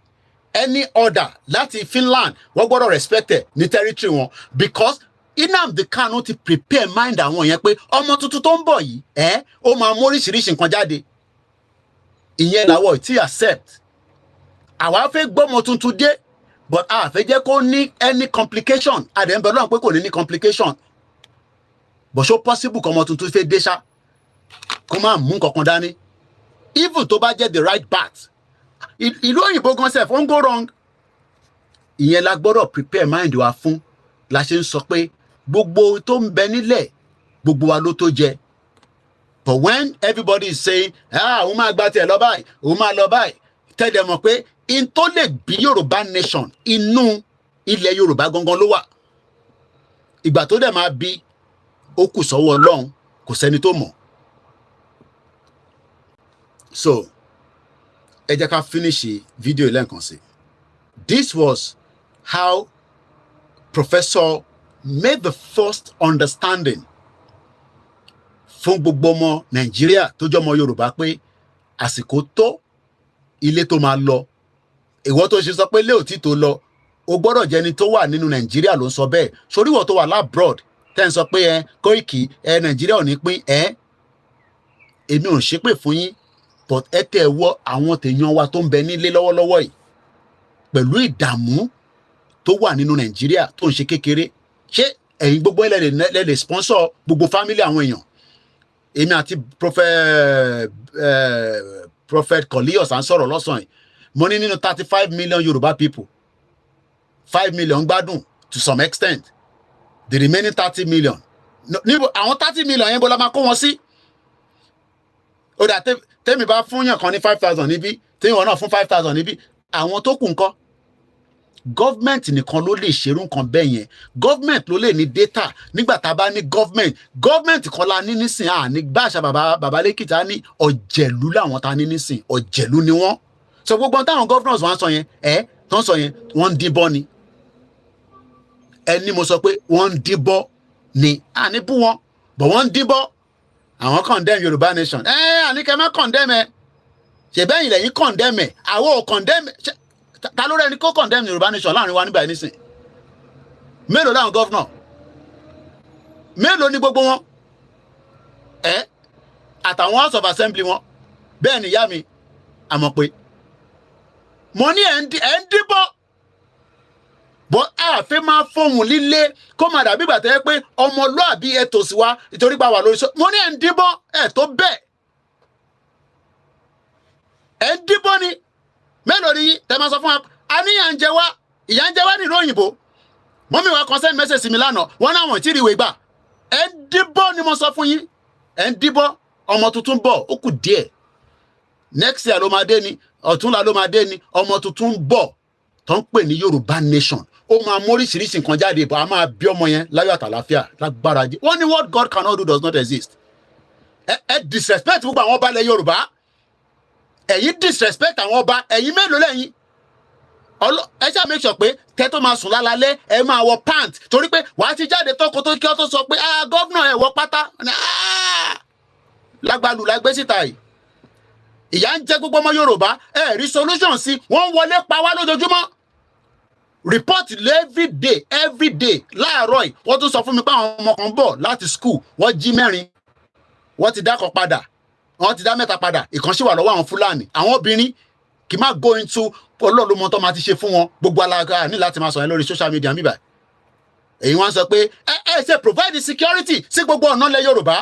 any order láti Finland wọ́n gbọ́dọ̀ respect ẹ̀ ní territory wọn because Nnamdi Kanu ti prepare mind àwọn yẹn pé ọmọ tuntun tó ń bọ̀ yìí ó máa mú oríṣiríṣi nǹkan jáde ìyẹn làwọn ò tí accept àwa fẹ́ gbọ́mọ tuntun dé but a fẹ́ jẹ́ kó ní any complication àdéhùn lọ́n pé kò ní complication but so possible kọ́mọ tuntun fẹ́ dé ṣá kó máa mú nǹkan kan dání even tó bá jẹ́ the right path ìlú òyìnbó gan sef ó ń go wrong ìyẹn la gbọ́dọ̀ prepare mind wa fún la ṣe ń sọ pé gbogbo tó ń bẹ nílẹ̀ gbogbo wa ló tó jẹ but when everybody is saying òun máa gba tiẹ̀ lọ báyìí òun máa lọ báyìí tẹ́lẹ̀ mọ̀ pé in tó lè bí Yorùbá nation inú ilẹ̀ Yorùbá gangan ló wà ìgbà tó dẹ̀ máa bí ó kù sọ́wọ́ Ọlọ́run kò sẹ́ni tó mọ̀ so ẹ jẹ́ ká finish video lẹ́ẹ̀kan sí this was how Professor made the first understanding fún gbogbo ọmọ Nàìjíríà tó jọmọ Yorùbá pé àsìkò tó ilé tó máa lọ ìwọ tó ṣe sọ pé ilé ò tí tó lọ o gbọ́dọ̀ jẹni tó wà nínú Nàìjíríà ló ń sọ bẹ́ẹ̀ sórí ìwọ tó wà labroad tẹ́ ń sọ pé Koiki Nàìjíríà ò ní pín èmi ò ṣépè fún yín but ẹ tẹ́ ẹ wọ àwọn tèèyàn wa tó ń bẹ nílé lọ́wọ́lọ́wọ́ yìí pẹ̀lú ìdààmú tó wà nínú Nàìjíríà tó ń ṣe kékeré ṣé ẹ̀yin gbogbo ẹ lè sponsor gbogbo family àwọn èèyàn èmi àti prophet Kolios à ń sọ̀rọ̀ lọ́sàn-án yìí mo ní nínú 35 million Yorùbá people 5 million gbádùn to some extent the remaining 30 million níbo àwọn 30 million yẹn bó la máa kó wọn sí ó dà tẹ́mi bá fún yàn kan ní 5,000 níbí tẹ́mi wọn náà fún 5,000 níbí àwọn tó kù ńkọ́ government nìkan ló lè ṣerú nǹkan bẹ́ẹ̀ yẹn government ló lè ní data nígbà tá a bá ní government kan la ní nísìn ní gbàṣà bàbá lẹ́kìtì á ní ọ̀jẹ̀lú làwọn ta ní nísìn ọ̀jẹ̀lú ni wọ́n sọ gbogbo táwọn governors wọn sọ yẹn tó ń sọ yẹn wọ́n ń díbọ́ ni ẹni mo sọ pé wọ́n ń díbọ́ ni àní bú wọn bọ̀ wọ́n ń díbọ́ àwọn condemn Yorùbá nation àníkẹ́ má condemn ẹ ṣèbẹ́yìn lẹ́yìn condemn ẹ àwọn ò condemn ta ló rẹni kó condemn Yorùbá nation láàrin wa níbàá nísìn mélòó láwọn gọ́fúnà mélòó ní gbogbo wọn àtàwọn house of assembly wọn bẹ́ẹ̀ ni ìyá mi àmọ́ pé mo ní ẹ̀ ń dìbò bọ́ àfẹ́ máa fóhùn líle kó máa dàbí ìgbà tẹ́ pé ọmọlúàbí ẹ̀ tòsí wa nítorí pa wà lórí sọ mo ní ẹ̀ ń dìbò ẹ̀ tó bẹ́ẹ̀ ẹ̀ ń dìbò ni mélòó ni tẹ́ máa sọ fún wa àníyàn ń jẹ wá ìyà ń jẹ wá nílùú òyìnbó mọ́mí wa kan send message sí mi lánàá wọ́n náà wọ́n ti rí ìwé gbà ẹ̀ ń dìbò ni mo sọ fún yín ẹ̀ ń dìbò ọmọ tuntun bọ̀ ó kù díẹ̀ next year ló máa dé ni ọ̀túnla ló máa dé ni ọmọ tuntun bọ̀ tó ń pè ní Yorùbá nation ó máa mú oríṣiríṣi nǹkan jáde bọ̀ a máa bí ọmọ yẹn láyọ̀ àtàláfíà lágbára jẹ́ wọ́n ní what God cannot do does not exist ẹ disrespect gbogbo àwọn ọba ilẹ̀ Yorùbá ẹ̀yin disrespect àwọn ọba ẹ̀yin mélòó lẹ́yìn ẹ ṣáà make sure pé tẹ́ tó máa sùn lálálẹ́ ẹ máa wọ pant torí pé wàá ti jáde tọkọ tó kí ọ tó sọ pé gọ́vnà ẹ̀ wọ pátá lágbàlù lágbé síta yìí ìyà ń jẹ gbogbo ọmọ Yorùbá ẹ rí solution sí wọ́n wọlé pa wá lójoojúmọ́ report every day láàárọ̀ yìí wọ́n tún sọ fún mi pé àwọn ọmọ kan bọ̀ láti school wọ́n jí mẹ́rin wọ́n ti dákọ̀ padà wọ́n ti dá mẹ́ta padà ìkan sì wà lọ́wọ́ àwọn Fúlàní àwọn obìnrin kì í má go into ọlọ́ọ̀lọ́mọ tó máa ti ṣe fún wọn gbogbo alága ní láti máa sọ yẹn lórí social media bíbá èyí wọ́n sọ pé ẹ ṣe provide security sí gbogbo ọ̀nà ilẹ̀ Yorùbá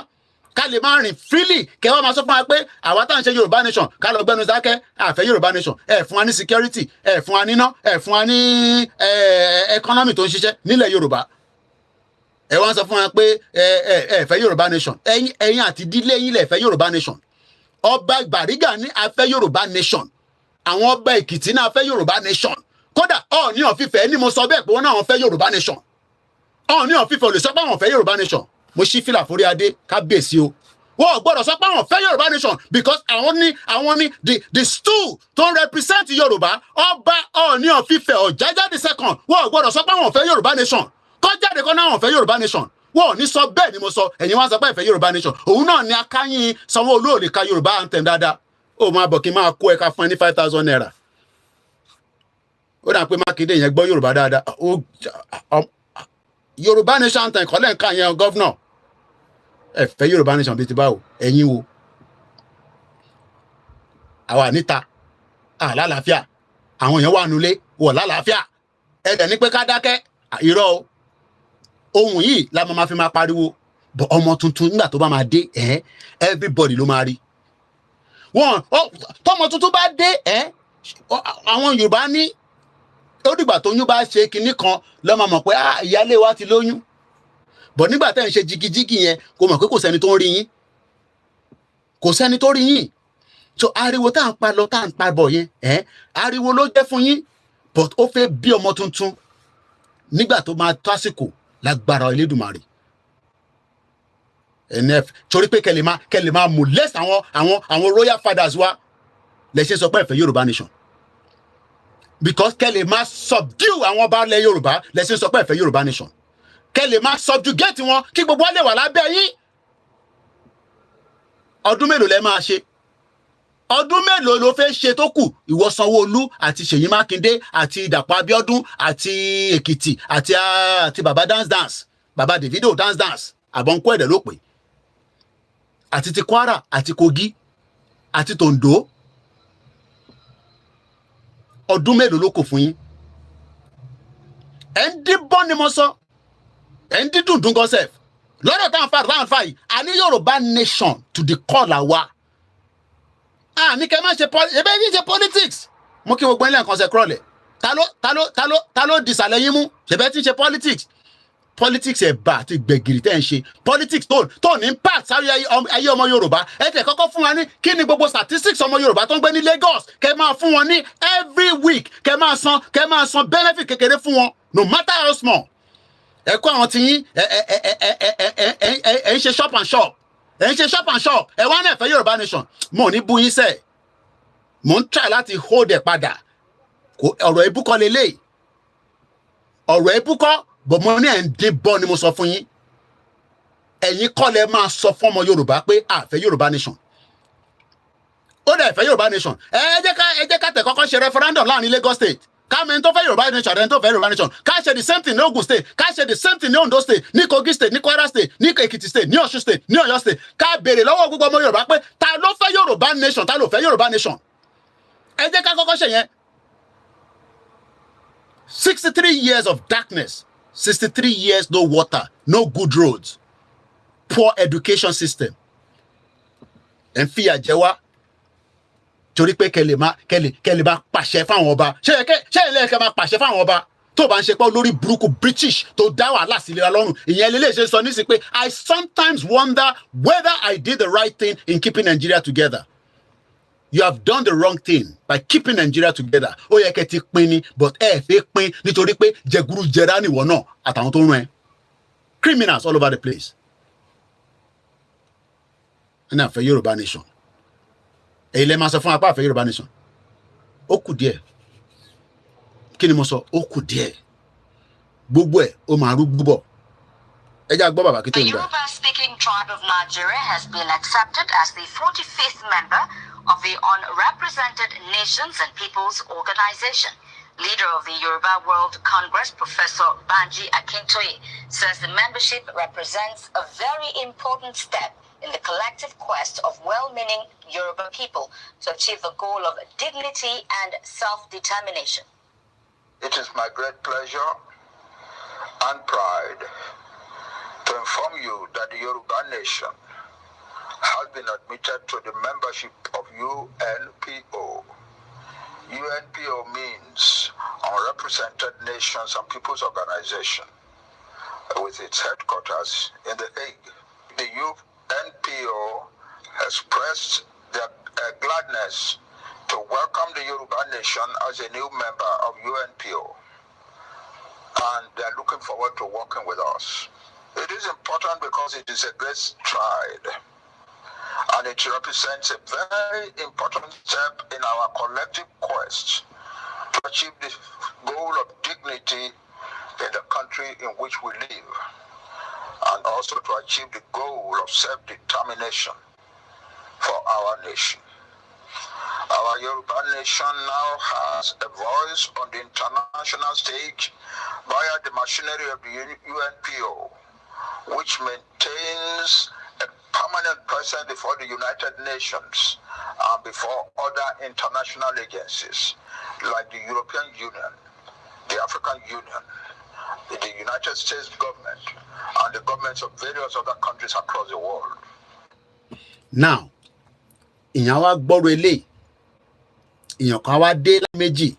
ká lè máa rìn freely kẹwàá máa sọ fún wa pé àwa tá à ń ṣe Yorùbá nation ká lọ gbẹnu dákẹ́ àfẹ́ Yorùbá nation ẹ fún wa ní security ẹ fún wa níná ẹ fún wa ní economy tó ń ṣiṣẹ́ nílẹ̀ Yorùbá ẹ wọ́n sọ fún wa pé ẹ fẹ́ Yorùbá nation ẹ̀yin àti ìdílé yín lẹ fẹ́ Yorùbá nation ọba Bariga ní afẹ́ Yorùbá nation àwọn ọba Èkìtì náà fẹ́ Yorùbá nation kódà Ọọ̀ni of Ifẹ̀ ni mo sọ bẹ́ẹ̀ pé wọ́n náà fẹ́ Yorùbá nation Ọọ̀ni of Ifẹ̀ ò lè sọ pé àwọn fẹ́ Yorùbá nation mo ṣí fìlà forí adé kábíyèsí o wọ́n ò gbọ́dọ̀ sọ pé àwọn fẹ́ Yorùbá nation because àwọn ní the stool tó ń represent Yorùbá ọba Ọọ̀ni of Ifẹ̀ Ọ̀jájá the second wọ́n ò gbọ́dọ̀ sọ pé àwọn fẹ́ Yorùbá nation kọ́ jáde kọ́ náà àwọn fẹ́ Yorùbá nation wọ́n ò ní sọ bẹ́ẹ̀ ni mo sọ ẹ̀yin wá sọ pé ìfẹ́ Yorùbá nation òun náà ni akáyín Sanwó-Olú ò lè ka Yorùbá anthem dáadáa ó máa bọ̀ kí n máa kó ẹ̀ka fún ẹ ní 5,000 naira ó dà pé Mákindé yẹn gbọ́ Yorùbá dáadáa Yorùbá nation anthem ìkọ́lẹ̀ nǹkan yẹn gọ́vnọ̀ ẹ fẹ́ Yorùbá nation bíi ti báwo ẹ̀yin wo àwa níta àlàáfíà àwọn èèyàn wà nulẹ̀ wọ̀ lálàáfíà ẹ̀dẹ̀ ní pé ká dákẹ́ irọ́ o ohun yìí la máa fi máa pariwo bọ̀ ọmọ tuntun nígbà tó bá máa dé everybody ló máa rí wọn tọmọ tuntun bá dé àwọn Yorùbá ní ó dìgbà tóyún bá ṣe kinní kan ló máa mọ̀ pé ìyálé wa ti lóyún bọ̀ nígbà tẹ́ ń ṣe jigijigi yẹn kò mọ̀ pé kò sẹ́ni tó ń rí yín kò sẹ́ni tó rí yín so ariwo tá à ń pa lọ tá à ń pa bọ̀ yẹn ariwo ló jẹ́ fún yín but ó fẹ́ bí ọmọ tuntun nígbà tó máa tó àsìkò lágbára Elédùmarè nf torí pé kẹlẹ̀ máa molest àwọn royal fathers wa lè ṣe sọ pé ẹ fẹ́ Yorùbá nation because kẹlẹ̀ máa subdue àwọn ọba ilẹ̀ Yorùbá lè ṣe sọ pé ẹ fẹ́ Yorùbá nation kẹlẹ̀ máa subjugate wọn kí gbogbo wa lè wà lábẹ́ yín ọdún mélòó lẹ máa ṣe ọdún mélòó ló fẹ́ ṣe tó kù ìwọ Sanwó-Olú àti Ṣèyí Mákindé àti Dàpọ̀ Abíọ́dún àti Èkìtì àti baba dance baba Davido dance àbọ̀nkú ẹ̀dẹ̀ ló pè àti ti Kwara àti Kogi àti Tondo ọdún mélòó ló kù fún yín ẹ̀ ń díbọ́n ni mo sọ ẹ̀ ń dídùn dùn gọ́sẹ̀f lọ́dọ̀ táwọn fà yìí a ní Yorùbá nation to the call àwa ní kẹ́ máa ṣe politics mo kí gbogbo ilé nǹkan ṣe kúrọ̀lẹ̀ ta ló dìsàlẹ̀ yín mú ṣẹ̀bẹ́ tí ń ṣe politics ẹ̀bà àti gbẹ̀gìrì tẹ́ ń ṣe politics tó ní impact sáré ayé ọmọ Yorùbá ẹ tẹ̀ kọ́kọ́ fún wa ní kí ni gbogbo statistics ọmọ Yorùbá tó ń gbé ní Lagos kẹ́ máa fún wọn ní every week kẹ́ máa san benefit kékeré fún wọn no matter how small ẹ kó àwọn tí yín ẹ ń ṣe shop and shop ẹ ń ṣe shop and shop ẹ wá náà fẹ́ Yorùbá nation mo ní bú yín sẹ́ẹ̀ mo ń try láti hold ẹ̀ padà ọ̀rọ̀ ebúkọ́ lélẹ̀ ọ̀rọ̀ ebúkọ́ bọ̀ mo ní ẹ̀ ń dín bọ́ ni mo sọ fún yín ẹ̀yin kọ́ lẹ máa sọ fún ọmọ Yorùbá pé a fẹ́ Yorùbá nation ó dẹ̀ fẹ́ Yorùbá nation ẹ jẹ́ ká tẹ̀ kọ́kọ́ ṣe referendum láàrin Lagos state káàmì tó fẹ́ Yorùbá nation àti tó fẹ́ Yorùbá nation ká ṣe the same thing ní Ogun state ká ṣe the same thing ní Ondo state ní Kogi state ní Kwara state ní Ekiti state ní Ọ̀ṣun state ní Ọ̀yọ́ state ká béèrè lọ́wọ́ gbogbo ọmọ Yorùbá pé ta ló fẹ́ Yorùbá nation ta ló fẹ́ Yorùbá nation ẹ jẹ́ ká kọ́kọ́ ṣe yẹn 63 years of darkness 63 years no water no good roads poor education system ẹ ń fìyà jẹ wá torí pé kẹlẹ̀ máa pàṣẹ fáwọn ọba ṣé ilé ẹ̀kẹ́ máa pàṣẹ fáwọn ọba tó bá ń ṣe pé olórí burúkú British tó dá wàhálà sílẹ̀ wa lọ́rùn ìyẹn lè ṣe sọ nísìsiyìí pé I sometimes wonder whether I did the right thing in keeping Nigeria together. You have done the wrong thing by keeping Nigeria together. Ó yẹ kẹ́ ti pín ni but ẹ fẹ́ pín nítorí pé jẹgúrú jẹrá nìwọ náà àtàwọn tó ń rán ẹ. Criminals all over the place. Ẹni àfẹ́ Yorùbá nation. Èyí lè máa sọ fún apá àfẹ́ Yorùbá nation. Ó kù díẹ̀. Kí ni mo sọ? Ó kù díẹ̀. Gbogbo ẹ̀ ó máa rú gbúbọ̀. Ẹ jẹ́ á gbọ́ bàbá kí tó ń gbà. The Yoruba-speaking tribe of Nigeria has been accepted as the 45th member of the Unrepresented Nations and Peoples Organization. Leader of the Yoruba World Congress, Professor Banji Akintoye, says the membership represents a very important step in the collective quest of well-meaning Yoruba people to achieve the goal of dignity and self-determination. It is my great pleasure and pride to inform you that the Yoruba Nation has been admitted to the membership of UNPO. UNPO means Unrepresented Nations and Peoples Organization, with its headquarters in The Hague. The UNPO expressed their gladness to welcome the Yoruba Nation as a new member of UNPO, and they're looking forward to working with us. It is important because it is a great stride, and it represents a very important step in our collective quest to achieve the goal of dignity in the country in which we live, and also to achieve the goal of self-determination for our nation. Our Yoruba Nation now has a voice on the international stage via the machinery of the UNPO, which maintains a permanent presence before the United Nations and before other international agencies like the European Union, the African Union, the United States government, and the governments of various other countries across the world. Now, ìyẹn wá gbọ́rọ̀ eléyìí, ìyẹn kan wá dé méjì,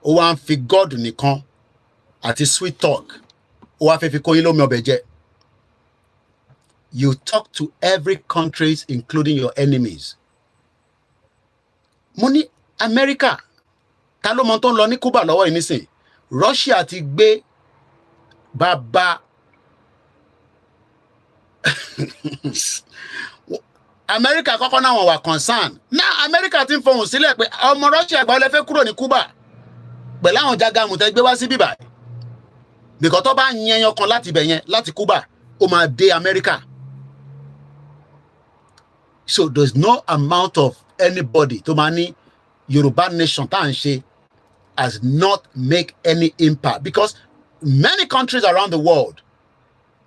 ó wá ń fi God nìkan àti sweet talk, ó wá fẹ́ fi kóyin lómi ọbẹ̀ jẹ. You talk to every country, including your enemies. Mo ní America, ta ló mọ tó ń lọ ní Cuba lọ́wọ́ yìí nísìn? Russia ti gbé bàbá America kọ́kọ́ náà wọ́n wà concern. Now America ti ń fohùn sílẹ̀ pé ọmọ Russia gbọ́ lẹ fẹ́ kúrò ní Cuba pẹ̀lú àwọn jagamu tẹ́ gbé wá sí bíbá. Because tó bá yẹn yan kan láti bẹ̀ yẹn láti Cuba, ó máa dé America. So there's no amount of anybody to mani Yoruba Nation has not make any impact, because many countries around the world,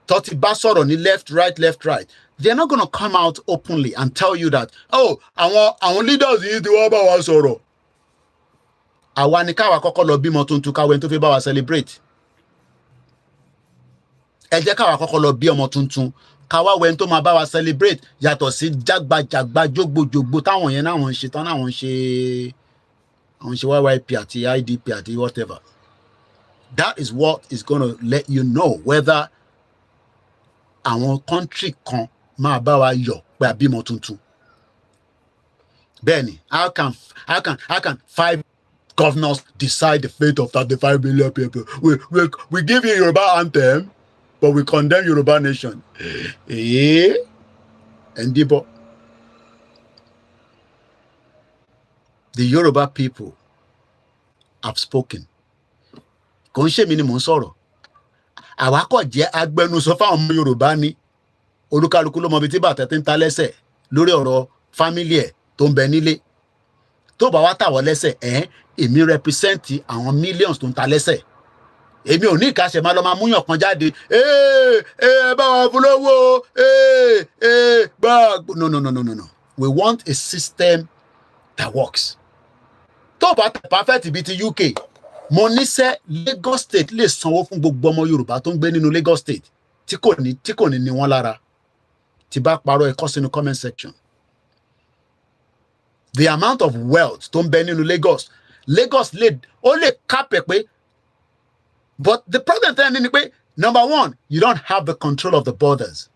Toti Basoro ni left, right, they're not going to come out openly and tell you that, oh, our leaders yi di wa ba wa sọ̀rọ̀. Àwa ni ká wa kọ́kọ́ lọ bímọ tuntun ká wen tó fẹ́ bá wa celebrate. Ẹ jẹ́ ká wa kọ́kọ́ lọ bí ọmọ tuntun ká wá wen tó máa bá wa celebrate, yàtọ̀ sí jágbajàgba jógbòjògbò táwọn yẹn náà wọ́n ṣe tán náà wọ́n ṣe YYP àti IDP àti whatever. That is what is going to let you know whether our country kan máa bá wa yọ̀ pé àbímọ tuntun. Bẹ́ẹ̀ni, how can 5 governors decide the fate of 35 million people? We give you Yoruba anthem, but we condemn Yoruba Nation. Ndibo. The Yoruba people have spoken. Kò ń ṣe mí ni mò ń sọ̀rọ̀. Àwa kò jẹ́ agbẹnusọ fáwọn ọmọ Yorùbá ni. Olúkálùkù ló mọ bí tí bàtà ti ń ta lẹ́sẹ̀ lórí ọ̀rọ̀ family ẹ̀ tó ń bẹ nílé. Tó bá wá tà wọ́ lẹ́sẹ̀, èmi represent àwọn millions tó ń ta lẹ́sẹ̀. Èmi ò ní ìkàṣẹ máa lọ máa múyàn kan jáde. Bá wa fún lówó. No. We want a system that works. Tó bá tà perfect bí ti UK. Mo ní sẹ́ Lagos State lè sanwó fún gbogbo ọmọ Yorùbá tó ń gbé nínú Lagos State tí kò ní ní wọ́n lára. Tí bá parọ́ ẹ̀kọ́ sínú comment section. The amount of wealth tó ń bẹ nínú Lagos ó lè kápẹ̀ pé, but the problem then ni pé, number one, you don't have the control of the borders.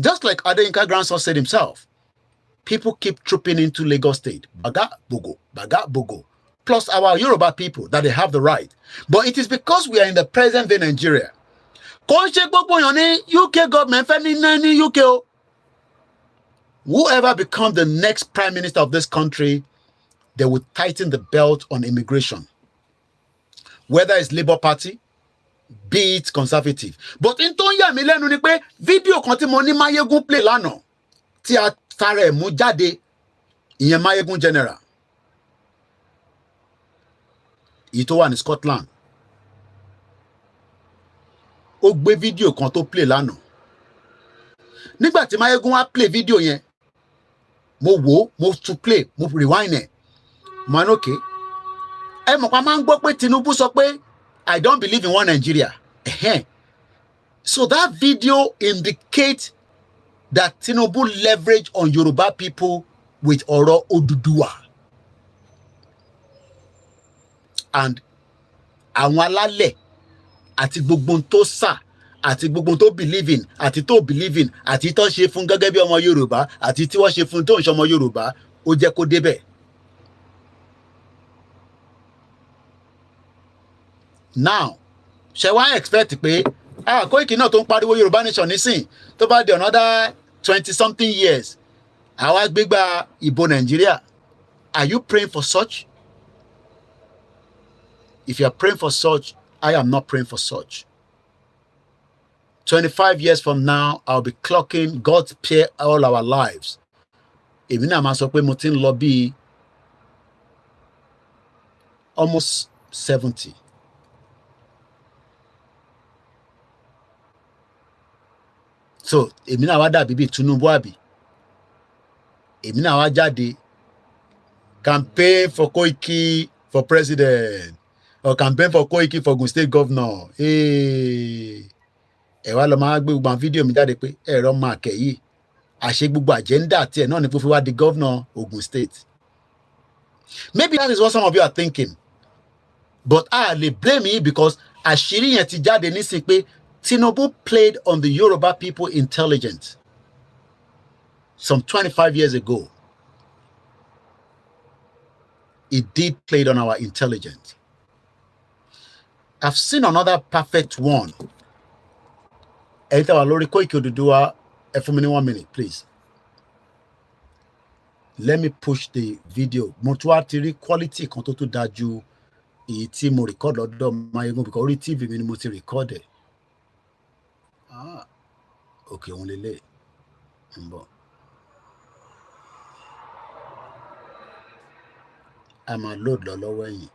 Just like Adeyinka grandson said himself, people keep trooping into Lagos State. Baga bogo. Plus our Yoruba people, that they have the right. But it is because we are in the present day Nigeria. UK government, UK. Whoever becomes the next prime minister of this country, they will tighten the belt on immigration. Whether it's Labour Party, be it Conservative. But in tó yà mí lẹ́nu ni pé fídíò kan tí mo ní Mayegun play lánàá tí a tara ẹ̀ mú jáde, ìyẹn Mayegun General. Èyí tó wà ní Scotland. Ó gbé fídíò kan tó play lánàá. Nígbà tí Mayegun wá play fídíò yẹn, mo wò, mo tún play, mo rewind ẹ̀. Man, okay. Ẹ mọ̀ pa máa ń gbọ́ pé Tinubu sọ pé I don't believe in one Nigeria. So that video indicates that Tinubu leverage on Yoruba people with ọ̀rọ̀ Odùduwà. And àwọn alálẹ̀ àti gbogbo tó sà àti gbogbo tó believe in àti tó believe in àti tó ṣe fún gẹ́gẹ́ bí ọmọ Yorùbá àti tí wọ́n ṣe fún tó ń ṣe ọmọ Yorùbá, ó jẹ́ kó débẹ̀. Now ṣe wá expect pé Koiki náà tó ń pariwo Yorùbá Nation nísìn tó bá di another 20-something years àwa gbégbá ìbò Nàìjíríà. Are you praying for such? If you are praying for such, I am not praying for such. 25 years from now, I'll be clocking God's pay all our lives. Èmi náà máa sọ pé mo ti ń lọ bí almost 70. So èmi náà wá dàbí bíi Tinubu àbí. Èmi náà wá jáde campaign for Koiki for president or campaign for Koiki for Ogun State governor. Ẹ wá lọ máa gbé gbogbo àwọn fídíò mi jáde pé ẹ̀rọ máa kẹ̀ yìí àṣẹ gbogbo agenda tiẹ̀ náà ni pé fi wá di governor Ogun State. Maybe that is what some of you are thinking, but I lè blame you because àṣírí yẹn ti jáde nísìnyí pé Tinubu played on the Yoruba people intelligence some 25 years ago. He did play on our intelligence. I've seen another perfect one. Editor Lori Koiki Oduduwa, for me 1 minute, please. Let me push the video. Mo tún wá ti rí quality kan tó tún dájú èyí tí mo record lọ́dọ̀ Mayegun because orí TV mi ni mo ti record ẹ̀. Okay, òun lélẹ̀ ń bọ̀. A máa load lọ lọ́wọ́ ẹ̀yìn.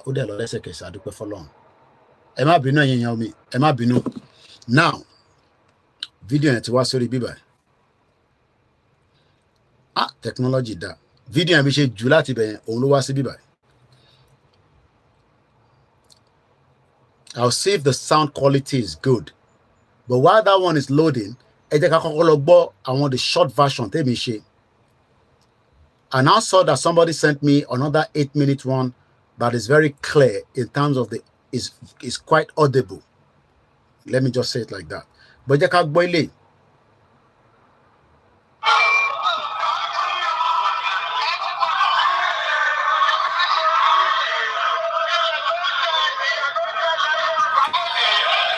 Ó dẹ̀ lọ lẹ́sẹ̀kẹsẹ̀ àdúpẹ́ fọlọ́run. Ẹ má bínú ẹ̀yin èèyàn mi, ẹ má bínú. Now, video yẹn ti wá sórí bíbá. Technology dá. Video yẹn bí ṣe jù láti bẹ̀yẹn, òun ló wá sí bíbá. I'll see if the sound quality is good. But while that one is loading, ẹ jẹ́ ká kọ́kọ́ lọ gbọ́ àwọn the short version tèmi ṣe. I now saw that somebody sent me another 8-minute one that is very clear in terms of the is quite audible. Let me just say it like that. But jẹ́ ká gbọ́ ilé.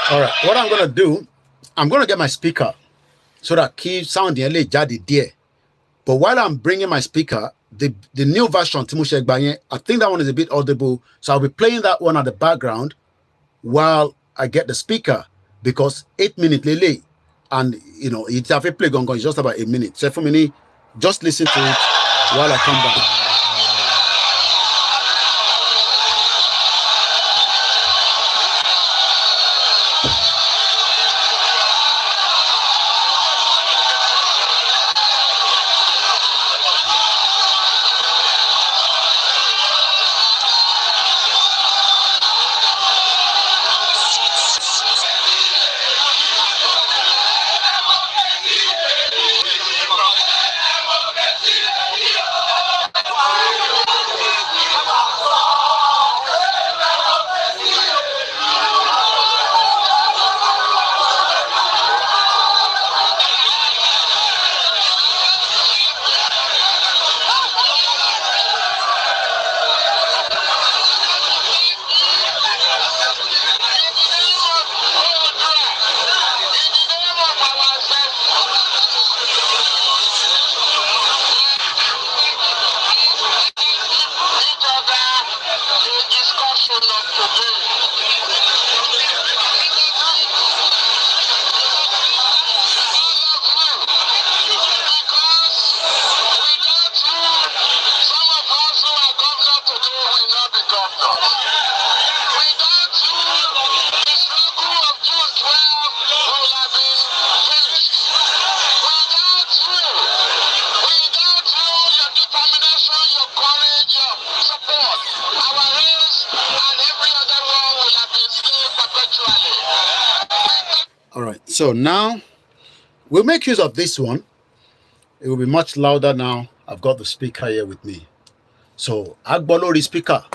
All right, what I'm going to do, I'm going to get my speaker so that key sound yẹn lè jáde díẹ̀. But while I'm bringing my speaker, the new version, I think that one is a bit audible. So I'll be playing that one at the background while I get the speaker because 8 minutes late. And, you know, it's a play going on, it's just about 8 minutes. So for me, just listen to it while I come back. All right, so now we'll make use of this one. It will be much louder now. I've got the speaker here with me. So, Agbolori speaker.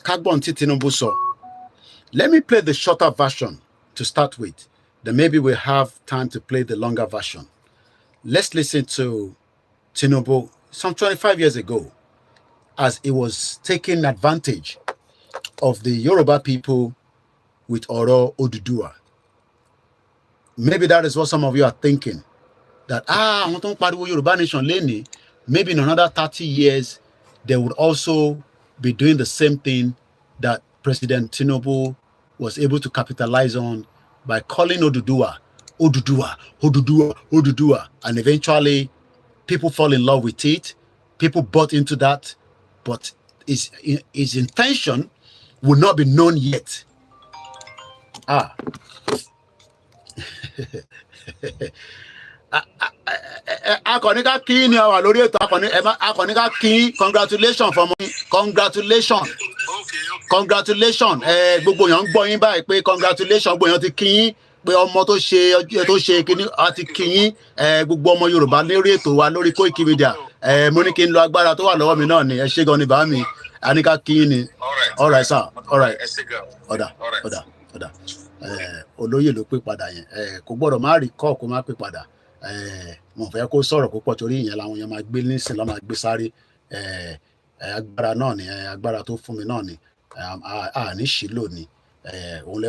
Kagbon Tinubu so. Let me play the shorter version to start with. Then maybe we'll have time to play the longer version. Let's listen to Tinubu some 25 years ago, as it was taking advantage of the Yoruba people with Oro Odudua. Maybe that is what some of you are thinking. That, I want to pariwo Yoruba Nation leni. Maybe in another 30 years, they would also be doing the same thing that President Tinubu was able to capitalize on by calling Odudua, Odudua, Odudua, Odudua. And eventually, people fall in love with it. People bought into that. But his intention will not be known yet. Akonika kí ni àwa lórí ètò akonika kí congratulations for me. Congratulations gbogbo èèyàn ń gbọ́ yín báyìí pé congratulations gbogbo èèyàn ti kí yín pé ọmọ tó ṣe kíní àti kí yín gbogbo ọmọ Yorùbá lórí ètò wa lórí Koikimedia mo ní kí n lo agbára tó wà lọ́wọ́ mi náà ni ẹ ṣé gan ni bá mi àníká kí yín ni all right sir all right ọ̀dà olóyè ló pè padà yẹn kò gbọ́dọ̀ má rí kọ́ kó má pè padà mo fẹ́ kó sọ̀rọ̀ púpọ̀ torí ìyẹn làwọn èèyàn máa gbé nísìn lọ́ máa gbé sáré agbára náà ni agbára tó fún mi náà ni ní ṣìlò ni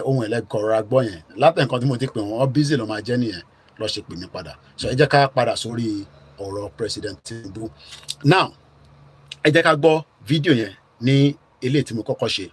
ohun ẹlẹ́gọ̀ọ́rọ̀ agbọ́ yẹn látẹ̀ nǹkan tí mo ti pè wọ́n bízì ló máa jẹ́ nìyẹn lọ́ ṣe pè mí padà so ẹ jẹ́ ká padà sórí ọ̀rọ̀ President Tinubu now ẹ jẹ́ ká gbọ́ fídíò yẹn ní eléyìí tí mo kọ́kọ́ ṣe.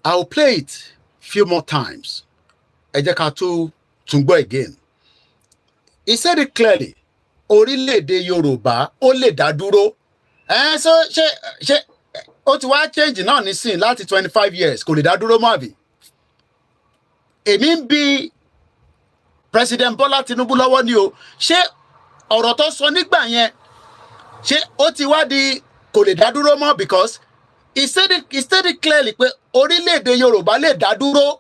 I'll play it few more times. Ẹ jẹ́ ká tún gbọ́ again. He said it clearly. Orílẹ̀-èdè Yorùbá ó lè dá dúró. So ṣe ó ti wá change náà nísìn láti 25 years kò lè dá dúró mọ́ àbí. Èmi ń bi President Bola Tinubu lọ́wọ́ ni o. Ṣé ọ̀rọ̀ tó sọ nígbà yẹn ṣé ó ti wá di kò lè dá dúró mọ́ because he said it clearly pé orílẹ̀-èdè Yorùbá lè dá dúró.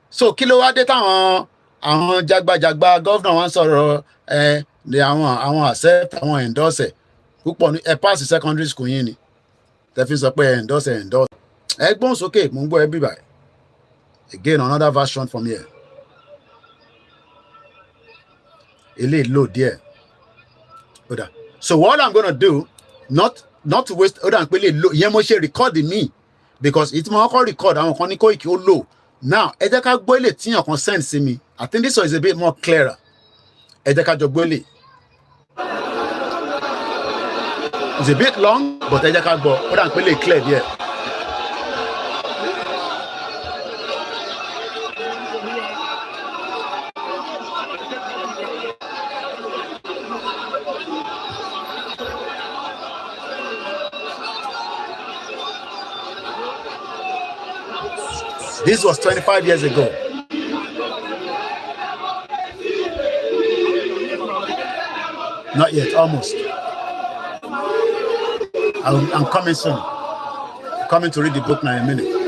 So kí ló wá dé táwọn jagbajagba gọ́vnà wọn sọ̀rọ̀ ní àwọn accept àwọn endorse púpọ̀ ní pass secondary school yín ni tẹ́fí sọ pé endorse ẹgbọ́n sókè mò ń gbọ́ ẹ bí báyìí again another version from here eléyìí lò díẹ̀ so what I'm gonna do not to waste ọ̀dà pé lè lò ìyẹn mo ṣe record mi because it's mo kọ́ record àwọn kan ní Koiki ó lò now ẹ jẹ́ ká gbọ́ ilé tíyàn kan send sí mi I think this one is a bit more clearer ẹ jẹ́ ká jọ gbọ́ ilé it's a bit long but ẹ jẹ́ ká gbọ́ ọ̀dà pé lè clear díẹ̀. This was 25 years ago. Not yet, almost. I'm coming soon. I'm coming to read the book now in a minute.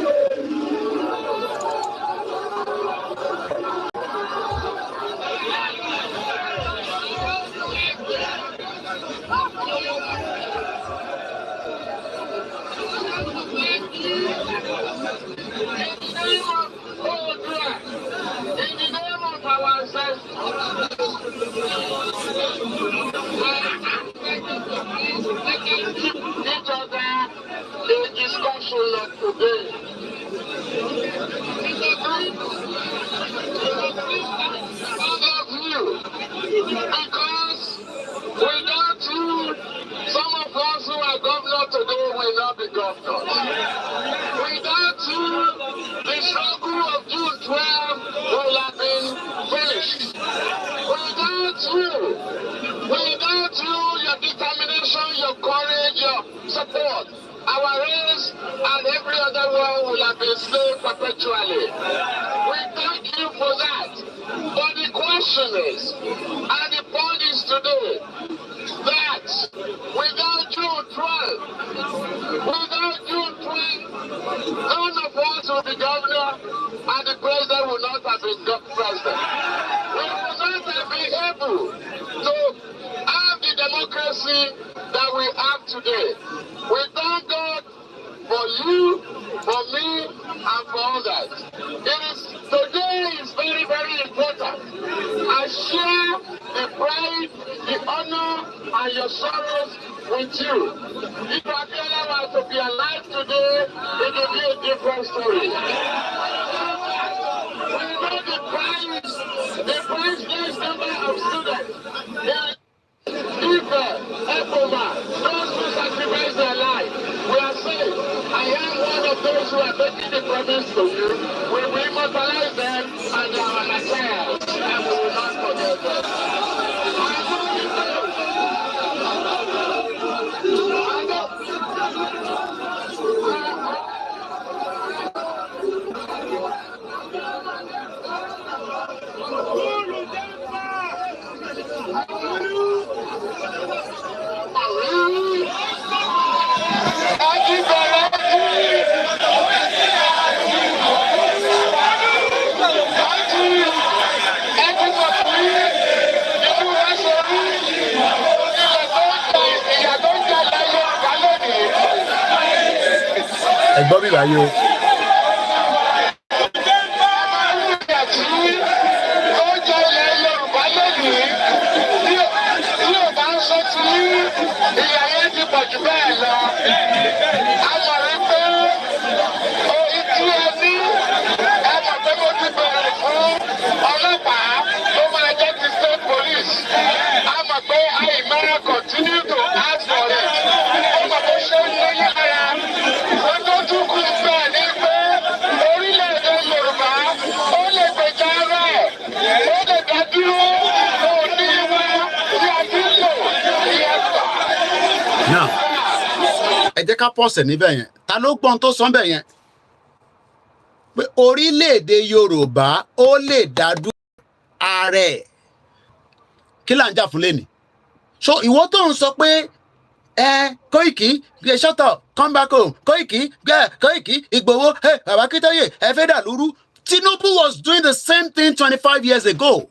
The discussion of today not, our race and every other one will have been slaves perpetually. We thank you for that. But the question is, and the point is today, that without June 12, none of us will be governor and the president will not have been president. We will not have been able to have the democracy that we have today. We thank God for you, for me, and for others. Today is very, very important. I share the pride, the honor, and your sorrows with you. If Abiola was to be alive today, it would be a different story. We know the priceless number of students. Those who sacrifice their life, we are saying, I am one of those who are making the promise to you. We will immortalize them and our materials, and we will not forget them. Ẹ̀gbọ́n mi báyìí o. Continue to ask for it. Now, ẹ jẹ́ ká pọ̀sẹ̀ níbẹ̀ yẹn. Ta ló gbọ́n tó sọ bẹ̀ yẹn? Pé orílẹ̀-èdè Yorùbá ó lè dá dúró ààrẹ. Kí là ń jà fún lẹ́nìí? So ìwọ tó ń sọ pé Koiki, shut up, come back home. Koiki, Igboho, hey, Baba Akintoye, ẹ fẹ́ dà lúrú. Tinubu was doing the same thing 25 years ago.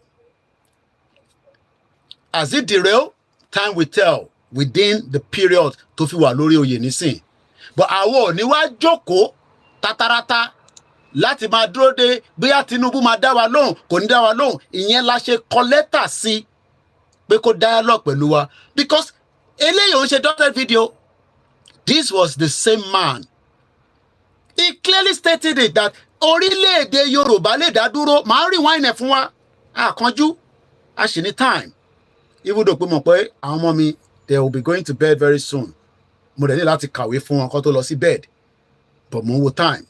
As it derailed, time will tell within the period tó fi wà lórí oyè nísìn. But àwọn ò ní wá jókòó tatarata láti máa dúró de bóyá Tinubu máa dá wa lóhùn, kò ní dá wa lóhùn. Ìyẹn la ṣe kọ lẹ́tà sí pé kó dialogue pẹ̀lú wa. Because eléyìí ò ń ṣe dotted video. This was the same man. He clearly stated it that orílẹ̀-èdè Yorùbá lè dá dúró. Màá rewind ẹ̀ fún wa. Àkànjú, a ṣì ní time. Even though pé mọ̀ pé àwọn ọmọ mi, they will be going to bed very soon. Mo dẹ̀ ní láti kàwé fún wọn kó tó lọ sí bed. But mo ń wo time.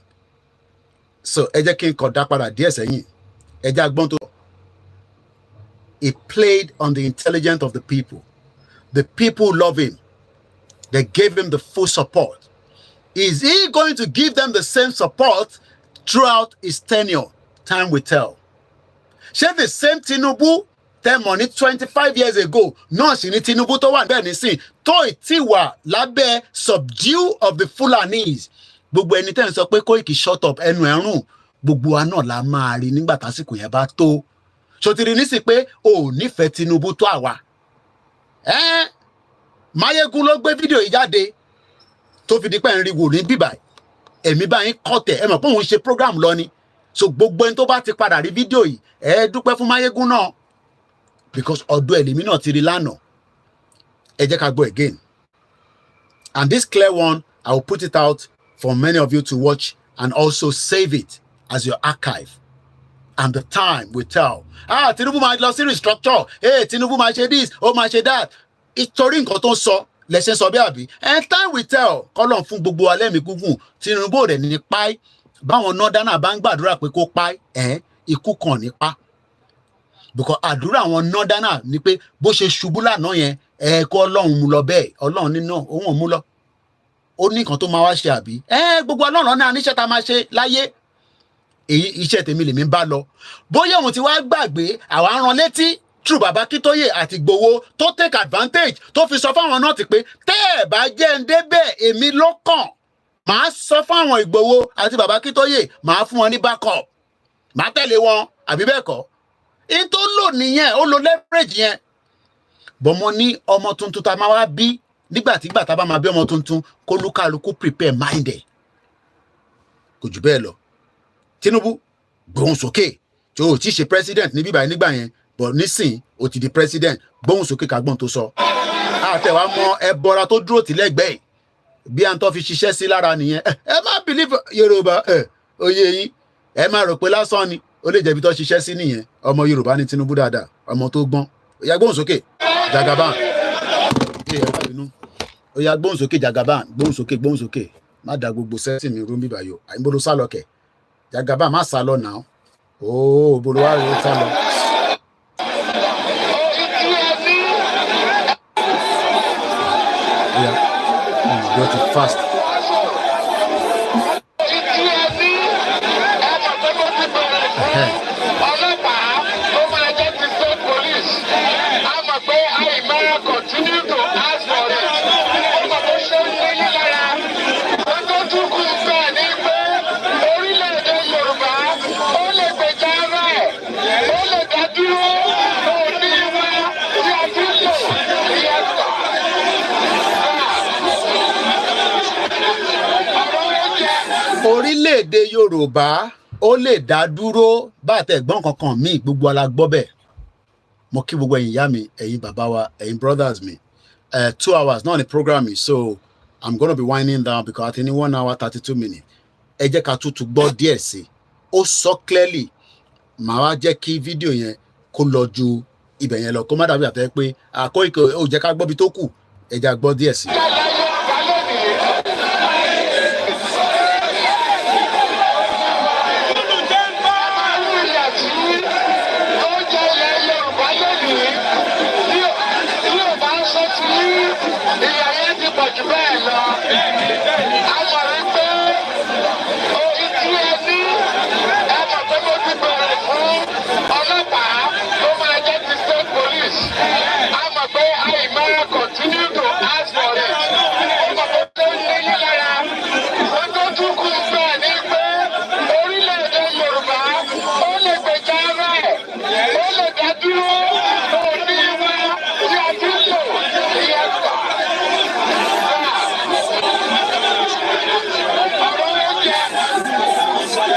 So ẹ jẹ́ kí n kọ̀ dá padà díẹ̀ sẹ́yìn. Ẹ jẹ́ agbọ́n tó. He played on the intelligence of the people. The people love him. They gave him the full support. Is he going to give them the same support throughout his tenure? Time will tell. Ṣé the same Tinubu tẹ́ mọ̀ ní 25 years ago náà sì ní Tinubu tó wà bẹ́ẹ̀ nísìn tó ìtì wà lábẹ́ subdue of the Fulanis? Gbogbo ẹni tẹ́ ń sọ pé Koiki shut up ẹnu ẹ̀rùn gbogbo wa náà la máa rí nígbà tásìkò yẹn bá tó. Ṣòtìrì ní sí pé ò nífẹ̀ẹ́ Tinubu tó àwa. Máyégún ló gbé fídíò yìí jáde tó fi di pé ń rí wò ní bíbà ẹ̀mí bá yín kọ́tẹ̀ ẹ mọ̀ pé òun ṣe program lọ ni. So gbogbo ẹni tó bá ti padà rí fídíò yìí ẹ dúpẹ́ fún Máyégún náà because ọ̀dọ̀ ẹ̀lẹ́mí náà ti rí lánàá. Ẹ jẹ́ ká gbọ́ again. And this clear one, I will put it out for many of you to watch and also save it as your archive. And the time will tell. Tinubu máa lọ sí restructure. Tinubu máa ṣe this, ó máa ṣe that. Ìtorí nǹkan tó ń sọ lẹ́sẹ̀ sọ bí àbí. And time will tell. Kọ́lọ̀ fún gbogbo alẹ́ mi gúngùn. Tinubu rẹ̀ ní páì. Báwọn Northerner bá ń gbàdúrà pé kó páì. Ikú kan ní pa. Because àdúrà àwọn Northerner ni pé bó ṣe ṣubú lánàá yẹn kó Ọlọ́run mú lọ bẹ́ẹ̀. Ọlọ́run nínú òun ò mú lọ. ó ní nǹkan tó máa wá ṣe àbí gbogbo ọlọ́run náà níṣẹ́ tá a máa ṣe láyé èyí iṣẹ́ tèmi lèmi ń bá lọ bóyá òun ti wá gbàgbé àwa ń ran létí true bàbá Akíntóyè àti Ìgbòho tó take advantage tó fi sọ fáwọn náà ti pé tẹ́ ẹ̀ bá jẹ́ ń débẹ̀ èmi ló kàn màá sọ fáwọn Ìgbòho àti bàbá Akíntóyè màá fún wọn ní backup màá tẹ̀lé wọn àbí bẹ́ẹ̀ kọ́ in tó lò nìyẹn ó lo leverage yẹn bọ́n mo ní ọmọ tuntun tá a máa wá bí nígbàtígbà tá a bá máa bí ọmọ tuntun kó lúkàlùkù prepare mind ẹ̀ kò jù bẹ́ẹ̀ lọ Tinubu gbóhùn sókè tí o ti ṣe president ní bíbáyìí nígbà yẹn but nísìn o ti di president gbóhùn sókè kagbọ́n tó sọ àtẹ̀wá mọ ẹbọra tó dúró tì lẹ́gbẹ̀ẹ́ bí à ń tọ́ fi ṣiṣẹ́ sí lára nìyẹn ẹ má believe Yorùbá oyè yín ẹ má rò pé lásán ni ó lè jẹ̀bi tó ṣiṣẹ́ sí nìyẹn ọmọ Yorùbá ní Tinubu dáadáa ọmọ tó gbọ́n ó yá gbóhùn sókè Jagaban ó yá gbóhùn sókè Jagaban gbóhùn sókè má da gbogbo sẹ́sìn mi rú bíbáyò àìmọ́lò sálọkẹ̀ Jagaban má sá lọ náà ó bolo wá rẹ sá lọ. Go too fast. Orílẹ̀-èdè Yorùbá ó lè dá dúró bá àtẹ̀gbọ́n kankan míì gbogbo alágbọ́ bẹ́ẹ̀ mo kí gbogbo ẹ̀yin ìyá mi ẹ̀yin bàbá wa ẹ̀yin brothers mi 2 hours náà ni program mi so I'm gonna be winding down because àti ní 1 hour 32 minutes ẹ jẹ́ ká tútù gbọ́ díẹ̀ sí i ó sọ clearly màá wá jẹ́ kí fídíò yẹn kó lọ ju ibẹ̀ yẹn lọ kó má dàbí àtẹ́ pé Koiki ó jẹ́ ká gbọ́ bí tó kù ẹ jẹ́ ká gbọ́ díẹ̀ sí i.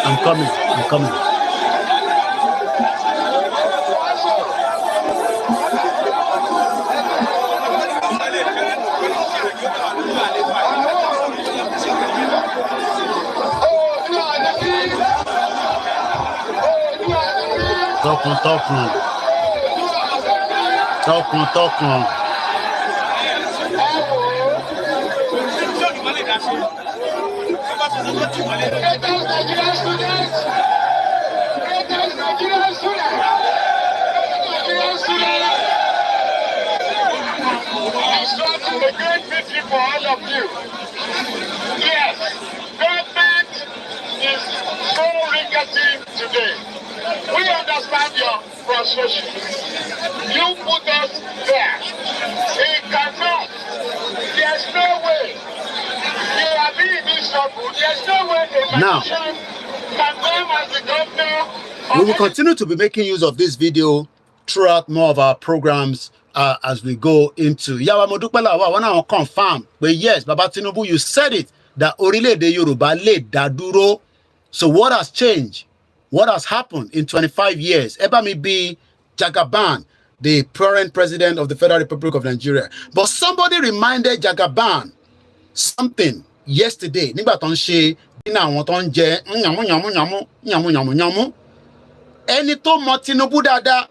I'm coming. Tọkàn. A great victory for all of you. Yes, government is so rigorous today. We understand your frustration. You put us there. It cannot. There's no way. You are being miserable. There's no way the nation can come as the governor. We will continue to be making use of this video throughout more of our programs as we go into Yawa Modupela wa wana confirm but yes Baba Tinubu you said it that orílẹ̀-èdè Yorùbá lè dá dúró. So what has changed? What has happened in 25 years? Ẹ bá mi bí Jagaban, the current president of the Federal Republic of Nigeria. But somebody reminded Jagaban something yesterday nígbà tó ń ṣe dínà àwọn tó ń jẹ yàmúyàmú. Ẹni tó mọ Tinubu dáadáa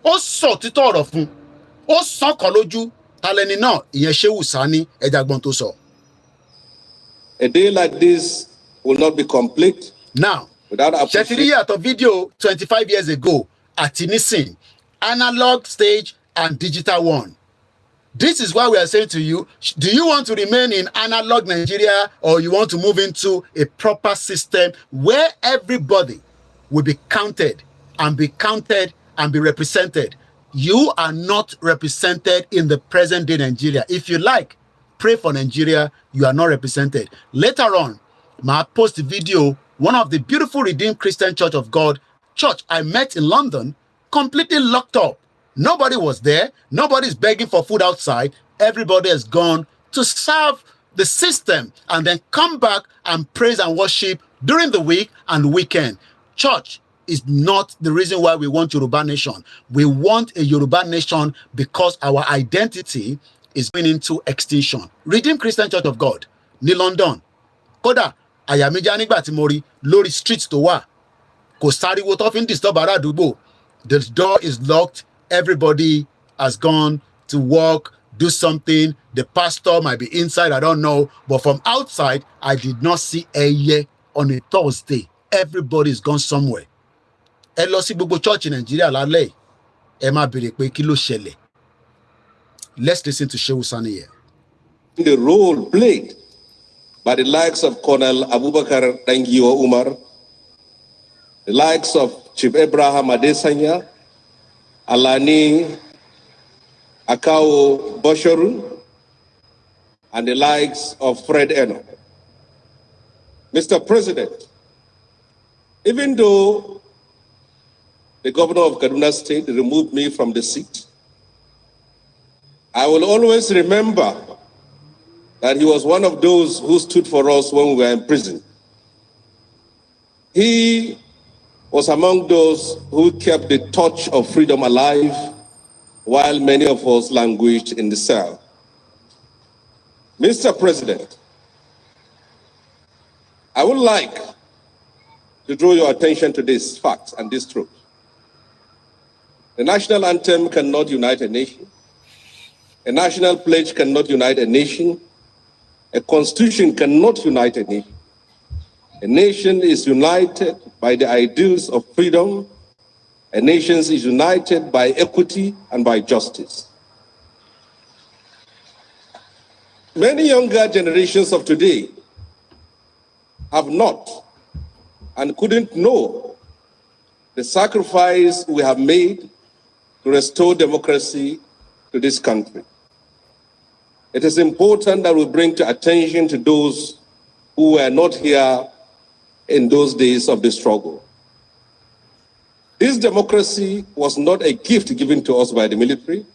ó sọ títọ́ ọ̀rọ̀ fún ó sàn kàn lójú talẹni náà ìyẹn Shehu Sani ẹja gbọ́n tó sọ. A day like this will not be complete. Now, without ṣètìlí yàtọ̀ video 25 years ago àti nísìn analog stage and digital one. This is why we are saying to you, do you want to remain in analog Nigeria, or you want to move into a proper system where everybody will be counted and be represented? You are not represented in the present day Nigeria. If you like, pray for Nigeria, you are not represented. Later on, I'll post a video, one of the beautiful Redeemed Christian Church of God church I met in London, completely locked up. Nobody was there. Nobody's begging for food outside. Everybody has gone to serve the system and then come back and praise and worship during the week and weekend. Church is not the reason why we want Yoruba Nation. We want a Yoruba Nation because our identity is going into extinction. Redeemed Christian Church of God ní London. Kódà àyà mi já nígbà tí mo rí lórí street tó wà. Kò sáriwo tó fi ń disturb ará àdúgbò. The door is locked. Everybody has gone to work, do something. The pastor might be inside, I don't know. But from outside, I did not see Eye on a Thursday. Everybody's gone somewhere. Ẹ lọ sí gbogbo church in Nigeria lálẹ́. Ẹ má bèrè pé kí ló ṣẹlẹ̀. Let's listen to Shehu Sani here. The role played by the likes of Colonel Abubakar Dangiwa Umar, the likes of Chief Abraham Adesanya, Alani Akao Boshoru, and the likes of Fred Eno. Mr. President, even though the governor of Kaduna State removed me from the seat, I will always remember that he was one of those who stood for us when we were in prison. He was among those who kept the torch of freedom alive while many of us languished in the cell. Mr. President, I would like to draw your attention to this fact and this truth. The national anthem cannot unite a nation. A national pledge cannot unite a nation. A constitution cannot unite a nation. A nation is united by the ideals of freedom. A nation is united by equity and by justice. Many younger generations of today have not and couldn't know the sacrifice we have made to restore democracy to this country. It is important that we bring to attention to those who were not here in those days of the struggle. This democracy was not a gift given to us by the military.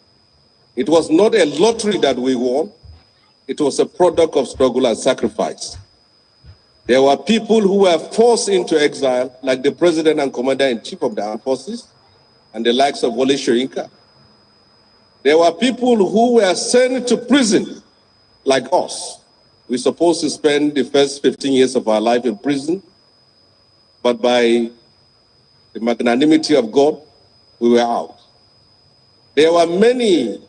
It was not a lottery that we won. It was a product of struggle and sacrifice. There were people who were forced into exile, like the President and Commander-in-Chief of the Armed Forces, and the likes of Wole Soyinka. There were people who were sent to prison, like us. We're supposed to spend the first 15 years of our life in prison, but by the magnanimity of God, we were out. There were many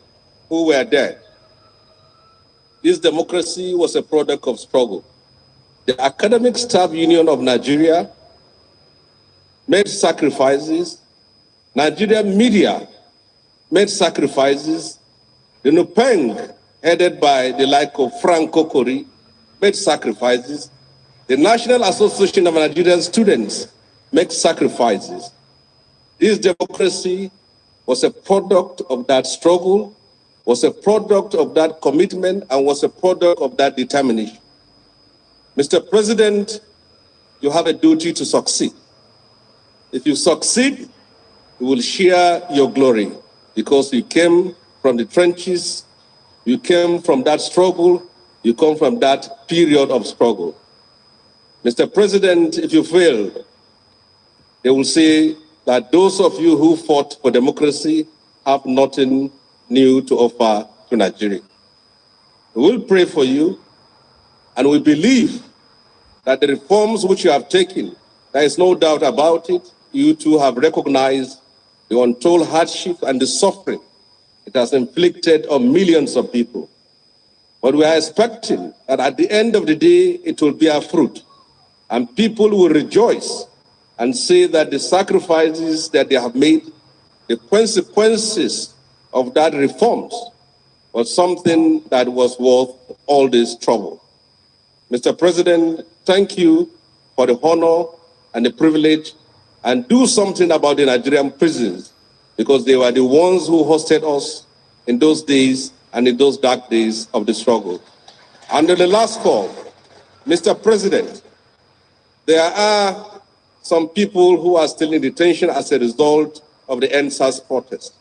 who were dead. This democracy was a product of struggle. The Academic Staff Union of Nigeria made sacrifices. Nigerian media made sacrifices. The NUPENG, headed by the like of Frank Kokori, made sacrifices. The National Association of Nigerian Students made sacrifices. This democracy was a product of that struggle, was a product of that commitment, and was a product of that determination. Mr. President, you have a duty to succeed. If you succeed, you will share your glory because you came from the trenches, you came from that struggle, you come from that period of struggle. Mr. President, if you fail, they will say that those of you who fought for democracy have nothing new to offer to Nigeria. We will pray for you, and we believe that the reforms which you have taken, there is no doubt about it, you too have recognized the untold hardship and the suffering it has inflicted on millions of people. But we are expecting that at the end of the day, it will bear fruit, and people will rejoice and say that the sacrifices that they have made, the consequences of that reforms was something that was worth all this trouble. Mr. President, thank you for the honor and the privilege, and do something about the Nigerian prisons, because they were the ones who hosted us in those days and in those dark days of the struggle. Under the last call, Mr. President, there are some people who are still in detention as a result of the NSAS protest.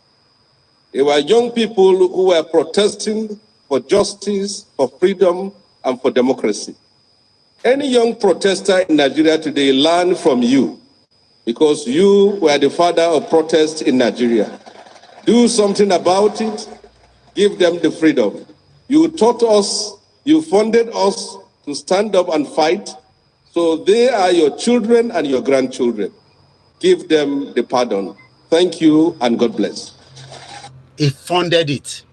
They were young people who were protesting for justice, for freedom, and for democracy. Any young protester in Nigeria today learned from you, because you were the father of protest in Nigeria. Do something about it. Give them the freedom. You taught us, you funded us to stand up and fight. So they are your children and your grandchildren. Give them the pardon. Thank you and God bless. He funded it.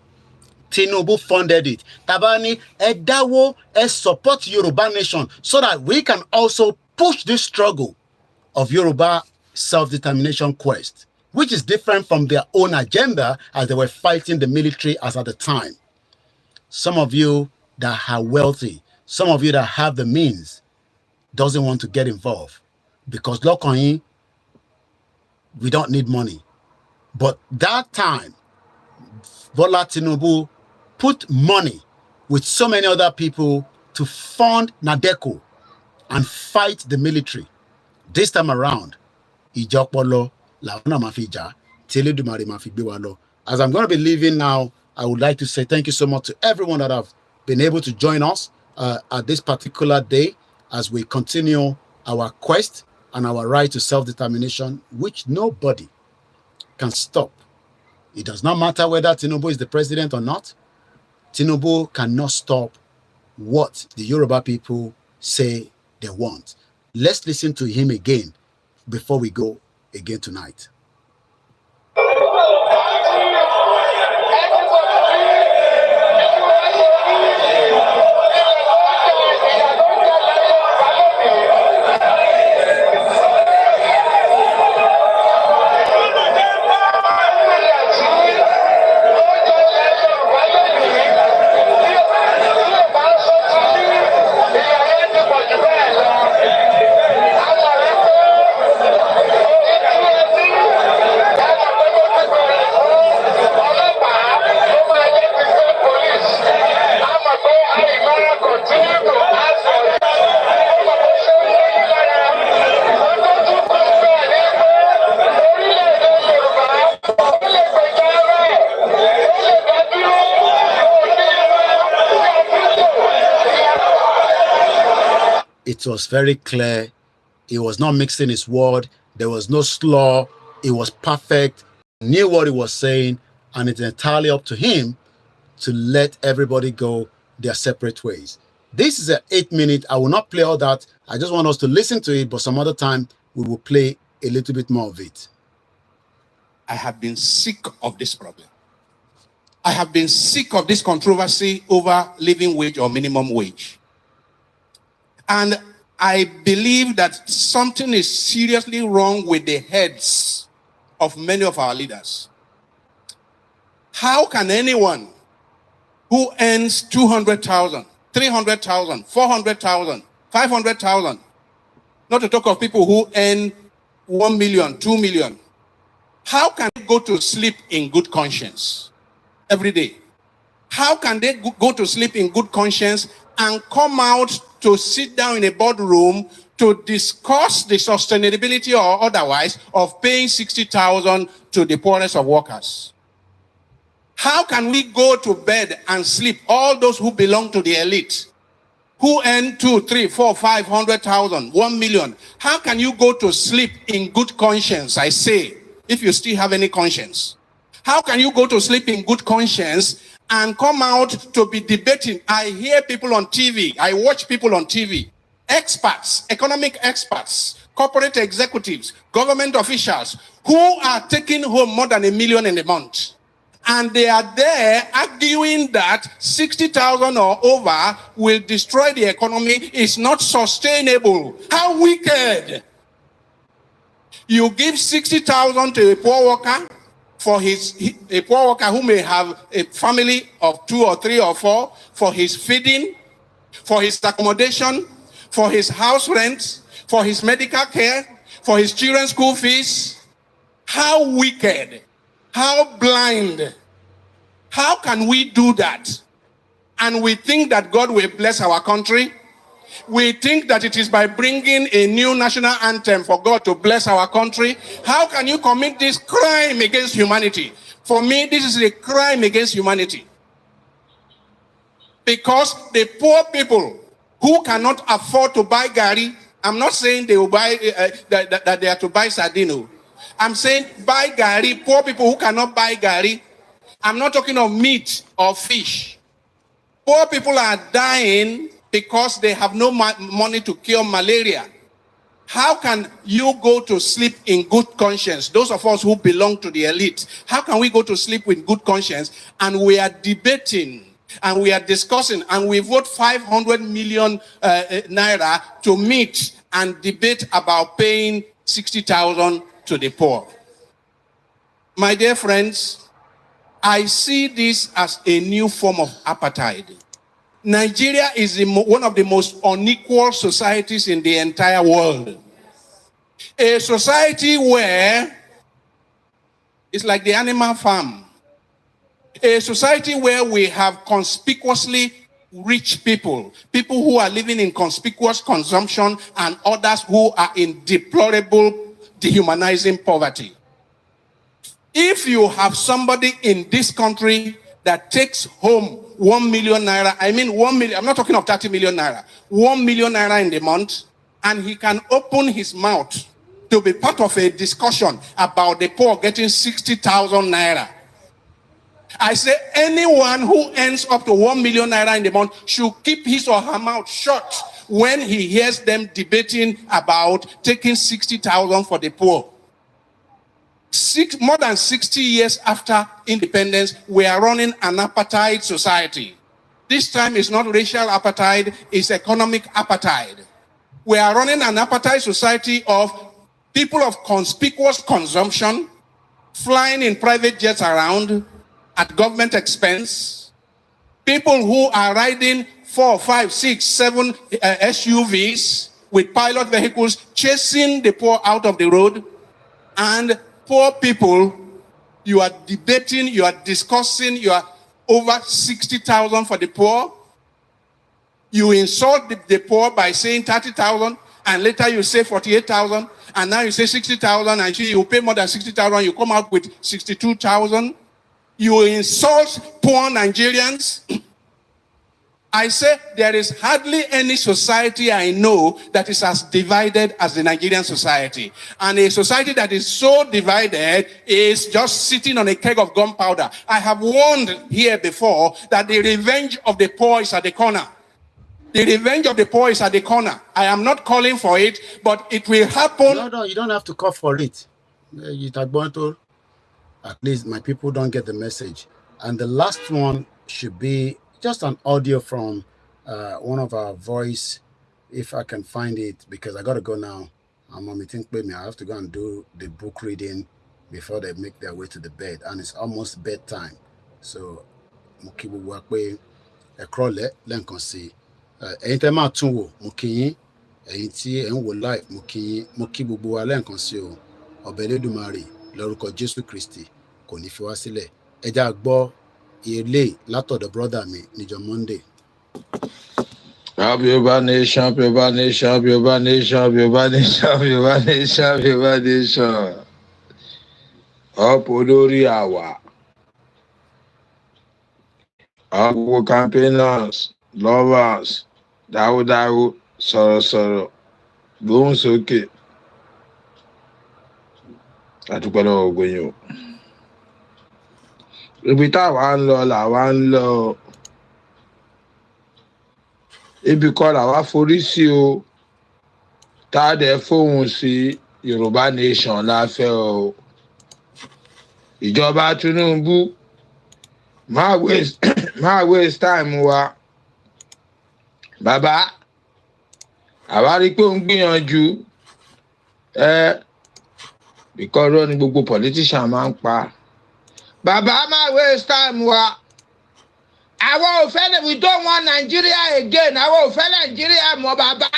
Tinubu funded it. Tabani, Edawo, support Yoruba Nation so that we can also push this struggle of Yoruba self-determination quest, which is different from their own agenda as they were fighting the military as at the time. Some of you that are wealthy, some of you that have the means, doesn't want to get involved because Lokoyin, we don't need money. But that time, Bola Tinubu put money with so many other people to fund Nadeco and fight the military. This time around, Ijopolo, Launa Mafija, Teledumari Mafibiwalo. As I'm going to be leaving now, I would like to say thank you so much to everyone that have been able to join us at this particular day as we continue our quest and our right to self-determination, which nobody can stop. It does not matter whether Tinubu is the president or not. Tinubu cannot stop what the Yoruba people say they want. Let's listen to him again before we go again tonight. It was very clear. He was not mixing his word. There was no slur. It was perfect. He knew what he was saying, and it's entirely up to him to let everybody go their separate ways. This is an 8-minute. I will not play all that. I just want us to listen to it, but some other time we will play a little bit more of it. I have been sick of this problem. I have been sick of this controversy over living wage or minimum wage. And I believe that something is seriously wrong with the heads of many of our leaders. How can anyone who earns 200,000, 300,000, 400,000, 500,000, not to talk of people who earn 1 million, 2 million, how can they go to sleep in good conscience every day? How can they go to sleep in good conscience and come out to sit down in a boardroom to discuss the sustainability or otherwise of paying 60,000 to the poorest of workers? How can we go to bed and sleep, all those who belong to the elite, who earn 2, 3, 4, 500,000, 1 million? How can you go to sleep in good conscience, I say, if you still have any conscience? How can you go to sleep in good conscience and come out to be debating? I hear people on TV, I watch people on TV, experts, economic experts, corporate executives, government officials, who are taking home more than $1 million in a month. And they are there arguing that 60,000 or over will destroy the economy. It's not sustainable. How wicked! You give 60,000 to a poor worker, for a poor worker who may have a family of 2 or 3 or 4, for his feeding, for his accommodation, for his house rent, for his medical care, for his children's school fees. How wicked, how blind, how can we do that? And we think that God will bless our country. We think that it is by bringing a new national anthem for God to bless our country. How can you commit this crime against humanity? For me, this is a crime against humanity. Because the poor people who cannot afford to buy gari, I'm not saying they will buy that they are to buy sardino. I'm saying buy gari, poor people who cannot buy gari. I'm not talking of meat or fish. Poor people are dying because they have no money to cure malaria. How can you go to sleep in good conscience? Those of us who belong to the elite, how can we go to sleep with good conscience and we are debating and we are discussing and we vote 500 million naira to meet and debate about paying 60,000 to the poor? My dear friends, I see this as a new form of apartheid. Nigeria is one of the most unequal societies in the entire world. A society where it's like the animal farm. A society where we have conspicuously rich people, people who are living in conspicuous consumption, and others who are in deplorable, dehumanizing poverty. If you have somebody in this country that takes home 1 million naira, I mean 1 million, I'm not talking of 30 million naira, 1 million naira in the month, and he can open his mouth to be part of a discussion about the poor getting 60,000 naira. I say anyone who earns up to 1 million naira in the month should keep his or her mouth shut when he hears them debating about taking 60,000 for the poor. More than 60 years after independence, we are running an apartheid society. This time it's not racial apartheid, it's economic apartheid. We are running an apartheid society of people of conspicuous consumption, flying in private jets around at government expense, people who are riding 4, 5, 6, 7 SUVs with pilot vehicles, chasing the poor out of the road, and poor people, you are debating, you are discussing, you are over 60,000 for the poor. You insult the poor by saying 30,000, and later you say 48,000, and now you say 60,000, and you pay more than 60,000, you come out with 62,000. You insult poor Nigerians. I say there is hardly any society I know that is as divided as the Nigerian society. And a society that is so divided is just sitting on a keg of gunpowder. I have warned here before that the revenge of the poor is at the corner. The revenge of the poor is at the corner. I am not calling for it, but it will happen. No, you don't have to call for it. At least my people don't get the message. And the last one should be just an audio from one of our voice, if I can find it, because I got to go now. I'm on meeting with me. I have to go and do the book reading before they make their way to the bed. And it's almost bedtime. So, Mukibu Wakwe, a crawler, Lincoln see. Anytime I tune, Muki, Ainty, and will like Mukibu Lincoln see, or Beledumari, Lorúkọ Jésù Kristi, kò ní fi wá sílẹ̀. Ẹ já gbọ́ ilé látọ̀dọ̀ brother mi níjọ́ Monday. Yoruba Nation, Yoruba Nation, Yoruba Nation, Yoruba Nation, Yoruba Nation, Yoruba Nation. Up olórí àwa. Àwọn campaigners, lovers, dáwódáwó, sọ̀rọ̀sọ̀rọ̀, gbóhùn sókè. Àdúpẹ́ lọ́wọ́ gbogbo yín o. Ibi táwa ń lọ làwa ń lọ. Ibi kọ́ làwa forí sí o. Tá a dẹ̀ fóhùn sí Yoruba Nation la fẹ́ o. Ìjọba Tinubu má waste time wa. Bàbá, àwa rí pé ó ń gbìyànjú. Because ó ní gbogbo politician máa ń pa. Baba ma waste time wa. Our offender, we don't want Nigeria again. Our offender Nigeria mo baba.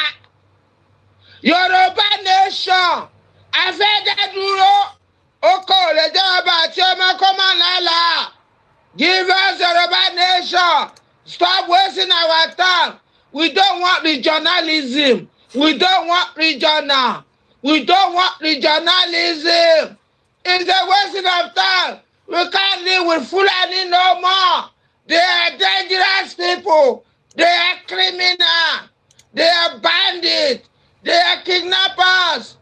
Yoruba Nation. Afẹ́dẹ́ dúró. Oko le jọba tí ó máa kọ́ máa lálá. Give us Yoruba Nation. Stop wasting our time. We don't want regionalism. We don't want regional. We don't want regionalism. It's a wasting of time. We can't live with Fulani no more. They are dangerous people. They are criminal. They are bandits. They are kidnappers.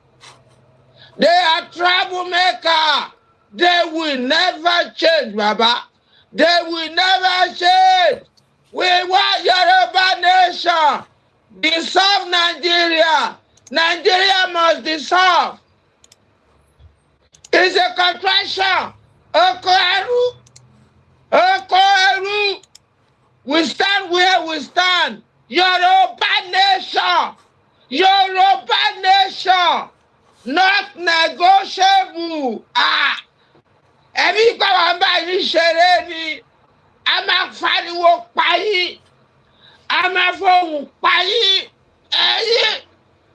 They are troublemaker. They will never change, Baba. They will never change. We want Yoruba Nation. Dissolve Nigeria. Nigeria must dissolve. It's a contraction. Okoeru. Okoeru. We stand where we stand. Yoruba Nation. Yoruba Nation. Not negotiable. Ẹbí báwa bá yín ṣeré ni, a máa fariwo pa yín, a máa fohùn pa yín, ẹ̀yin.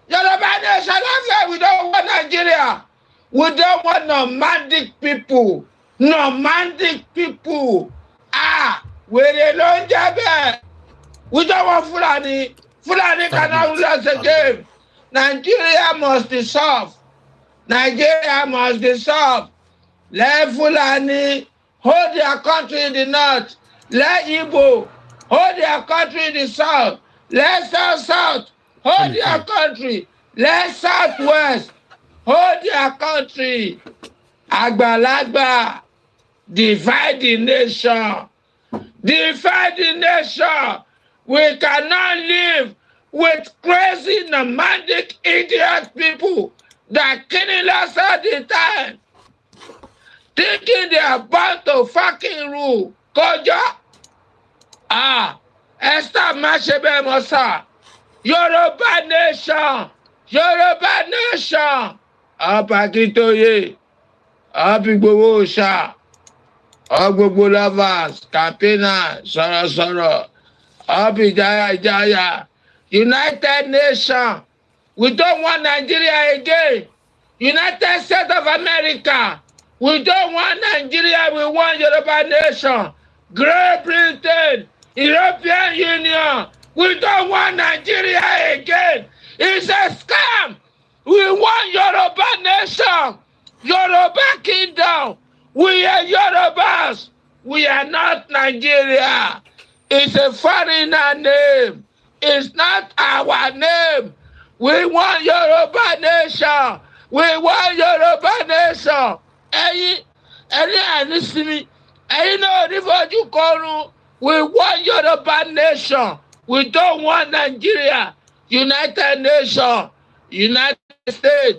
Yoruba Nation lọ́fẹ̀ẹ́, we don't want Nigeria. We don't want nomadic people. Nomadic people. Wèrè ló ń jẹ́ bẹ́ẹ̀. We don't want Fulani. Fulani cannot rule us again. Nigeria must dissolve. Nigeria must dissolve. Let Fulani hold their country in the north. Let Igbo hold their country in the south. Let South hold their country. Let Southwest hold their country. Agbalagba, divide the nation. Divide the nation. We cannot live with crazy, nomadic, idiot people that killing us all the time. Thinking they are about to fucking rule. Koja. Esther Mashebe Mosa. Yoruba Nation. Yoruba Nation. Abakitoye. Abigbowo Osha. Agbogbo lovers. Campaigner. Soro. Abijaya. United Nation. We don't want Nigeria again. United States of America. We don't want Nigeria. We want Yoruba Nation. Great Britain. European Union. We don't want Nigeria again. It's a scam. We want Yoruba Nation. Yoruba Kingdom. We are Yorubas. We are not Nigeria. It's a foreigner name. It's not our name. We want Yoruba Nation. We want Yoruba Nation. Any ànísìmí, ẹ̀yin náà ní fojú kọrùn. We want Yoruba Nation. We don't want Nigeria. United Nations, United States,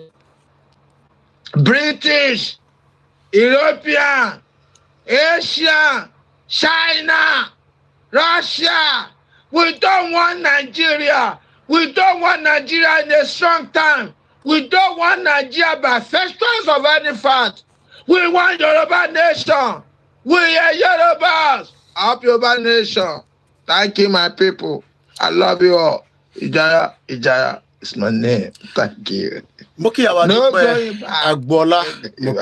British, European, Asian, China, Russia. We don't want Nigeria. We don't want Nigeria in a strong time. We don't want Nigeria by festivals of any fact. We want Yoruba Nation. We are Yorubas. Up Yoruba Nation. Thank you, my people. I love you all. Ijaya is my name. Thank you. Mo kí àwa dúpẹ́ Agboola, mo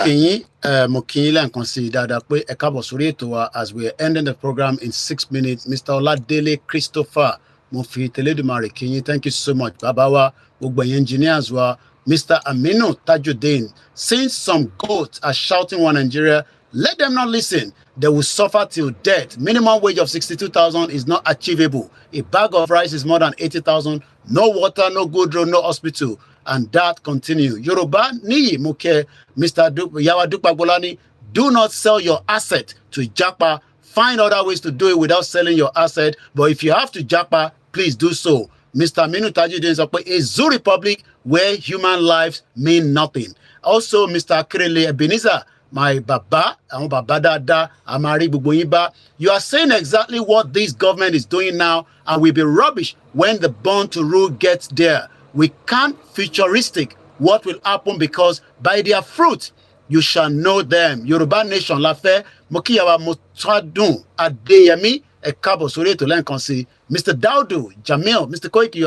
kí yín lẹ́ẹ̀kan sí dáadáa pé ẹ káàbọ̀ sórí ètò wa as we are ending the program in 6 minutes. Mr. Oladele Christopher, mo fi tẹ̀lédùmarè kí yín. Thank you so much. Bàbá wa, gbogbo ẹ̀yin engineers wa, Mr. Aminu Tajuddin, since some goats are shouting one Nigeria, let them not listen. They will suffer till death. Minimum wage of 62,000 is not achievable. A bag of rice is more than 80,000. No water, no good road, no hospital. And that continue. Yoruba Niyi Muke, Mr. Yawa Dukpagbolani, do not sell your asset to Japa. Find other ways to do it without selling your asset. But if you have to Japa, please do so. Mr. Aminu Tajuddin is a zoo republic where human lives mean nothing. Also, Mr. Akirele Ebenezer, my baba, dada, amari buboyinba. You are saying exactly what this government is doing now and will be rubbish when the born to rule gets there. We can't futuristic what will happen because by their fruit you shall know them. Yoruba Nation Lafe, mo kíyàwó Motadun Adeyemi ẹ káàbọ̀ sórí ètò lẹ́ẹ̀kan sí. Mr. Daudu Jamil, Mr. Koiki,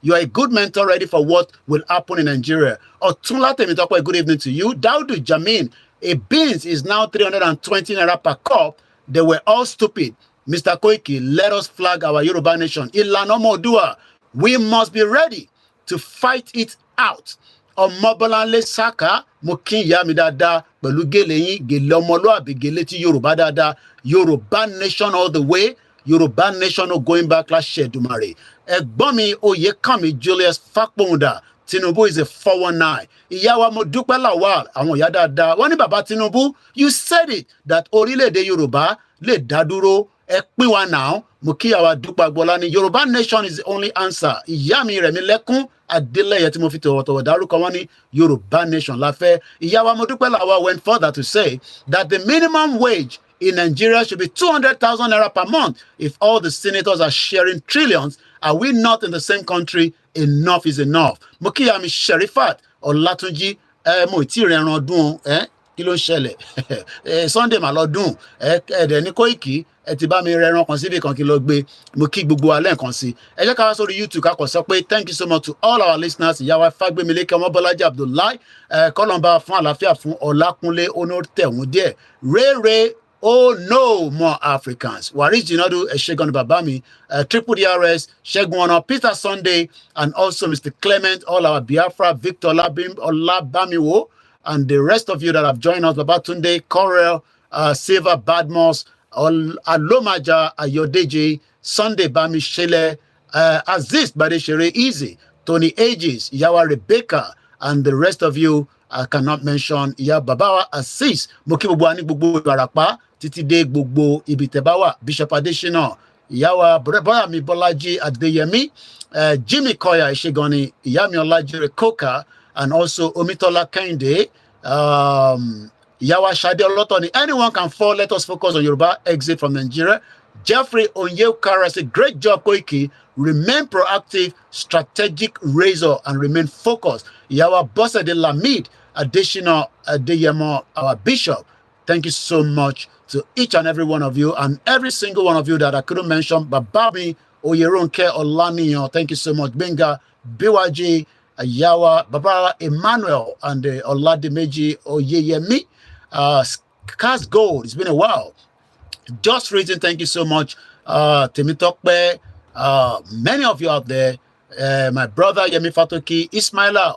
you are a good mentor ready for what will happen in Nigeria. Ọ̀túnlá Tèmítọ́pẹ́, good evening to you. Daudu Jamil, a beans is now 320 naira per cup. They were all stupid. Mr. Koiki, let us flag our Yoruba Nation. Ìlànà Ọmọdúà, we must be ready to fight it out. Ọmọbọ́láńlé Saka, mo kí ìyá mi dáadáa pẹ̀lú gèlè yín, gèlè ọmọlúàbí, gèlè tí Yorùbá dáadáa. Yoruba Nation all the way. Yoruba Nation no going back láṣẹ Èdùmàrè. Ẹ̀gbọ́n mi Oyèkánmi Julius Fakponda, Tinubu is a 419. Ìyá wa Modúpẹ́ Lawal, àwọn ìyá dáadáa. Wọ́n ní bàbá Tinubu, you said it that orílẹ̀-èdè Yorùbá lè dá dúró. Ẹ pín wa now. Mo kí àwa Dúpẹ́ Agbọ́lá ní Yoruba Nation is the only answer. Ìyá mi Rẹ̀mílẹ́kún Adélẹ́yẹ tí mo fi tọ̀wọ̀tọ̀wọ̀ dárúkọ wọn ní Yoruba Nation la fẹ́. Ìyá wa Modúpẹ́ Lawal went further to say that the minimum wage in Nigeria should be 200,000 naira per month. If all the senators are sharing trillions, are we not in the same country? Enough is enough. Mo kí ìyá mi Sherifat Ọlátúnjí, mo ì tí ì rẹran ọdún kí ló ń ṣẹlẹ̀ Sunday mà lọ́dún ẹ̀ẹ́dẹ̀ ní Koiki ẹ ti bá mi rẹran kan síbi kan kí ló gbé. Mo kí gbogbo alẹ́ nǹkan sí. Ẹ jẹ́ ká wá sórí YouTube ká kọ̀ sọ pé thank you so much to all our listeners. Ìyáwó Fágbémilékè Ọmọbọ́lájí Abdullahi kọ́lọ́mbà fún àlàáfíà fún Ọlákúnlé onótẹ̀wọ̀n díẹ̀. Rere, oh no more Africans. Waris Jinadu Eshegon Babami, Triple DRS, Shegwana, Peter Sunday, and also Mr. Clement, all our Biafra, Victor Olabamiwo, and the rest of you that have joined us, Babatunde, Corel, Silva Badmos, Alomaja Ayodeji, Sunday Bami Shele, Aziz Badeshere Easy, Tony Aegis, Yawa Rebecca, and the rest of you I cannot mention. Iya Babawa Aziz, Moki Bubwani Bubu Barapa, Titi De Gbogbo Ibitebawa, Bishop Adesina, Yawa Boyami Bolaji Adeyemi, Jimmy Koya Ishigoni, Yami Olaji Rekoka, and also Omitola Kende, Yawa Shade Olotoni. Anyone can fall. Let us focus on Yoruba exit from Nigeria. Jeffrey Onyekara said, great job, Koiki. Remain proactive, strategic razor, and remain focused. Yawa Bossa de Lamid, additional Adeyemo, our bishop. Thank you so much to each and every one of you, and every single one of you that I couldn't mention. Bababi Oyeronke Olaniyan, thank you so much. Benga, BYG, Yawa, Baba Emmanuel, and Oladimeji Oyeyemi. Cast Gold, it's been a while. Just reading, thank you so much. Temitokbe, many of you out there, my brother Yemi Fatoki, Ismaila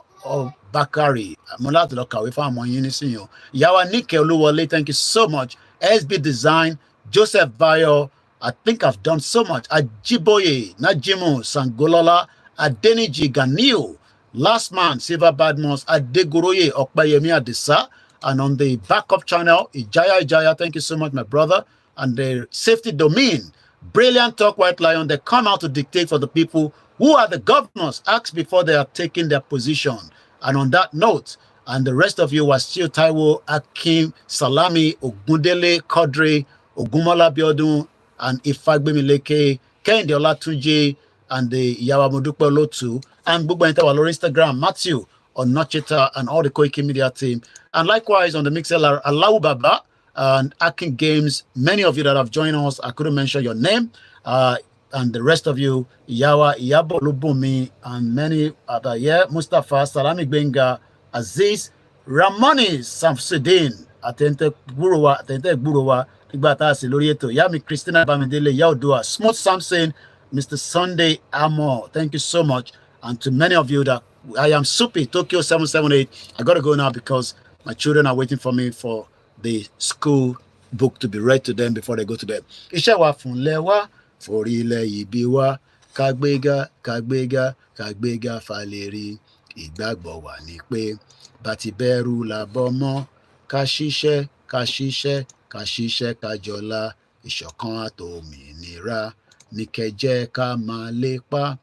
Bakari, Yawa Nike Oluwole, thank you so much. SB Design, Joseph Bayo, I think I've done so much. Ajiboye, Najimu, Sangolola, Adeniji Ganil, Last Man, Silver Badmos, Adegoroye, Okbayemi Adisa, and on the backup channel, Ijaya, thank you so much, my brother. And the Safety Domain, Brilliant Talk White Lion, they come out to dictate for the people who are the governors, ask before they are taking their position. And on that note, and the rest of you were still Taiwo, Akim, Salami, Ogundele, Kodre, Ogumola Biodun, and Ifagbemileke, Kehinde Olatunji, and the Yawa Modúpẹ́ Olótù, and Gbogbo Enter on Instagram, Matthew, on Nocheta, and all the Koikimedia team. And likewise on the Mixer, Allahu Baba, and Akin Games, many of you that have joined us, I couldn't mention your name, and the rest of you, Yawa, Iyabo Lubumi, and many other, Mustafa, Salami Benga, Aziz, Ramoni, Samsudin, Atente Guruwa, Igbata Silorieto, Yami Christina Bamidele, Yaudua, Smooth Samson, Mr. Sunday Amo, thank you so much. And to many of you that I am Supi, Tokyo 778, I got to go now because my children are waiting for me for the school book to be read to them before they go to bed. Iṣẹ́ wa fúnlẹ̀ wa, forílẹ̀ ìbí wa, kágbéga, kágbéga, kágbéga falérí. Ìgbàgbọ́ wa ni pé bàtí bẹ̀rù làbọ̀ mọ́, ká ṣiṣẹ́, ká ṣiṣẹ́, ká ṣiṣẹ́, ká jọlá. Ìṣọ̀kan àtòmìnira ní kẹjẹ́ ká máa lépa.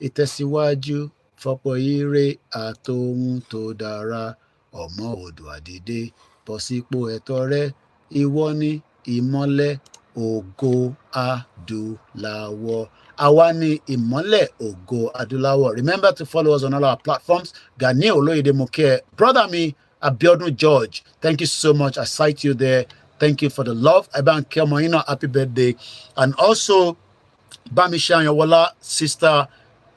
Ìtẹ̀síwájú fọ́pọ̀ ire àtòhun tó dára. Ọmọ Oòduà dìde, bọ́ sípò ẹ̀tọ́ rẹ. Ìwọ ni ìmọ́lẹ̀ ògo adúláwọ̀. Àwa ni ìmọ́lẹ̀ ògo adúláwọ̀. Remember to follow us on all our platforms. Gani Oloyede Moke, brother me, Abiodun George, thank you so much. I cite you there. Thank you for the love. Eban Kemoino, happy birthday. And also, Bamisha Yawala, sister,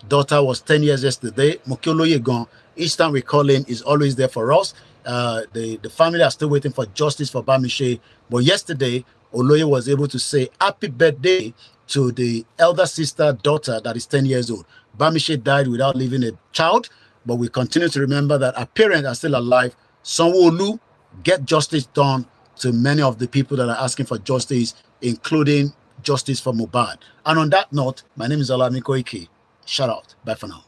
daughter was 10 years yesterday. Mokiolo Yegon, each time we call him, is always there for us. The family are still waiting for justice for Bamisha. But yesterday, Oloye was able to say happy birthday to the elder sister, daughter that is 10 years old. Bamisha died without leaving a child, but we continue to remember that our parents are still alive. Sanwo-Olu, get justice done to many of the people that are asking for justice, including justice for Mohbad. And on that note, my name is OLAYOMI KOIKI. Shout out. Bye for now.